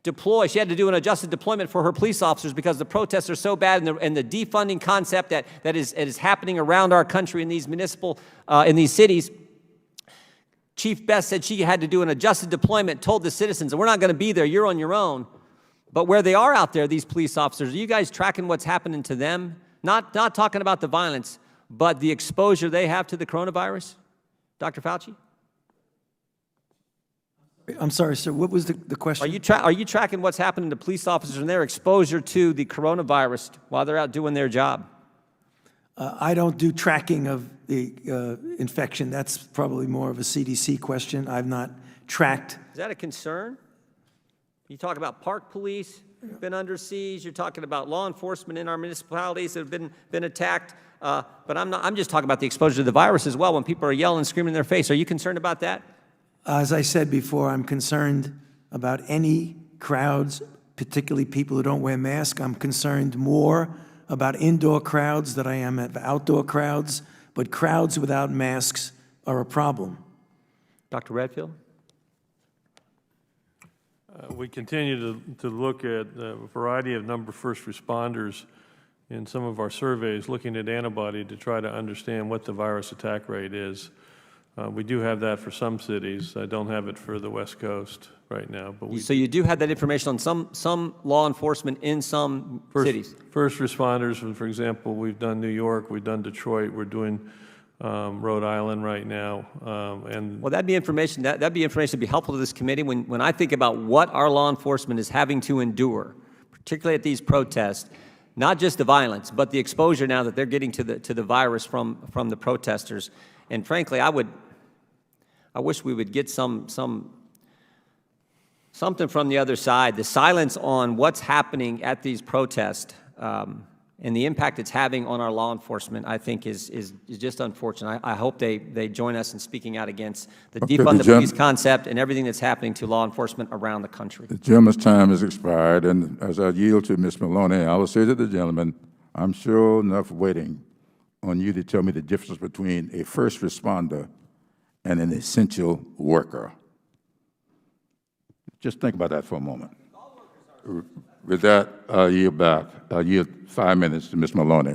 deploy. She had to do an adjusted deployment for her police officers because the protests are so bad, and the defunding concept that is happening around our country in these in these cities. Chief Best said she had to do an adjusted deployment, told the citizens, we're not going to be there, you're on your own. But where they are out there, these police officers, are you guys tracking what's happening to them? Not talking about the violence, but the exposure they have to the coronavirus? Dr. Fauci? I'm sorry, sir. What was the question? Are you tracking what's happening to police officers and their exposure to the coronavirus while they're out doing their job? I don't do tracking of the infection. That's probably more of a CDC question. I've not tracked. Is that a concern? You talk about park police, been under siege. You're talking about law enforcement in our municipalities that have been attacked. But I'm just talking about the exposure to the virus as well when people are yelling and screaming in their face. Are you concerned about that? As I said before, I'm concerned about any crowds, particularly people who don't wear masks. I'm concerned more about indoor crowds than I am at outdoor crowds, but crowds without masks are a problem. Dr. Redfield? We continue to look at a variety of number of first responders in some of our surveys, looking at antibody to try to understand what the virus attack rate is. We do have that for some cities. I don't have it for the West Coast right now. But So you do have that information on some law enforcement in some cities? First responders, for example, we've done New York, we've done Detroit, we're doing Rhode Island right now. Well, that'd be information that'd be helpful to this committee when I think about what our law enforcement is having to endure, particularly at these protests. Not just the violence, but the exposure now that they're getting to the virus from the protesters. And frankly, I wish we would get something from the other side. The silence on what's happening at these protests and the impact it's having on our law enforcement, I think, is just unfortunate. I hope they join us in speaking out against the defund the police concept and everything that's happening to law enforcement around the country. The gentleman's time has expired, and as I yield to Ms. Maloney, I will say to the gentleman, I'm sure enough waiting on you to tell me the difference between a first responder and an essential worker. Just think about that for a moment. With that, I'll yield back. I'll yield 5 minutes to Ms. Maloney.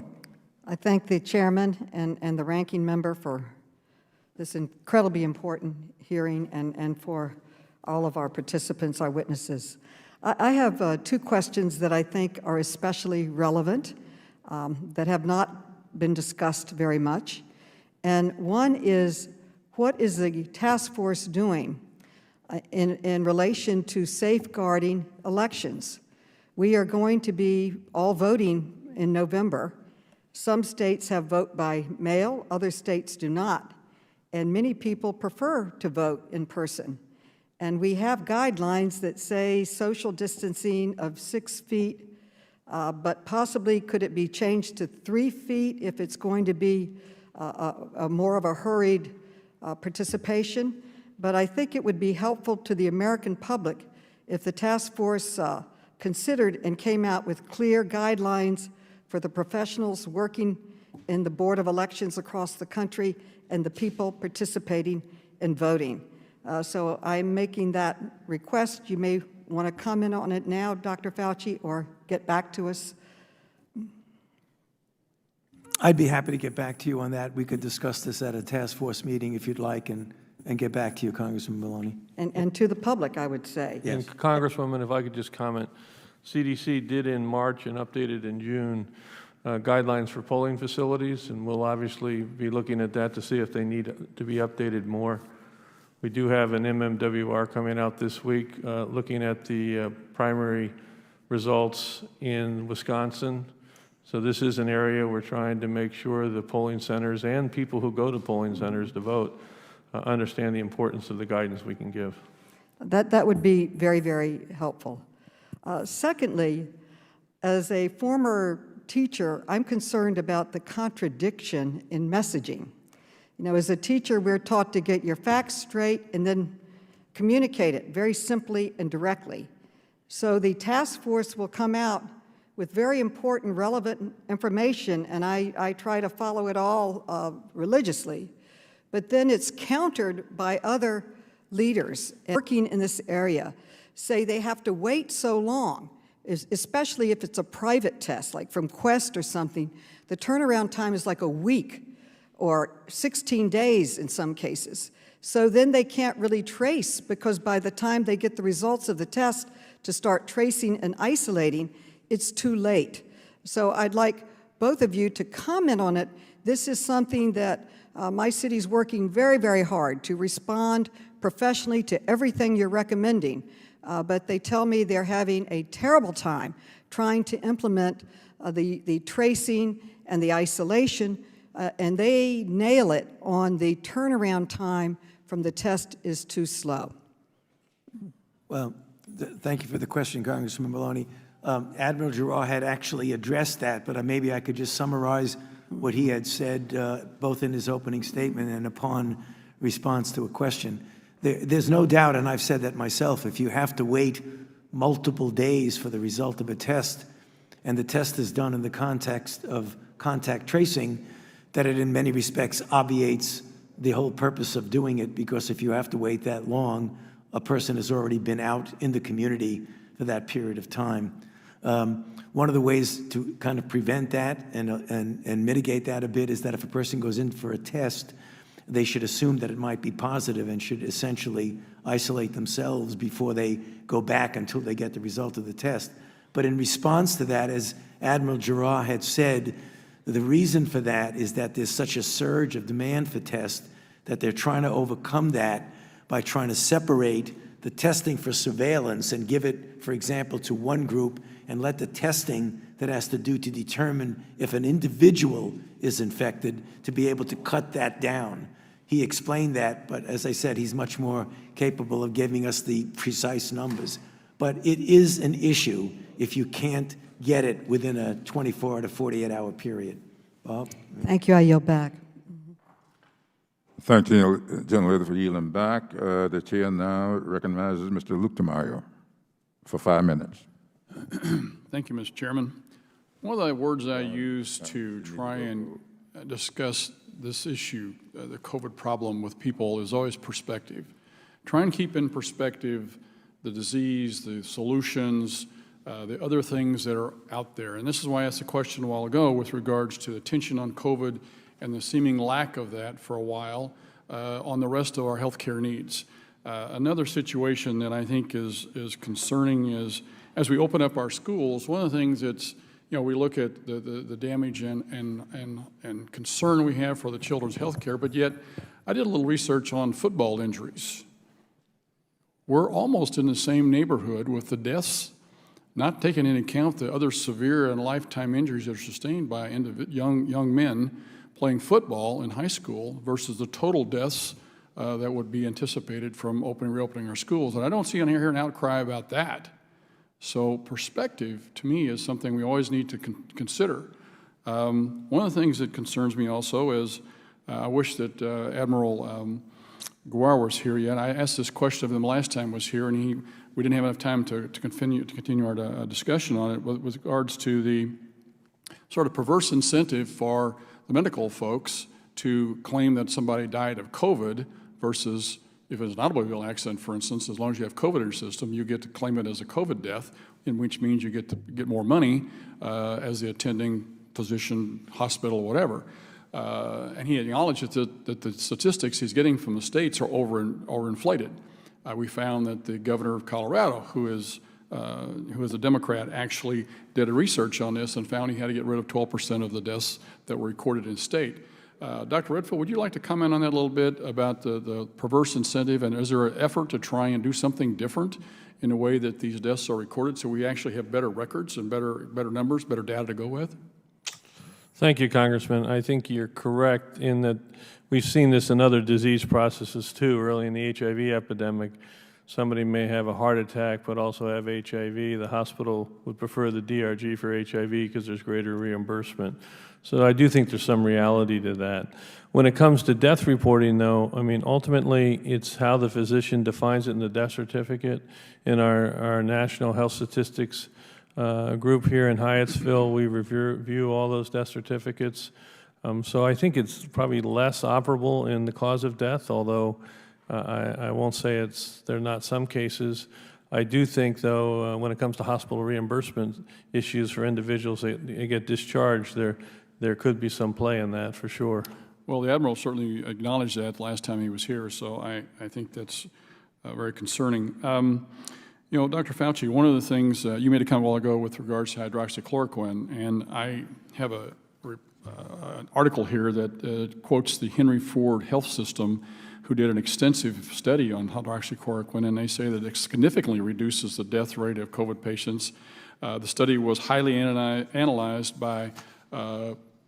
I thank the chairman and the ranking member for this incredibly important hearing and for all of our participants, our witnesses. I have 2 questions that I think are especially relevant that have not been discussed very much. And one is, what is the task force doing in relation to safeguarding elections? We are going to be all voting in November. Some states have vote by mail, other states do not. And many people prefer to vote in person. And we have guidelines that say social distancing of 6 feet, but possibly could it be changed to 3 feet if it's going to be more of a hurried participation. But I think it would be helpful to the American public if the task force considered and came out with clear guidelines for the professionals working in the Board of Elections across the country and the people participating in voting. So I'm making that request. You may want to comment on it now, Dr. Fauci, or get back to us. I'd be happy to get back to you on that. We could discuss this at a task force meeting if you'd like and get back to you, Congressman Maloney. And to the public, I would say. Yes. And Congresswoman, if I could just comment, CDC did in March and updated in June guidelines for polling facilities, and we'll obviously be looking at that to see if they need to be updated more. We do have an MMWR coming out this week looking at the primary results in Wisconsin. So this is an area we're trying to make sure the polling centers and people who go to polling centers to vote understand the importance of the guidance we can give. That would be very, very helpful. Secondly, as a former teacher, I'm concerned about the contradiction in messaging. You know, as a teacher, we're taught to get your facts straight and then communicate it very simply and directly. So the task force will come out with very important, relevant information, and I try to follow it all religiously. But then it's countered by other leaders working in this area, say they have to wait so long, especially if it's a private test, like from Quest or something. The turnaround time is like a week or 16 days in some cases. So then they can't really trace, because by the time they get the results of the test to start tracing and isolating, it's too late. So I'd like both of you to comment on it. This is something that my city's working very, very hard to respond professionally to everything you're recommending. But they tell me they're having a terrible time trying to implement the tracing and the isolation, and they nail it on the turnaround time from the test is too slow. Well, thank you for the question, Congressman Maloney. Admiral Giroir had actually addressed that, but maybe I could just summarize what he had said both in his opening statement and upon response to a question. There's no doubt, and I've said that myself, if you have to wait multiple days for the result of a test, and the test is done in the context of contact tracing, that it in many respects obviates the whole purpose of doing it, because if you have to wait that long, a person has already been out in the community for that period of time. One of the ways to kind of prevent that and mitigate that a bit is that if a person goes in for a test, they should assume that it might be positive and should essentially isolate themselves before they go back until they get the result of the test. But in response to that, as Admiral Giroir had said, the reason for that is that there's such a surge of demand for tests that they're trying to overcome that by trying to separate the testing for surveillance and give it, for example, to one group and let the testing that has to do to determine if an individual is infected to be able to cut that down. He explained that, but as I said, he's much more capable of giving us the precise numbers. But it is an issue if you can't get it within a 24 to 48-hour period. Bob? Thank you. I yield back. Thank you, General, for yielding back. The chair now recognizes Mr. Luke DeMaio for 5 minutes. Thank you, Mr. Chairman. One of the words I use to try and discuss this issue, the COVID problem with people, is always perspective. Try and keep in perspective the disease, the solutions, the other things that are out there. And this is why I asked a question a while ago with regards to the attention on COVID and the seeming lack of that for a while on the rest of our healthcare needs. Another situation that I think is concerning is, as we open up our schools, one of the things that's, we look at the damage and concern we have for the children's health care, but yet I did a little research on football injuries. We're almost in the same neighborhood with the deaths, not taking into account the other severe and lifetime injuries that are sustained by young men playing football in high school versus the total deaths that would be anticipated from reopening our schools. And I don't see here an outcry about that. So perspective, to me, is something we always need to consider. One of the things that concerns me also is I wish that Admiral Giroir was here yet. I asked this question of him last time he was here, and we didn't have enough time to continue our discussion on it with regards to the sort of perverse incentive for the medical folks to claim that somebody died of COVID versus if it's an automobile accident, for instance, as long as you have COVID in your system, you get to claim it as a COVID death, in which means you get to get more money as the attending physician, hospital, whatever. And he acknowledged that the statistics he's getting from the states are overinflated. We found that the governor of Colorado, who is a Democrat, actually did a research on this and found he had to get rid of 12% of the deaths that were recorded in state. Dr. Redfield, would you like to comment on that a little bit about the perverse incentive, and is there an effort to try and do something different in the way that these deaths are recorded so we actually have better records and better numbers, better data to go with? Thank you, Congressman. I think you're correct in that we've seen this in other disease processes too. Early in the HIV epidemic, somebody may have a heart attack but also have HIV. The hospital would prefer the DRG for HIV because there's greater reimbursement. So I do think there's some reality to that. When it comes to death reporting, though, I mean, ultimately, it's how the physician defines it in the death certificate. In our National Health Statistics group here in Hyattsville, we review all those death certificates. So I think it's probably less operable in the cause of death, although I won't say there are not some cases. I do think, though, when it comes to hospital reimbursement issues for individuals that get discharged, there could be some play in that for sure. Well, the Admiral certainly acknowledged that last time he was here, so I think that's very concerning. Dr. Fauci, one of the things you made a comment a while ago with regards to hydroxychloroquine, and I have an article here that quotes the Henry Ford Health System, who did an extensive study on hydroxychloroquine, and they say that it significantly reduces the death rate of COVID patients. The study was highly analyzed by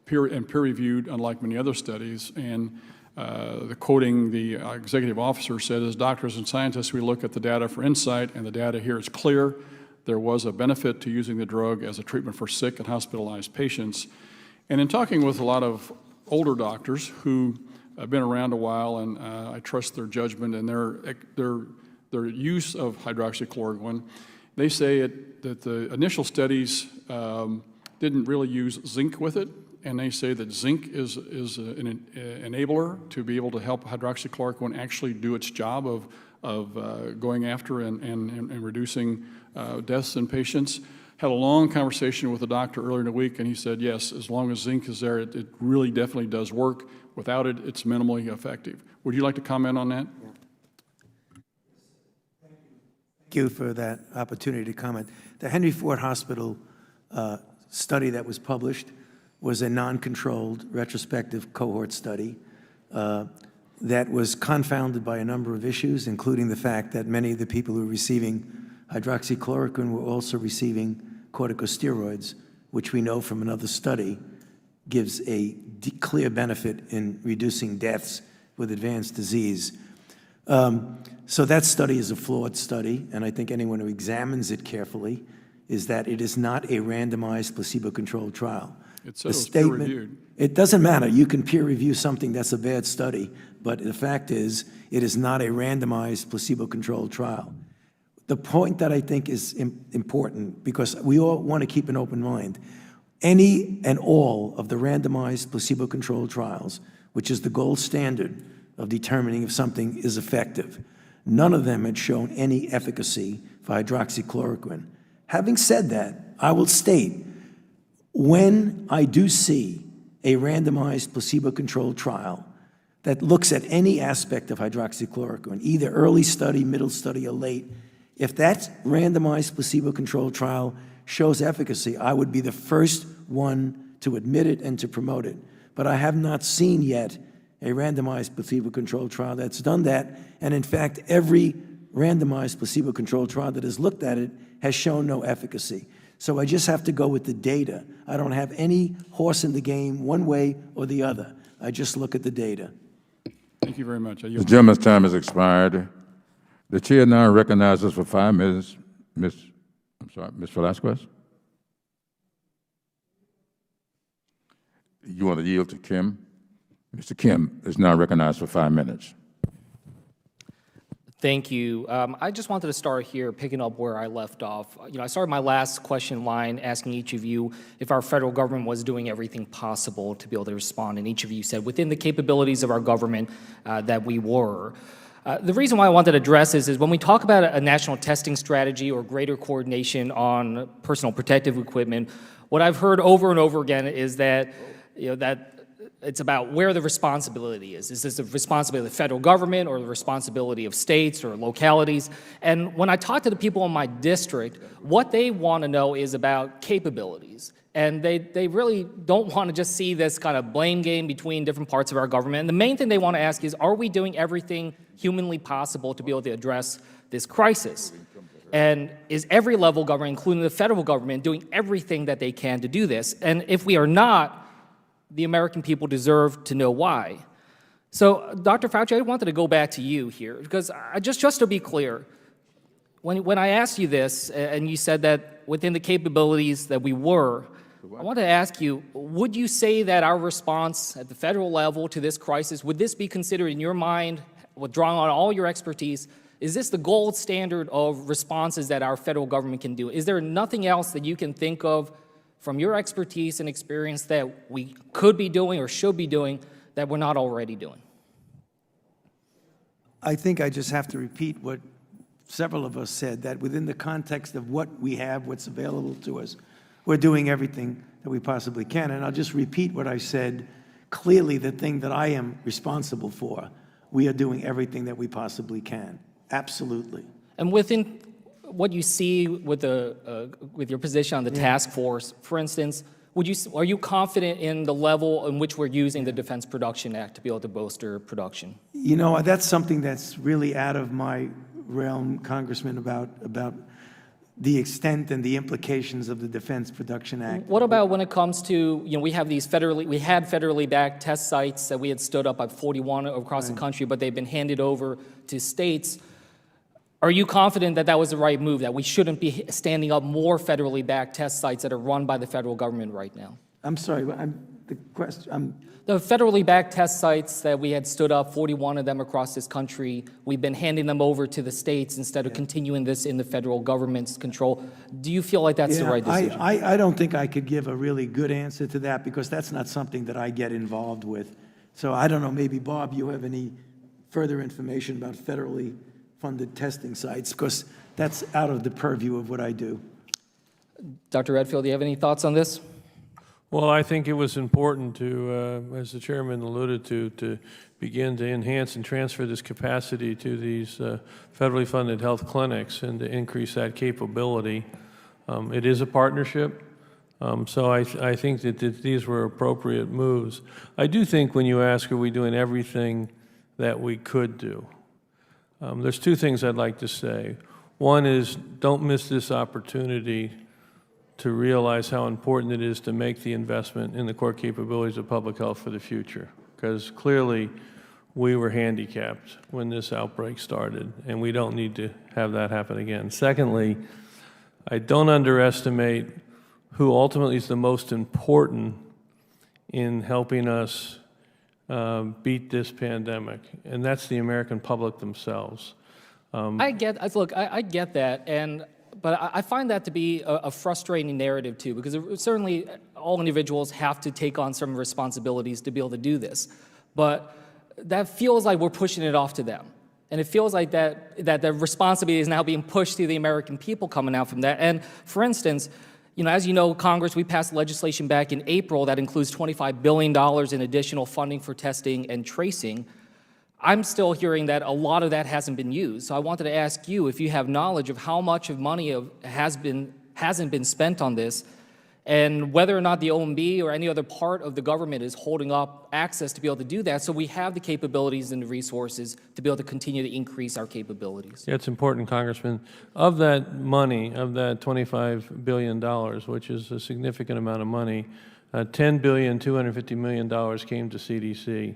peer-reviewed, unlike many other studies, and the executive officer said, as doctors and scientists, we look at the data for insight, and the data here is clear there was a benefit to using the drug as a treatment for sick and hospitalized patients. And in talking with a lot of older doctors who have been around a while, and I trust their judgment and their use of hydroxychloroquine, they say that the initial studies didn't really use zinc with it, and they say that zinc is an enabler to be able to help hydroxychloroquine actually do its job of going after and reducing deaths in patients. Had a long conversation with a doctor earlier in the week, and he said, yes, as long as zinc is there, it really definitely does work. Without it, it's minimally effective. Would you like to comment on that? Thank you for that opportunity to comment. The Henry Ford Hospital study that was published was a non-controlled retrospective cohort study that was confounded by a number of issues, including the fact that many of the people who were receiving hydroxychloroquine were also receiving corticosteroids, which we know from another study gives a clear benefit in reducing deaths with advanced disease. So that study is a flawed study, and I think anyone who examines it carefully is that it is not a randomized placebo-controlled trial. It says it's peer-reviewed. It doesn't matter. You can peer review something that's a bad study, but the fact is it is not a randomized placebo-controlled trial. The point that I think is important, because we all want to keep an open mind, any and all of the randomized placebo-controlled trials, which is the gold standard of determining if something is effective, none of them had shown any efficacy for hydroxychloroquine. Having said that, I will state, when I do see a randomized placebo-controlled trial that looks at any aspect of hydroxychloroquine, either early study, middle study, or late, if that randomized placebo-controlled trial shows efficacy, I would be the first one to admit it and to promote it. But I have not seen yet a randomized placebo-controlled trial that's done that. And in fact, every randomized placebo-controlled trial that has looked at it has shown no efficacy. So I just have to go with the data. I don't have any horse in the game one way or the other. I just look at the data. Thank you very much. The gentleman's time has expired. The chair now recognizes for 5 minutes Ms. Velasquez. You want to yield to Kim? Mr. Kim is now recognized for 5 minutes. Thank you. I just wanted to start here, picking up where I left off. I started my last question line asking each of you if our federal government was doing everything possible to be able to respond, and each of you said within the capabilities of our government that we were. The reason why I wanted to address this is when we talk about a national testing strategy or greater coordination on personal protective equipment, what I've heard over and over again is that, that it's about where the responsibility is. Is this the responsibility of the federal government or the responsibility of states or localities? And when I talk to the people in my district, what they want to know is about capabilities. And they really don't want to just see this kind of blame game between different parts of our government. And the main thing they want to ask is, are we doing everything humanly possible to be able to address this crisis? And is every level of government, including the federal government, doing everything that they can to do this? And if we are not, the American people deserve to know why. So, Dr. Fauci, I wanted to go back to you here, because just to be clear, when I asked you this, and you said that within the capabilities that we were, I want to ask you, would you say that our response at the federal level to this crisis, would this be considered in your mind, drawing on all your expertise, is this the gold standard of responses that our federal government can do? Is there nothing else that you can think of from your expertise and experience that we could be doing or should be doing that we're not already doing? I think I just have to repeat what several of us said, that within the context of what we have, what's available to us, we're doing everything that we possibly can. And I'll just repeat what I said. Clearly, the thing that I am responsible for, we are doing everything that we possibly can. Absolutely. And within what you see with your position on the task force, for instance, are you confident in the level in which we're using the Defense Production Act to be able to bolster production? That's something that's really out of my realm, Congressman, about the extent and the implications of the Defense Production Act. What about when it comes to, we had federally backed test sites that we had stood up at 41 across the country, but they've been handed over to states. Are you confident that that was the right move, that we shouldn't be standing up more federally backed test sites that are run by the federal government right now? I'm sorry, the question, The federally backed test sites that we had stood up, 41 of them across this country, we've been handing them over to the states instead of continuing this in the federal government's control. Do you feel like that's the right decision? I don't think I could give a really good answer to that because that's not something that I get involved with. So I don't know, maybe Bob, you have any further information about federally funded testing sites, because that's out of the purview of what I do. Dr. Redfield, do you have any thoughts on this? Well, I think it was important to, as the chairman alluded to begin to enhance and transfer this capacity to these federally funded health clinics and to increase that capability. It is a partnership, so I think that these were appropriate moves. I do think when you ask, are we doing everything that we could do? There's two things I'd like to say. One is, don't miss this opportunity to realize how important it is to make the investment in the core capabilities of public health for the future, because clearly we were handicapped when this outbreak started, and we don't need to have that happen again. Secondly, I don't underestimate who ultimately is the most important in helping us beat this pandemic, and that's the American public themselves. I get that, but I find that to be a frustrating narrative too, because certainly all individuals have to take on some responsibilities to be able to do this, but that feels like we're pushing it off to them. And it feels like that the responsibility is now being pushed to the American people coming out from that. And for instance, as you know, Congress, we passed legislation back in April that includes $25 billion in additional funding for testing and tracing. I'm still hearing that a lot of that hasn't been used. So I wanted to ask you if you have knowledge of how much of money hasn't been spent on this, and whether or not the OMB or any other part of the government is holding up access to be able to do that, so we have the capabilities and the resources to be able to continue to increase our capabilities. Yeah, it's important, Congressman. Of that money, of that $25 billion, which is a significant amount of money, $10.25 billion came to CDC.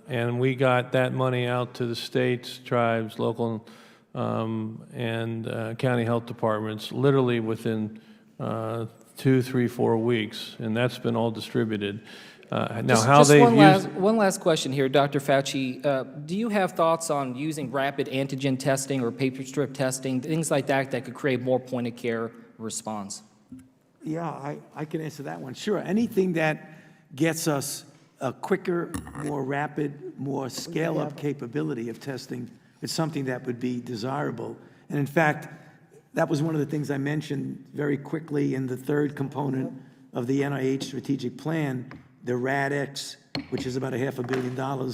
And we got that money out to the states, tribes, local and county health departments literally within 2, 3, 4 weeks, and that's been all distributed. One last question here, Dr. Fauci. Do you have thoughts on using rapid antigen testing or paper strip testing, things like that could create more point-of-care response? Yeah, I can answer that one. Sure, anything that gets us a quicker, more rapid, more scale-up capability of testing is something that would be desirable. And in fact, that was one of the things I mentioned very quickly in the third component of the NIH strategic plan, the RADx, which is about $500 million,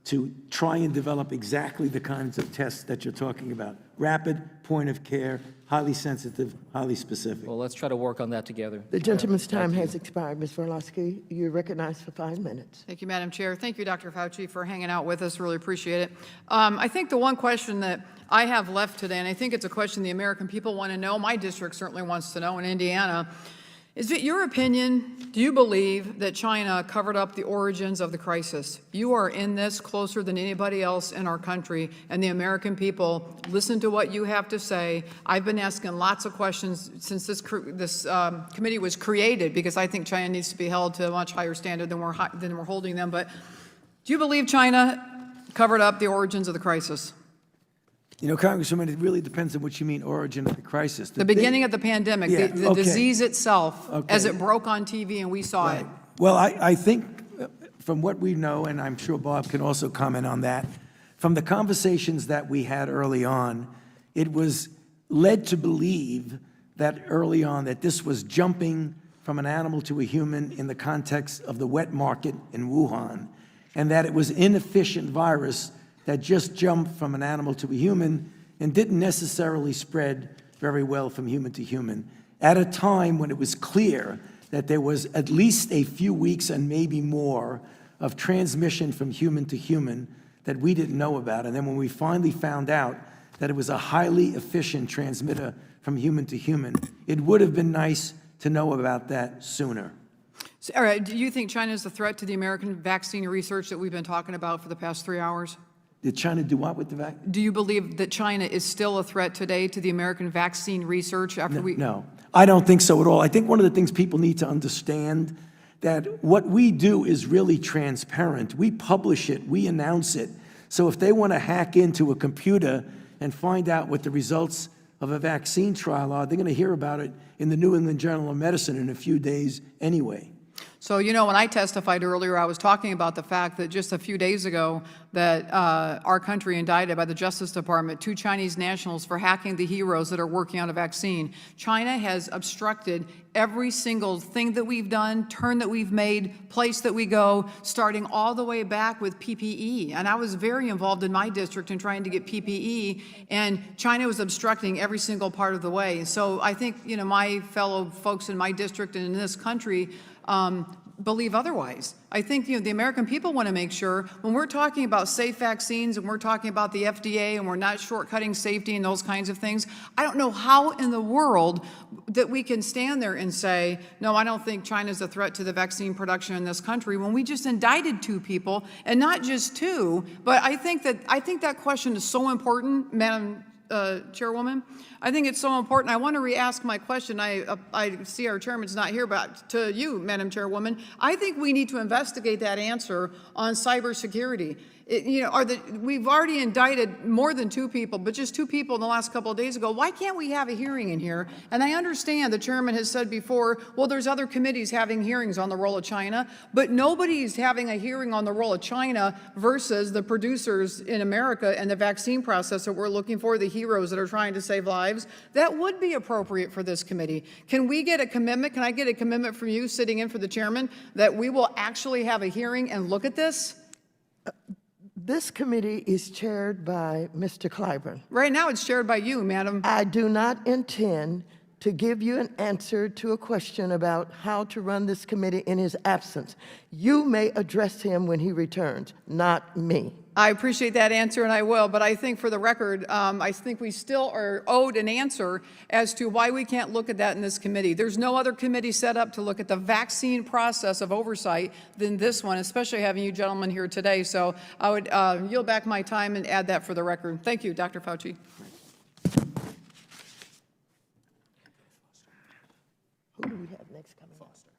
to try and develop exactly the kinds of tests that you're talking about. Rapid, point of care, highly sensitive, highly specific. Well, let's try to work on that together. The gentleman's time has expired. Ms. Vorlosky, you're recognized for 5 minutes. Thank you, Madam Chair. Thank you, Dr. Fauci, for hanging out with us. Really appreciate it. I think the one question that I have left today, and I think it's a question the American people want to know, my district certainly wants to know in Indiana, is it your opinion, do you believe that China covered up the origins of the crisis? You are in this closer than anybody else in our country, and the American people listen to what you have to say. I've been asking lots of questions since this committee was created, because I think China needs to be held to a much higher standard than we're holding them. But do you believe China covered up the origins of the crisis? You know, Congresswoman, it really depends on what you mean origin of the crisis. The beginning of the pandemic, the disease itself, as it broke on TV and we saw it. Well, I think from what we know, and I'm sure Bob can also comment on that, from the conversations that we had early on, it was led to believe that early on that this was jumping from an animal to a human in the context of the wet market in Wuhan, and that it was inefficient virus that just jumped from an animal to a human and didn't necessarily spread very well from human to human, at a time when it was clear that there was at least a few weeks and maybe more of transmission from human to human that we didn't know about. And then when we finally found out that it was a highly efficient transmitter from human to human, it would have been nice to know about that sooner. So, all right, do you think China is a threat to the American vaccine research that we've been talking about for the past 3 hours? Did China do what with the vaccine? Do you believe that China is still a threat today to the American vaccine research after we? No, I don't think so at all. I think one of the things people need to understand that what we do is really transparent. We publish it, we announce it. So if they want to hack into a computer and find out what the results of a vaccine trial are, they're going to hear about it in the New England Journal of Medicine in a few days anyway. So, you know, when I testified earlier, I was talking about the fact that just a few days ago that our country indicted by the Justice Department 2 Chinese nationals for hacking the heroes that are working on a vaccine. China has obstructed every single thing that we've done, turn that we've made, place that we go, starting all the way back with PPE. And I was very involved in my district in trying to get PPE, and China was obstructing every single part of the way. So I think, you know, my fellow folks in my district and in this country believe otherwise. I think, you know, the American people want to make sure when we're talking about safe vaccines and we're talking about the FDA and we're not shortcutting safety and those kinds of things, I don't know how in the world that we can stand there and say, no, I don't think China's a threat to the vaccine production in this country when we just indicted 2 people, and not just 2, but I think that question is so important, Madam Chairwoman. I think it's so important. I want to re-ask my question. I see our chairman's not here, but to you, Madam Chairwoman, I think we need to investigate that answer on cybersecurity. You know, we've already indicted more than 2 people, but just 2 people in the last couple of days ago. Why can't we have a hearing in here? And I understand the chairman has said before, well, there's other committees having hearings on the role of China, but nobody's having a hearing on the role of China versus the producers in America and the vaccine process that we're looking for, the heroes that are trying to save lives. That would be appropriate for this committee. Can we get a commitment? Can I get a commitment from you sitting in for the chairman that we will actually have a hearing and look at this? This committee is chaired by Mr. Clyburn. Right now it's chaired by you, Madam. I do not intend to give you an answer to a question about how to run this committee in his absence. You may address him when he returns, not me. I appreciate that answer, and I will, but I think for the record, I think we still are owed an answer as to why we can't look at that in this committee. There's no other committee set up to look at the vaccine process of oversight than this one, especially having you gentlemen here today. So I would yield back my time and add that for the record. Thank you, Dr. Fauci. Who do we have next coming? Foster.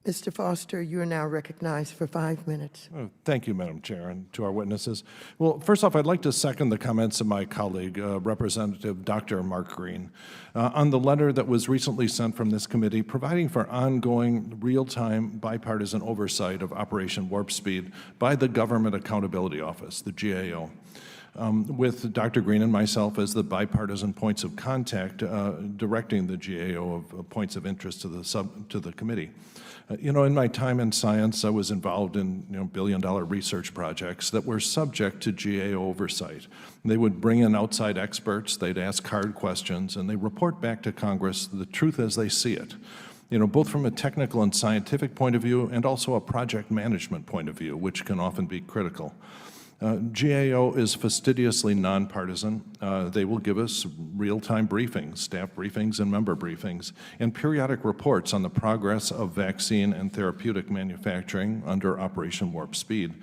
Mr. Foster, you are now recognized for 5 minutes. Oh, thank you, Madam Chair, and to our witnesses. Well, first off, I'd like to second the comments of my colleague, Representative Dr. Mark Green, on the letter that was recently sent from this committee providing for ongoing real-time bipartisan oversight of Operation Warp Speed by the Government Accountability Office, the GAO. With Dr. Green and myself as the bipartisan points of contact, directing the GAO of points of interest to the committee. You know, in my time in science, I was involved in billion-dollar research projects that were subject to GAO oversight. They would bring in outside experts, they'd ask hard questions, and they report back to Congress the truth as they see it. You know, both from a technical and scientific point of view and also a project management point of view, which can often be critical. GAO is fastidiously nonpartisan. They will give us real-time briefings, staff briefings and member briefings, and periodic reports on the progress of vaccine and therapeutic manufacturing under Operation Warp Speed.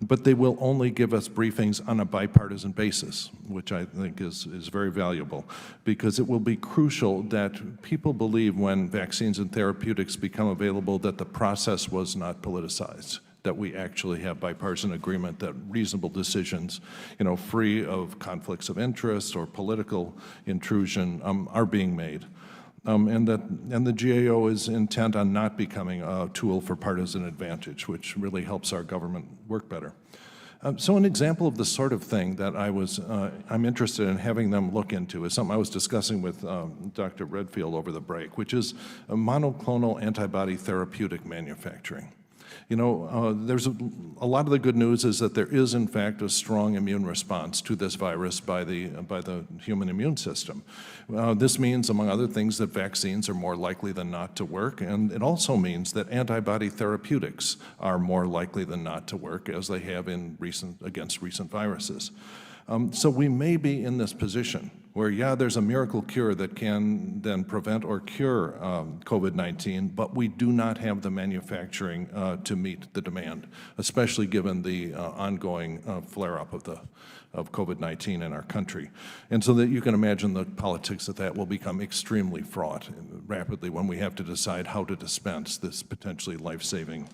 But they will only give us briefings on a bipartisan basis, which I think is very valuable, because it will be crucial that people believe when vaccines and therapeutics become available that the process was not politicized, that we actually have bipartisan agreement that reasonable decisions, free of conflicts of interest or political intrusion, are being made. And the GAO is intent on not becoming a tool for partisan advantage, which really helps our government work better. So an example of the sort of thing that I'm interested in having them look into is something I was discussing with Dr. Redfield over the break, which is a monoclonal antibody therapeutic manufacturing. There's a lot of the good news is that there is, in fact, a strong immune response to this virus by the human immune system. This means, among other things, that vaccines are more likely than not to work, and it also means that antibody therapeutics are more likely than not to work, as they have against recent viruses. So we may be in this position where, yeah, there's a miracle cure that can then prevent or cure COVID-19, but we do not have the manufacturing to meet the demand, especially given the ongoing flare-up of COVID-19 in our country. And so that you can imagine the politics of that will become extremely fraught rapidly when we have to decide how to dispense this potentially life-saving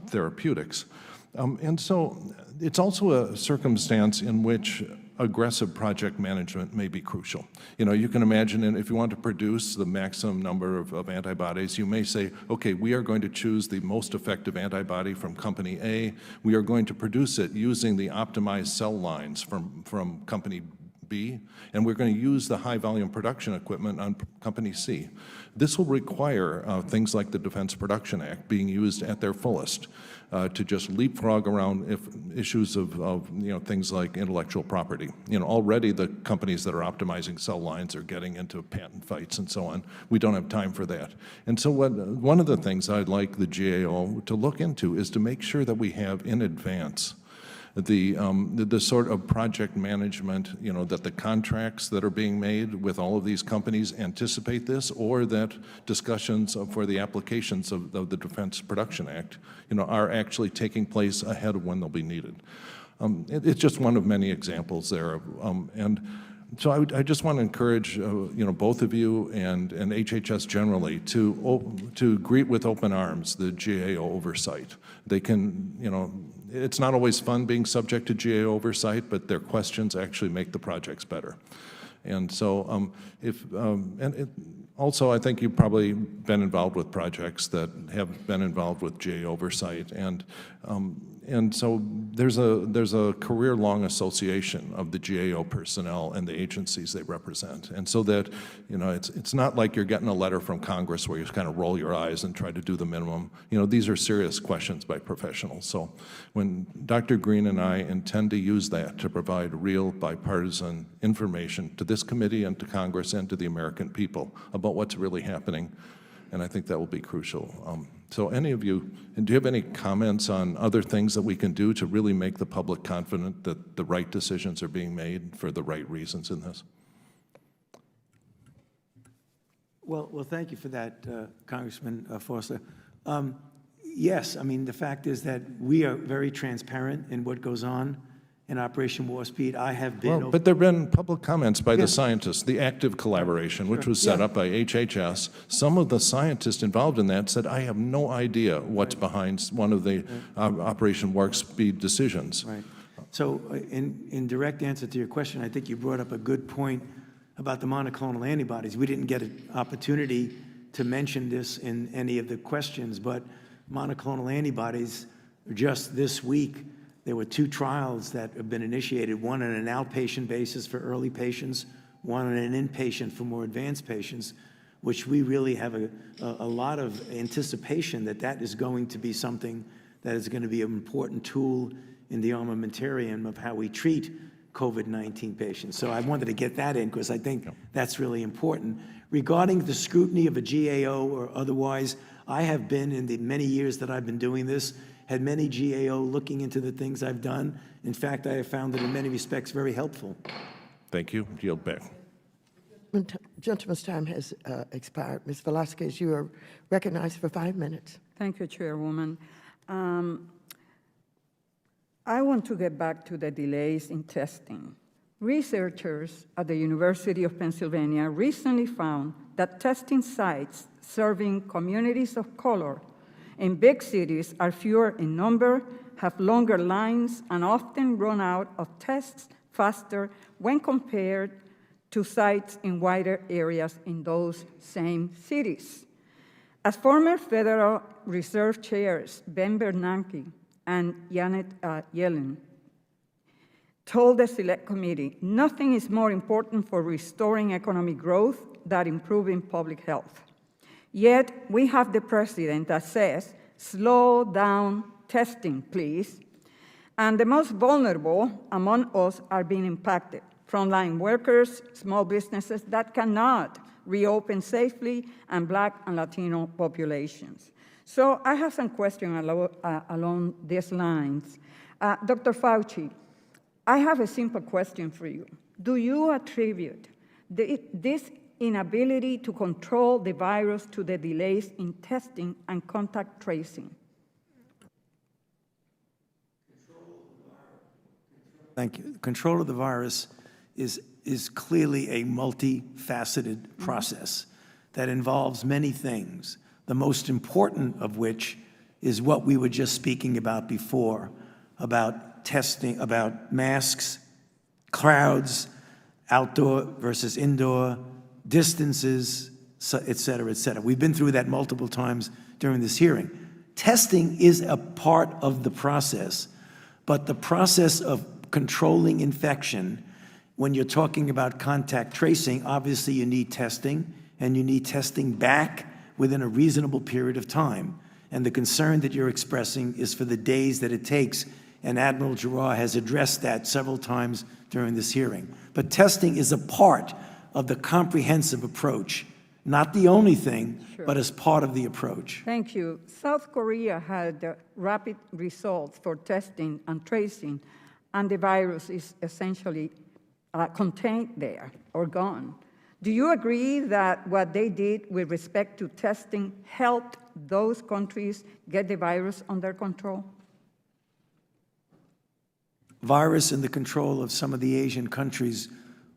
therapeutics. And so it's also a circumstance in which aggressive project management may be crucial. You know, you can imagine if you want to produce the maximum number of antibodies, you may say, okay, we are going to choose the most effective antibody from company A. We are going to produce it using the optimized cell lines from company B, and we're going to use the high-volume production equipment on company C. This will require things like the Defense Production Act being used at their fullest to just leapfrog around issues of things like intellectual property. You know, already the companies that are optimizing cell lines are getting into patent fights and so on. We don't have time for that. And so one of the things I'd like the GAO to look into is to make sure that we have in advance the sort of project management, you know, that the contracts that are being made with all of these companies anticipate this, or that discussions for the applications of the Defense Production Act, you know, are actually taking place ahead of when they'll be needed. It's just one of many examples there. And so I just want to encourage, you know, both of you and HHS generally to greet with open arms the GAO oversight. They can, you know, it's not always fun being subject to GAO oversight, but their questions actually make the projects better. And so also, I think you've probably been involved with projects that have been involved with GAO oversight, and so there's a career-long association of the GAO personnel and the agencies they represent, and so that, you know, it's not like you're getting a letter from Congress where you just kind of roll your eyes and try to do the minimum. You know, these are serious questions by professionals. So when Dr. Green and I intend to use that to provide real bipartisan information to this committee and to Congress and to the American people about what's really happening, and I think that will be crucial. So any of you, and do you have any comments on other things that we can do to really make the public confident that the right decisions are being made for the right reasons in this? Well, thank you for that, Congressman Foster. Yes, I mean, the fact is that we are very transparent in what goes on in Operation Warp Speed. I have been... Well, but there have been public comments by the scientists, the active collaboration, which was set up by HHS. Some of the scientists involved in that said, I have no idea what's behind one of the Operation Warp Speed decisions. Right. So in direct answer to your question, I think you brought up a good point about the monoclonal antibodies. We didn't get an opportunity to mention this in any of the questions, but monoclonal antibodies, just this week, there were 2 trials that have been initiated, one on an outpatient basis for early patients, one on an inpatient for more advanced patients, which we really have a lot of anticipation that is going to be something that is going to be an important tool in the armamentarium of how we treat COVID-19 patients. So I wanted to get that in because I think that's really important. Regarding the scrutiny of a GAO or otherwise, I have been, in the many years that I've been doing this, had many GAO looking into the things I've done. In fact, I have found it in many respects very helpful. Thank you. Yield back. Gentleman's time has expired. Ms. Velasquez, you are recognized for 5 minutes. Thank you, Chairwoman. I want to get back to the delays in testing. Researchers at the University of Pennsylvania recently found that testing sites serving communities of color in big cities are fewer in number, have longer lines, and often run out of tests faster when compared to sites in wider areas in those same cities. As former Federal Reserve chairs Ben Bernanke and Janet Yellen told the Select Committee, nothing is more important for restoring economic growth than improving public health. Yet we have the president that says, slow down testing, please. And the most vulnerable among us are being impacted. Frontline workers, small businesses that cannot reopen safely, and Black and Latino populations. So I have some questions along these lines. Dr. Fauci, I have a simple question for you. Do you attribute This inability to control the virus to the delays in testing and contact tracing. Thank you. Control of the virus is clearly a multifaceted process that involves many things, the most important of which is what we were just speaking about before, about testing, about masks, crowds, outdoor versus indoor, distances, et cetera, et cetera. We've been through that multiple times during this hearing. Testing is a part of the process, but the process of controlling infection, when you're talking about contact tracing, obviously you need testing, and you need testing back within a reasonable period of time. And the concern that you're expressing is for the days that it takes, and Admiral Giroir has addressed that several times during this hearing. But testing is a part of the comprehensive approach, not the only thing, but as part of the approach. Thank you. South Korea had rapid results for testing and tracing, and the virus is essentially contained there or gone. Do you agree that what they did with respect to testing helped those countries get the virus under control? Virus and the control of some of the Asian countries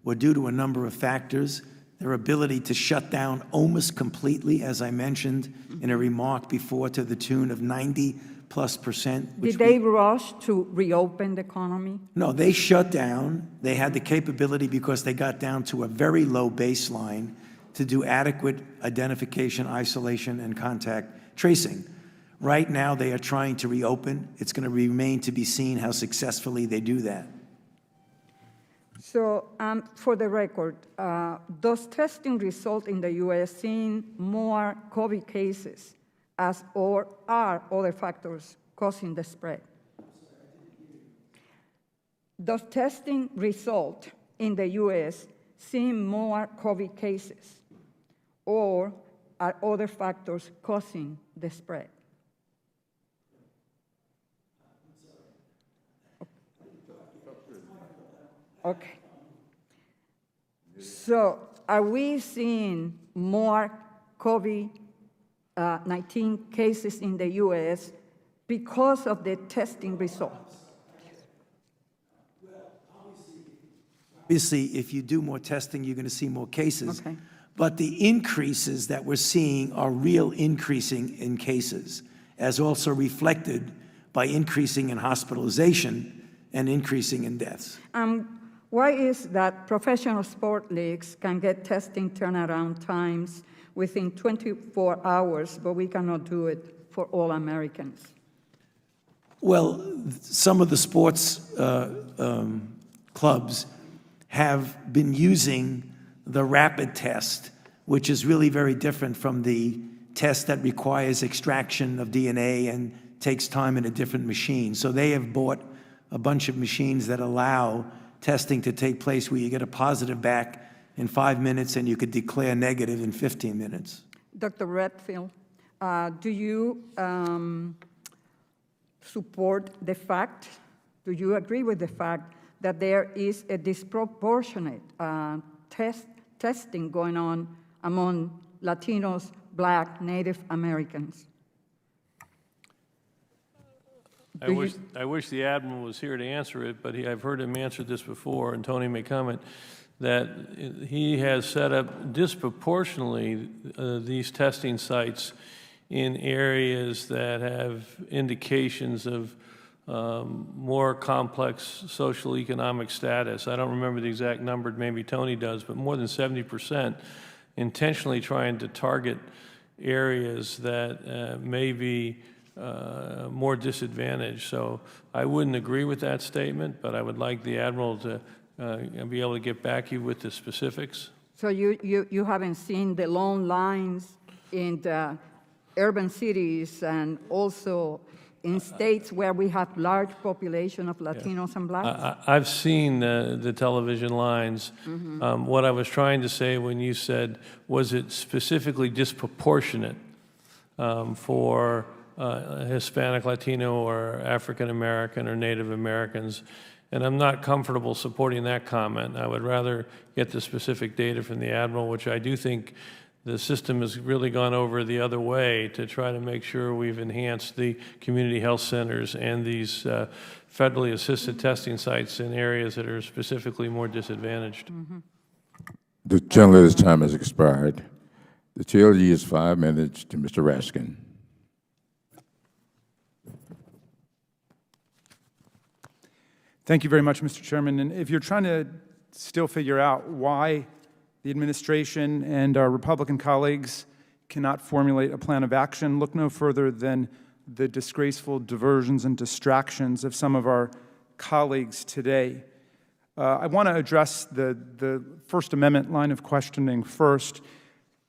were due to a number of factors. Their ability to shut down almost completely, as I mentioned in a remark before, to the tune of 90+%. Did they rush to reopen the economy? No, they shut down. They had the capability, because they got down to a very low baseline, to do adequate identification, isolation, and contact tracing. Right now, they are trying to reopen. It's going to remain to be seen how successfully they do that. So, for the record, does testing result in the U.S. seeing more COVID cases, or are other factors causing the spread? Does testing result in the U.S. seeing more COVID cases, or are other factors causing the spread? Okay. So, are we seeing more COVID-19 cases in the U.S. because of the testing results? Obviously, if you do more testing, you're going to see more cases. Okay. But the increases that we're seeing are real increasing in cases, as also reflected by increasing in hospitalization and increasing in deaths. Why is that professional sport leagues can get testing turnaround times within 24 hours, but we cannot do it for all Americans? Well, some of the sports clubs have been using the rapid test, which is really very different from the test that requires extraction of DNA and takes time in a different machine. So they have bought a bunch of machines that allow testing to take place where you get a positive back in 5 minutes and you could declare negative in 15 minutes. Dr. Redfield, do you support the fact, do you agree with the fact that there is a disproportionate testing going on among Latinos, Black, Native Americans? I wish the Admiral was here to answer it, but I've heard him answer this before, and Tony may comment, that he has set up disproportionately these testing sites in areas that have indications of more complex social economic status. I don't remember the exact number, maybe Tony does, but more than 70% intentionally trying to target areas that may be more disadvantaged. So I wouldn't agree with that statement, but I would like the Admiral to be able to get back to you with the specifics. So you haven't seen the long lines in the urban cities and also in states where we have large population of Latinos and Blacks? I've seen the television lines. Mm-hmm. What I was trying to say when you said, was it specifically disproportionate for Hispanic, Latino, or African American or Native Americans? And I'm not comfortable supporting that comment. I would rather get the specific data from the Admiral, which I do think the system has really gone over the other way to try to make sure we've enhanced the community health centers and these federally assisted testing sites in areas that are specifically more disadvantaged. The gentleman's time has expired. The chair yields 5 minutes to Mr. Raskin. Thank you very much, Mr. Chairman. And if you're trying to still figure out why the administration and our Republican colleagues cannot formulate a plan of action, look no further than the disgraceful diversions and distractions of some of our colleagues today. I want to address the First Amendment line of questioning first.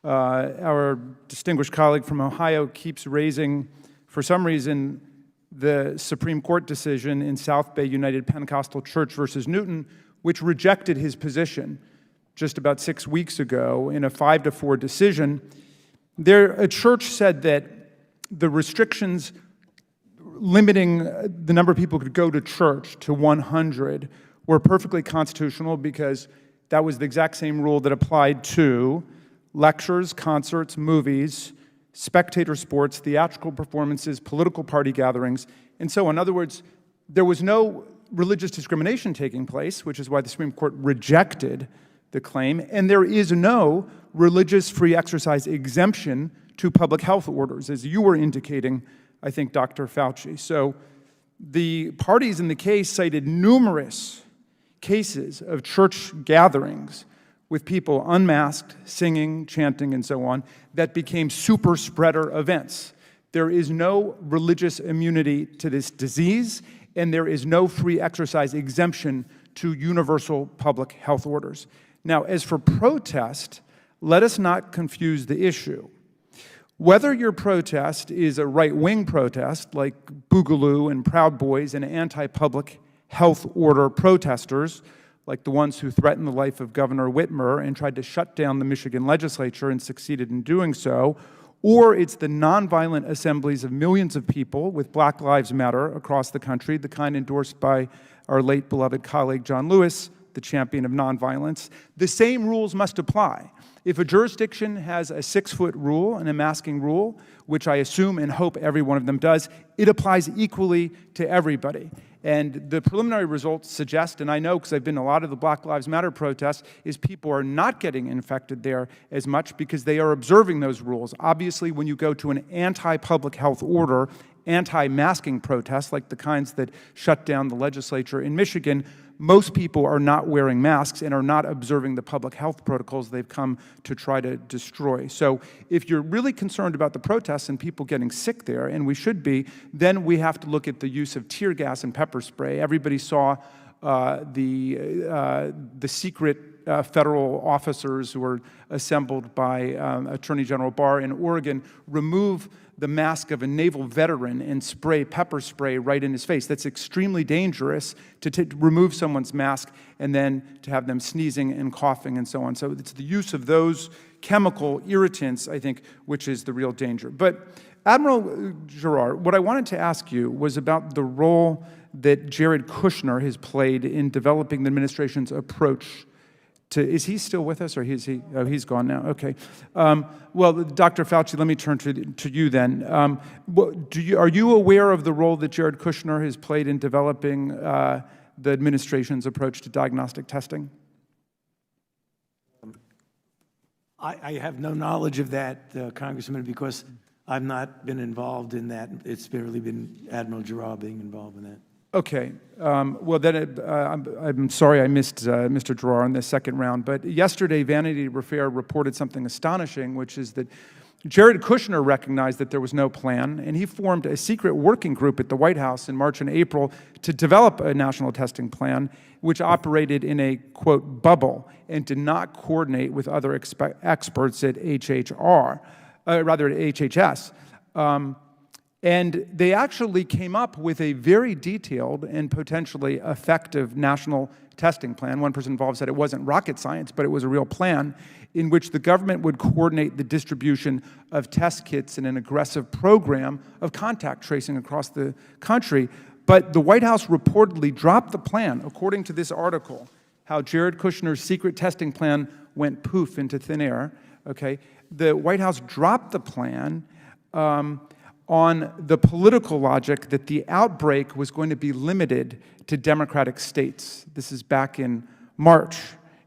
Our distinguished colleague from Ohio keeps raising, for some reason, the Supreme Court decision in South Bay United Pentecostal Church versus Newton, which rejected his position just about 6 weeks ago in a 5-4 decision. There, a church said that the restrictions limiting the number of people who could go to church to 100 were perfectly constitutional because that was the exact same rule that applied to lectures, concerts, movies, spectator sports, theatrical performances, political party gatherings, and so on. In other words, there was no religious discrimination taking place, which is why the Supreme Court rejected the claim, and there is no religious free exercise exemption to public health orders, as you were indicating, I think, Dr. Fauci. So the parties in the case cited numerous cases of church gatherings with people unmasked, singing, chanting, and so on, that became super spreader events. There is no religious immunity to this disease, and there is no free exercise exemption to universal public health orders. Now, as for protest, let us not confuse the issue. Whether your protest is a right-wing protest, like Boogaloo and Proud Boys and anti-public health order protesters, like the ones who threatened the life of Governor Whitmer and tried to shut down the Michigan legislature and succeeded in doing so, or it's the nonviolent assemblies of millions of people with Black Lives Matter across the country, the kind endorsed by our late beloved colleague John Lewis, the champion of nonviolence, the same rules must apply. If a jurisdiction has a 6-foot rule and a masking rule, which I assume and hope every one of them does, it applies equally to everybody. And the preliminary results suggest, and I know because I've been to a lot of the Black Lives Matter protests, is people are not getting infected there as much because they are observing those rules. Obviously, when you go to an anti-public health order, anti-masking protest, like the kinds that shut down the legislature in Michigan, most people are not wearing masks and are not observing the public health protocols they've come to try to destroy. So if you're really concerned about the protests and people getting sick there, and we should be, then we have to look at the use of tear gas and pepper spray. Everybody saw the secret federal officers who were assembled by Attorney General Barr in Oregon remove the mask of a naval veteran and spray pepper spray right in his face. That's extremely dangerous to remove someone's mask and then to have them sneezing and coughing and so on. So it's the use of those chemical irritants, I think, which is the real danger. But Admiral Giroir, what I wanted to ask you was about the role that Jared Kushner has played in developing the administration's approach to, is he still with us, or is he? Oh, he's gone now. Okay. Well, Dr. Fauci, let me turn to you then. Are you aware of the role that Jared Kushner has played in developing the administration's approach to diagnostic testing? I have no knowledge of that, Congressman, because I've not been involved in that. It's really been Admiral Giroir being involved in that. Okay. Well, then I'm sorry I missed Mr. Giroir in the second round, but yesterday Vanity Fair reported something astonishing, which is that Jared Kushner recognized that there was no plan, and he formed a secret working group at the White House in March and April to develop a national testing plan, which operated in a, quote, bubble and did not coordinate with other experts at HHS. And they actually came up with a very detailed and potentially effective national testing plan. One person involved said it wasn't rocket science, but it was a real plan in which the government would coordinate the distribution of test kits in an aggressive program of contact tracing across the country. But the White House reportedly dropped the plan, according to this article, how Jared Kushner's secret testing plan went poof into thin air, okay? The White House dropped the plan on the political logic that the outbreak was going to be limited to Democratic states. This is back in March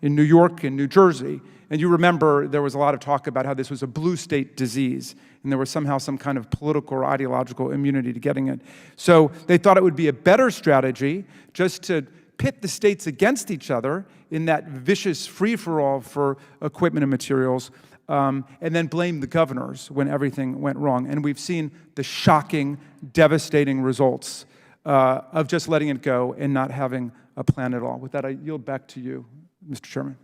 in New York and New Jersey. And you remember there was a lot of talk about how this was a blue state disease, and there was somehow some kind of political or ideological immunity to getting it. So they thought it would be a better strategy just to pit the states against each other in that vicious free-for-all for equipment and materials, and then blame the governors when everything went wrong. And we've seen the shocking, devastating results of just letting it go and not having a plan at all. With that, I yield back to you, Mr. Chairman.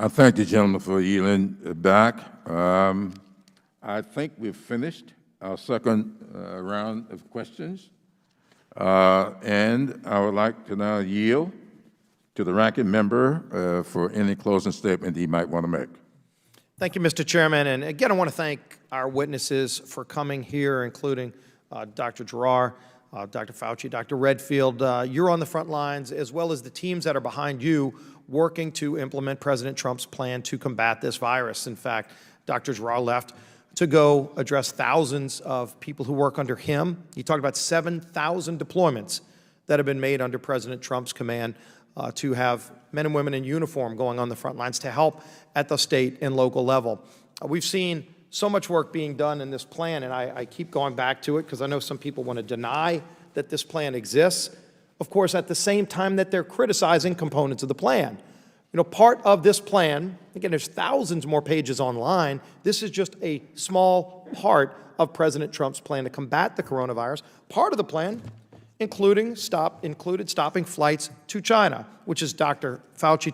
I thank the gentleman for yielding back. I think we've finished our second round of questions. And I would like to now yield to the ranking member for any closing statement he might want to make. Thank you, Mr. Chairman. And again, I want to thank our witnesses for coming here, including Dr. Giroir, Dr. Fauci, Dr. Redfield. You're on the front lines, as well as the teams that are behind you working to implement President Trump's plan to combat this virus. In fact, Dr. Giroir left to go address thousands of people who work under him. He talked about 7,000 deployments that have been made under President Trump's command to have men and women in uniform going on the front lines to help at the state and local level. We've seen so much work being done in this plan, and I keep going back to it because I know some people want to deny that this plan exists. Of course, at the same time that they're criticizing components of the plan. You know, part of this plan, again, there's thousands more pages online. This is just a small part of President Trump's plan to combat the coronavirus. Part of the plan included stopping flights to China, which, as Dr. Fauci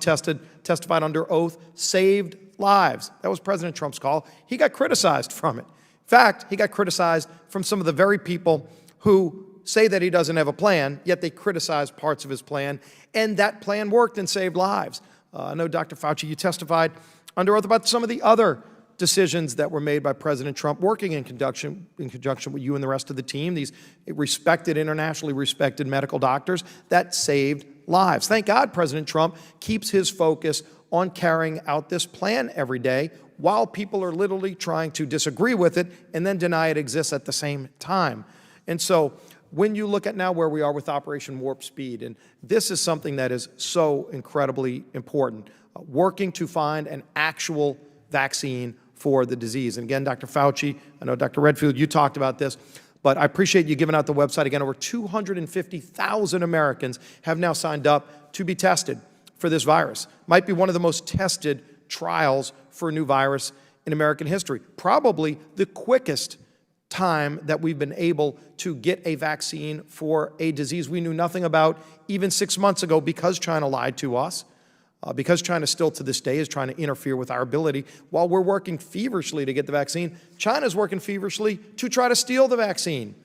testified under oath, saved lives. That was President Trump's call. He got criticized from it. In fact, he got criticized from some of the very people who say that he doesn't have a plan, yet they criticize parts of his plan, and that plan worked and saved lives. I know, Dr. Fauci, you testified under oath about some of the other decisions that were made by President Trump, working in conjunction with you and the rest of the team, these respected, internationally respected medical doctors that saved lives. Thank God President Trump keeps his focus on carrying out this plan every day while people are literally trying to disagree with it and then deny it exists at the same time. And so when you look at now where we are with Operation Warp Speed, and this is something that is so incredibly important, working to find an actual vaccine for the disease. And again, Dr. Fauci, I know Dr. Redfield, you talked about this, but I appreciate you giving out the website. Again, over 250,000 Americans have now signed up to be tested for this virus. Might be one of the most tested trials for a new virus in American history. Probably the quickest time that we've been able to get a vaccine for a disease we knew nothing about even 6 months ago because China lied to us, because China still to this day is trying to interfere with our ability. While we're working feverishly to get the vaccine, China's working feverishly to try to steal the vaccine.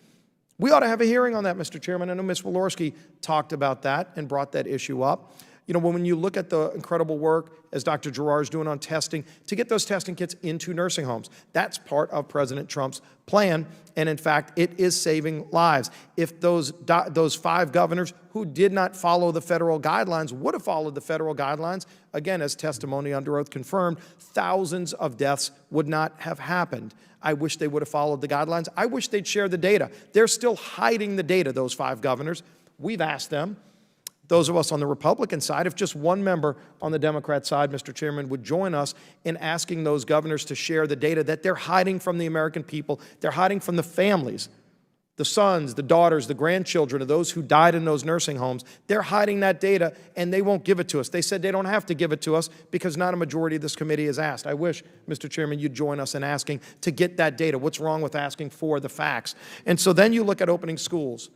We ought to have a hearing on that, Mr. Chairman. I know Ms. Walorski talked about that and brought that issue up. You know, when you look at the incredible work, as Dr. Giroir is doing on testing, to get those testing kits into nursing homes, that's part of President Trump's plan, and in fact, it is saving lives. If those 5 governors who did not follow the federal guidelines would have followed the federal guidelines, again, as testimony under oath confirmed, thousands of deaths would not have happened. I wish they would have followed the guidelines. I wish they'd share the data. They're still hiding the data, those 5 governors. We've asked them. Those of us on the Republican side, if just one member on the Democrat side, Mr. Chairman, would join us in asking those governors to share the data that they're hiding from the American people, they're hiding from the families, the sons, the daughters, the grandchildren of those who died in those nursing homes. They're hiding that data, and they won't give it to us. They said they don't have to give it to us because not a majority of this committee has asked. I wish, Mr. Chairman, you'd join us in asking to get that data. What's wrong with asking for the facts? And so then you look at opening schools.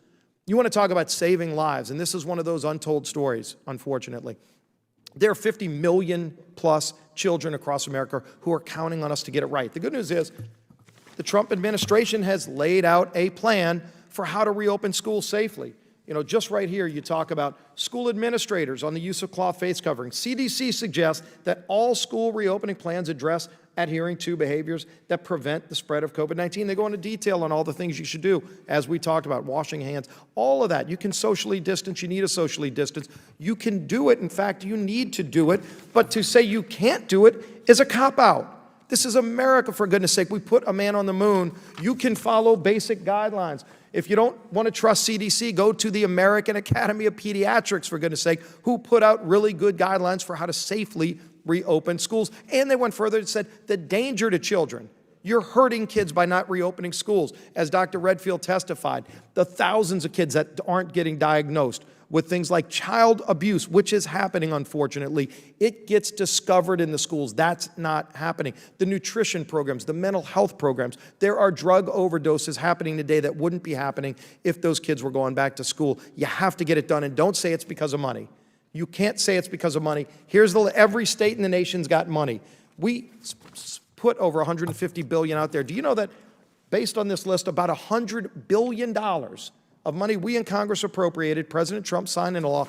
You want to talk about saving lives, and this is one of those untold stories, unfortunately. There are 50 million plus children across America who are counting on us to get it right. The good news is the Trump administration has laid out a plan for how to reopen schools safely. You know, just right here, you talk about school administrators on the use of cloth face coverings. CDC suggests that all school reopening plans address adhering to behaviors that prevent the spread of COVID-19. They go into detail on all the things you should do, as we talked about, washing hands, all of that. You can socially distance. You need to socially distance. You can do it. In fact, you need to do it. But to say you can't do it is a cop-out. This is America, for goodness sake. We put a man on the moon. You can follow basic guidelines. If you don't want to trust CDC, go to the American Academy of Pediatrics, for goodness sake, who put out really good guidelines for how to safely reopen schools. And they went further and said the danger to children. You're hurting kids by not reopening schools. As Dr. Redfield testified, the thousands of kids that aren't getting diagnosed with things like child abuse, which is happening, unfortunately, it gets discovered in the schools. That's not happening. The nutrition programs, the mental health programs, there are drug overdoses happening today that wouldn't be happening if those kids were going back to school. You have to get it done, and don't say it's because of money. You can't say it's because of money. Every state in the nation's got money. We put over $150 billion out there. Do you know that, based on this list, about $100 billion of money we in Congress appropriated, President Trump signed into law,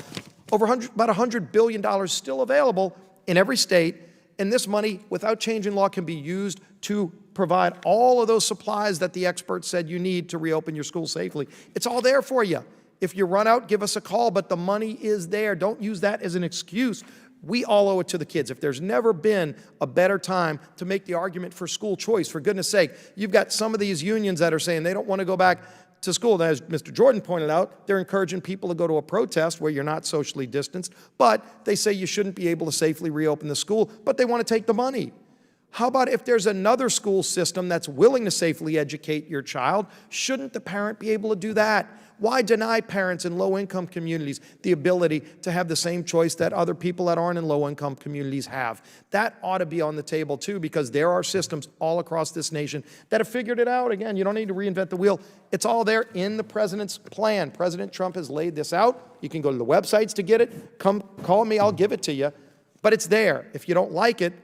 about $100 billion still available in every state, and this money, without changing law, can be used to provide all of those supplies that the experts said you need to reopen your school safely. It's all there for you. If you run out, give us a call, but the money is there. Don't use that as an excuse. We all owe it to the kids. If there's never been a better time to make the argument for school choice, for goodness sake, you've got some of these unions that are saying they don't want to go back to school. As Mr. Jordan pointed out, they're encouraging people to go to a protest where you're not socially distanced, but they say you shouldn't be able to safely reopen the school, but they want to take the money. How about if there's another school system that's willing to safely educate your child? Shouldn't the parent be able to do that? Why deny parents in low-income communities the ability to have the same choice that other people that aren't in low-income communities have? That ought to be on the table, too, because there are systems all across this nation that have figured it out. Again, you don't need to reinvent the wheel. It's all there in the president's plan. President Trump has laid this out. You can go to the websites to get it. Come call me, I'll give it to you. But it's there. If you don't like it,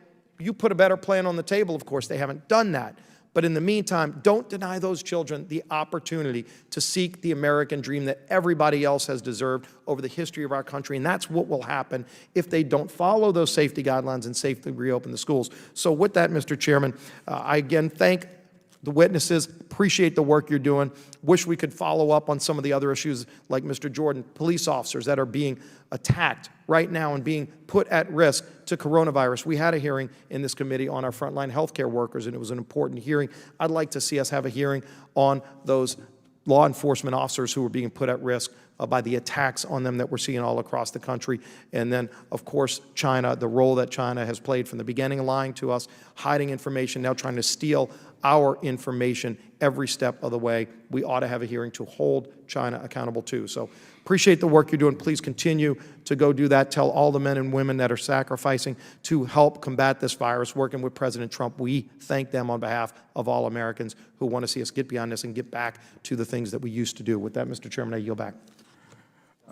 you put a better plan on the table. Of course, they haven't done that. But in the meantime, don't deny those children the opportunity to seek the American dream that everybody else has deserved over the history of our country. And that's what will happen if they don't follow those safety guidelines and safely reopen the schools. So with that, Mr. Chairman, I again thank the witnesses, appreciate the work you're doing. Wish we could follow up on some of the other issues like Mr. Jordan, police officers that are being attacked right now and being put at risk to coronavirus. We had a hearing in this committee on our frontline healthcare workers, and it was an important hearing. I'd like to see us have a hearing on those law enforcement officers who are being put at risk by the attacks on them that we're seeing all across the country. And then, of course, China, the role that China has played from the beginning, lying to us, hiding information, now trying to steal our information every step of the way. We ought to have a hearing to hold China accountable too. So appreciate the work you're doing. Please continue to go do that. Tell all the men and women that are sacrificing to help combat this virus, working with President Trump. We thank them on behalf of all Americans who want to see us get beyond this and get back to the things that we used to do. With that, Mr. Chairman, I yield back.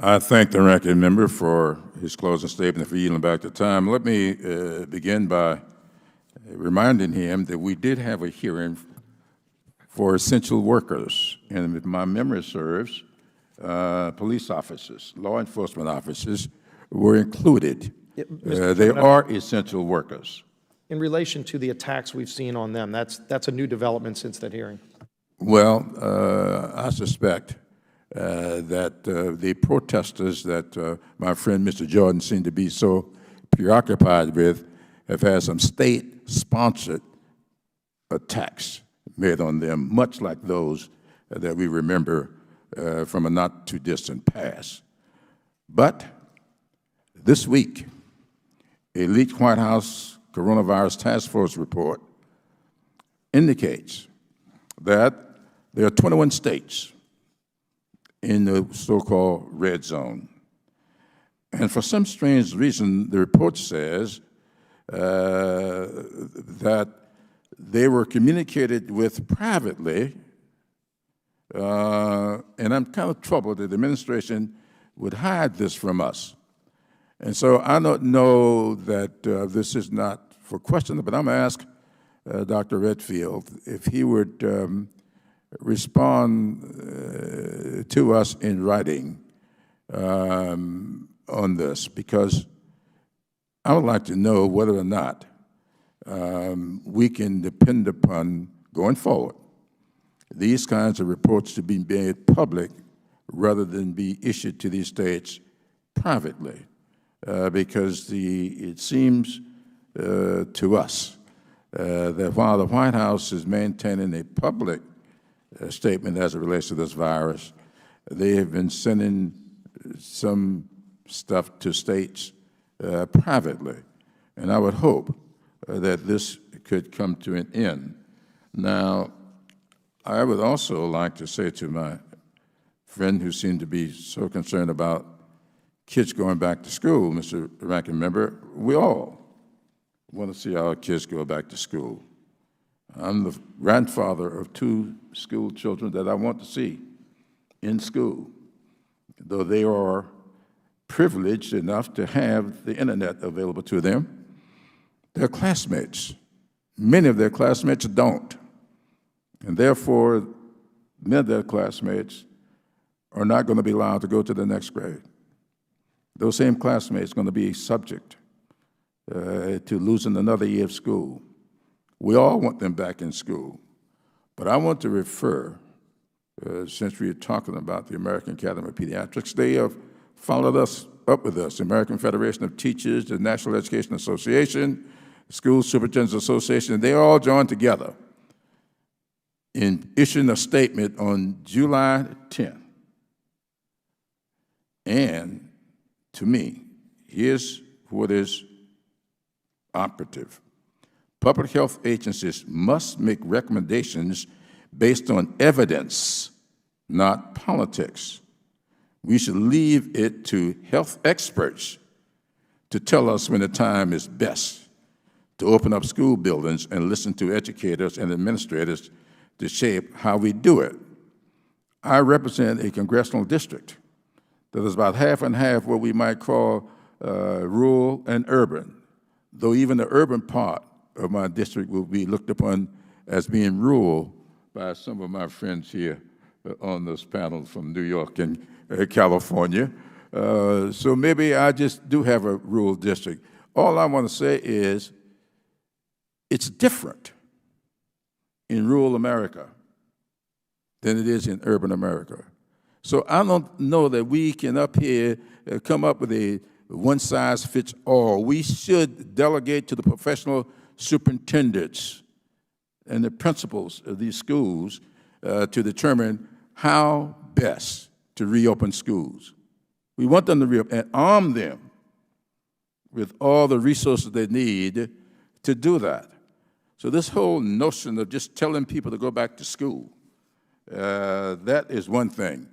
I thank the ranking member for his closing statement and for yielding back the time. Let me begin by reminding him that we did have a hearing for essential workers, and if my memory serves, police officers, law enforcement officers were included. They are essential workers. In relation to the attacks we've seen on them, that's a new development since that hearing. Well, I suspect that the protesters that my friend Mr. Jordan seemed to be so preoccupied with have had some state-sponsored attacks made on them, much like those that we remember from a not-too-distant past. But this week, a leaked White House coronavirus task force report indicates that there are 21 states in the so-called red zone. And for some strange reason, the report says that they were communicated with privately, and I'm kind of troubled that the administration would hide this from us. And so I don't know that this is not for question, but I'm going to ask Dr. Redfield if he would respond to us in writing on this, because I would like to know whether or not we can depend upon, going forward, these kinds of reports to be made public rather than be issued to these states privately, because it seems to us that while the White House is maintaining a public statement as it relates to this virus, they have been sending some stuff to states privately. And I would hope that this could come to an end. Now, I would also like to say to my friend who seemed to be so concerned about kids going back to school, Mr. Ranking Member, we all want to see our kids go back to school. I'm the grandfather of 2 school children that I want to see in school, though they are privileged enough to have the internet available to them. Their classmates, many of their classmates don't, and therefore many of their classmates are not going to be allowed to go to the next grade. Those same classmates are going to be subject to losing another year of school. We all want them back in school, but I want to refer, since we are talking about the American Academy of Pediatrics, they have followed us up with us, the American Federation of Teachers, the National Education Association, the School Superintendents Association, and they all joined together in issuing a statement on July 10th. And to me, here's what is operative. Public health agencies must make recommendations based on evidence, not politics. We should leave it to health experts to tell us when the time is best to open up school buildings and listen to educators and administrators to shape how we do it. I represent a congressional district that is about half and half what we might call rural and urban, though even the urban part of my district will be looked upon as being rural by some of my friends here on this panel from New York and California. So maybe I just do have a rural district. All I want to say is it's different in rural America than it is in urban America. So I don't know that we can up here come up with a one-size-fits-all. We should delegate to the professional superintendents and the principals of these schools to determine how best to reopen schools. We want them to reopen and arm them with all the resources they need to do that. So this whole notion of just telling people to go back to school, that is one thing.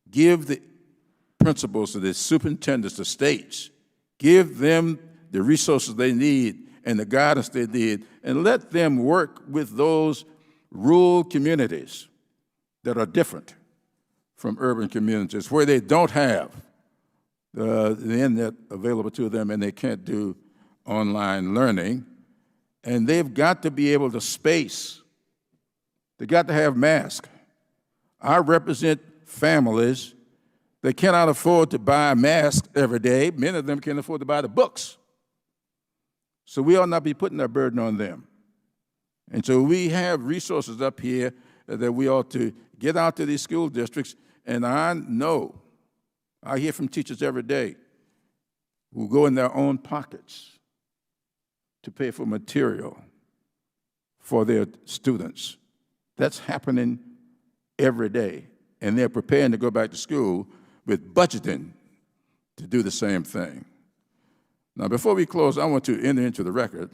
Give the principals, the superintendents, the states, give them the resources they need and the guidance they need, and let them work with those rural communities that are different from urban communities, where they don't have the internet available to them and they can't do online learning. And they've got to be able to space. They've got to have masks. I represent families that cannot afford to buy a mask every day. Many of them can't afford to buy the books. So we ought not be putting that burden on them. And so we have resources up here that we ought to get out to these school districts. And I know, I hear from teachers every day who go in their own pockets to pay for material for their students. That's happening every day. And they're preparing to go back to school with budgeting to do the same thing. Now, before we close, I want to enter into the record.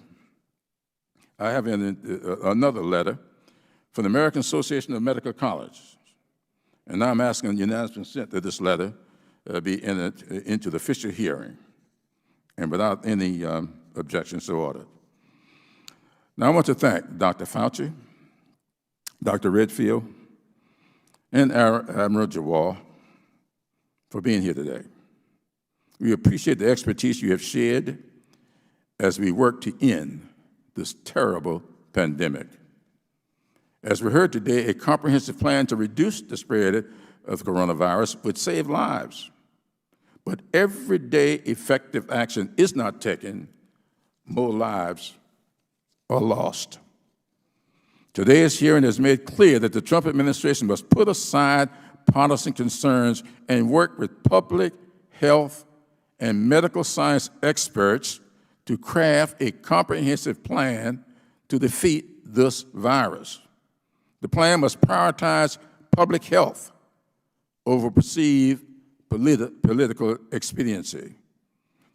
I have another letter from the American Association of Medical Colleges. And I'm asking unanimous consent that this letter be entered into the official hearing and without any objections to order. Now, I want to thank Dr. Fauci, Dr. Redfield, and Admiral Giroir for being here today. We appreciate the expertise you have shared as we work to end this terrible pandemic. As we heard today, a comprehensive plan to reduce the spread of the coronavirus would save lives but everyday effective action is not taken, more lives are lost. Today's hearing has made clear that the Trump administration must put aside partisan concerns and work with public health and medical science experts to craft a comprehensive plan to defeat this virus. The plan must prioritize public health over perceived political expediency.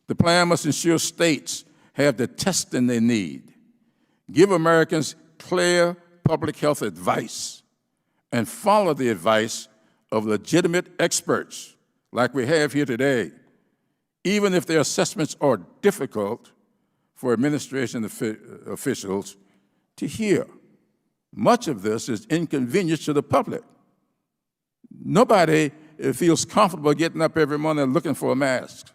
The plan must ensure states have the testing they need, give Americans clear public health advice, and follow the advice of legitimate experts like we have here today, even if their assessments are difficult for administration officials to hear. Much of this is inconvenience to the public. Nobody feels comfortable getting up every morning and looking for a mask.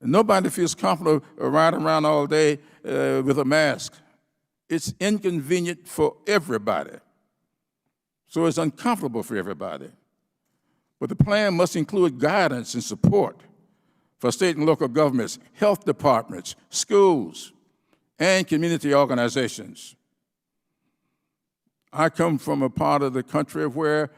Nobody feels comfortable riding around all day with a mask. It's inconvenient for everybody. So it's uncomfortable for everybody. But the plan must include guidance and support for state and local governments, health departments, schools, and community organizations. I come from a part of the country where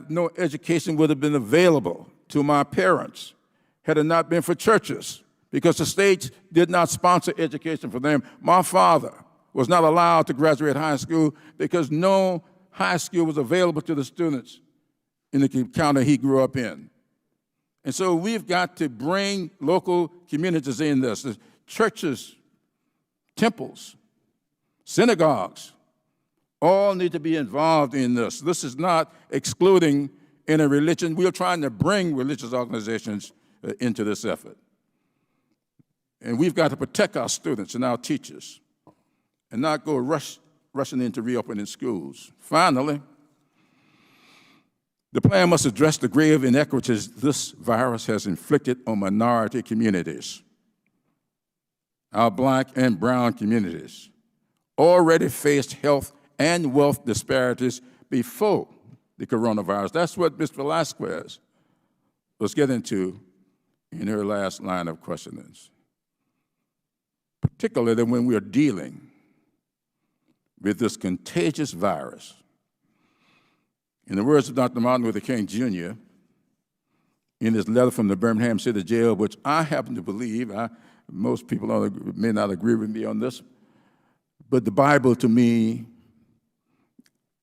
no education would have been available to my parents had it not been for churches, because the states did not sponsor education for them. My father was not allowed to graduate high school because no high school was available to the students in the county he grew up in. And so we've got to bring local communities in this. The churches, temples, synagogues, all need to be involved in this. This is not excluding any religion. We are trying to bring religious organizations into this effort. And we've got to protect our students and our teachers and not go rushing into reopening schools. Finally, the plan must address the grave inequities this virus has inflicted on minority communities. Our black and brown communities already faced health and wealth disparities before the coronavirus. That's what Ms. Velasquez was getting to in her last line of questionings, particularly when we are dealing with this contagious virus. In the words of Dr. Martin Luther King, Jr., in his letter from the Birmingham City Jail, which I happen to believe, most people may not agree with me on this, but the Bible to me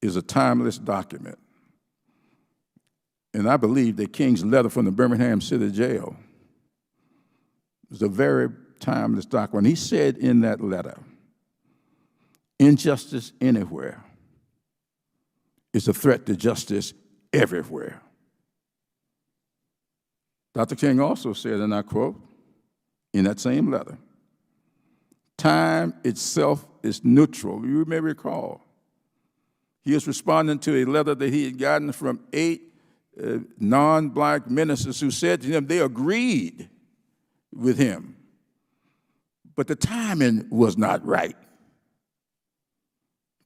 is a timeless document. And I believe that King's letter from the Birmingham City Jail is a very timeless document. He said in that letter, injustice anywhere is a threat to justice everywhere. Dr. King also said, and I quote, in that same letter, time itself is neutral. You may recall, he was responding to a letter that he had gotten from 8 non-black ministers who said to him they agreed with him, but the timing was not right.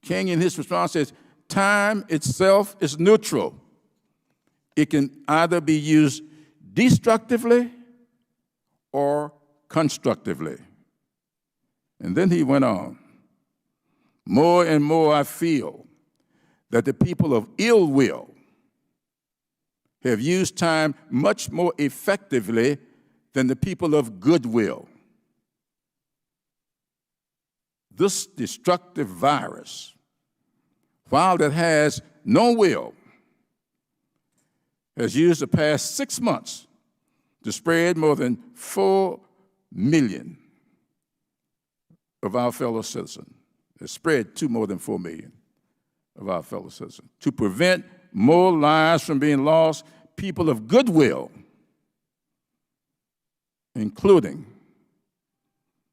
King in his response says, time itself is neutral. It can either be used destructively or constructively. And then he went on, more and more I feel that the people of ill will have used time much more effectively than the people of goodwill. This destructive virus, while it has no will, has used the past 6 months to spread more than 4 million of our fellow citizens. It's spread to more than 4 million of our fellow citizens. To prevent more lives from being lost, people of goodwill, including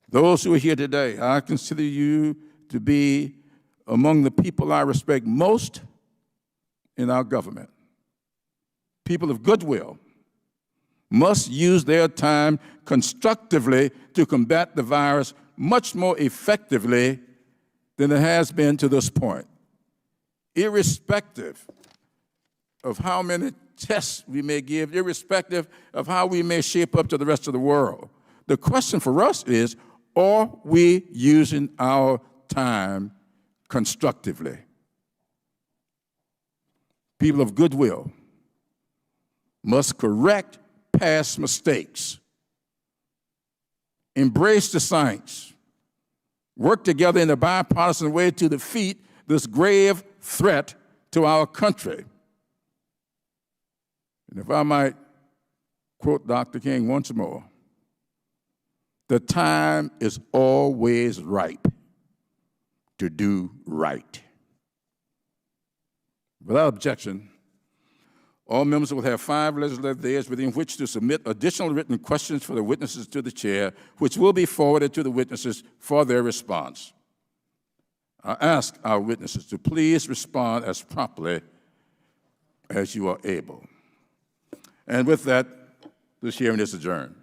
those who are here today, I consider you to be among the people I respect most in our government. People of goodwill must use their time constructively to combat the virus much more effectively than it has been to this point, irrespective of how many tests we may give, irrespective of how we may shape up to the rest of the world. The question for us is, are we using our time constructively? People of goodwill must correct past mistakes, embrace the science, work together in a bipartisan way to defeat this grave threat to our country. And if I might quote Dr. King once more, the time is always ripe to do right. Without objection, all members will have 5 legislative days within which to submit additional written questions for the witnesses to the chair, which will be forwarded to the witnesses for their response. I ask our witnesses to please respond as promptly as you are able. And with that, this hearing is adjourned.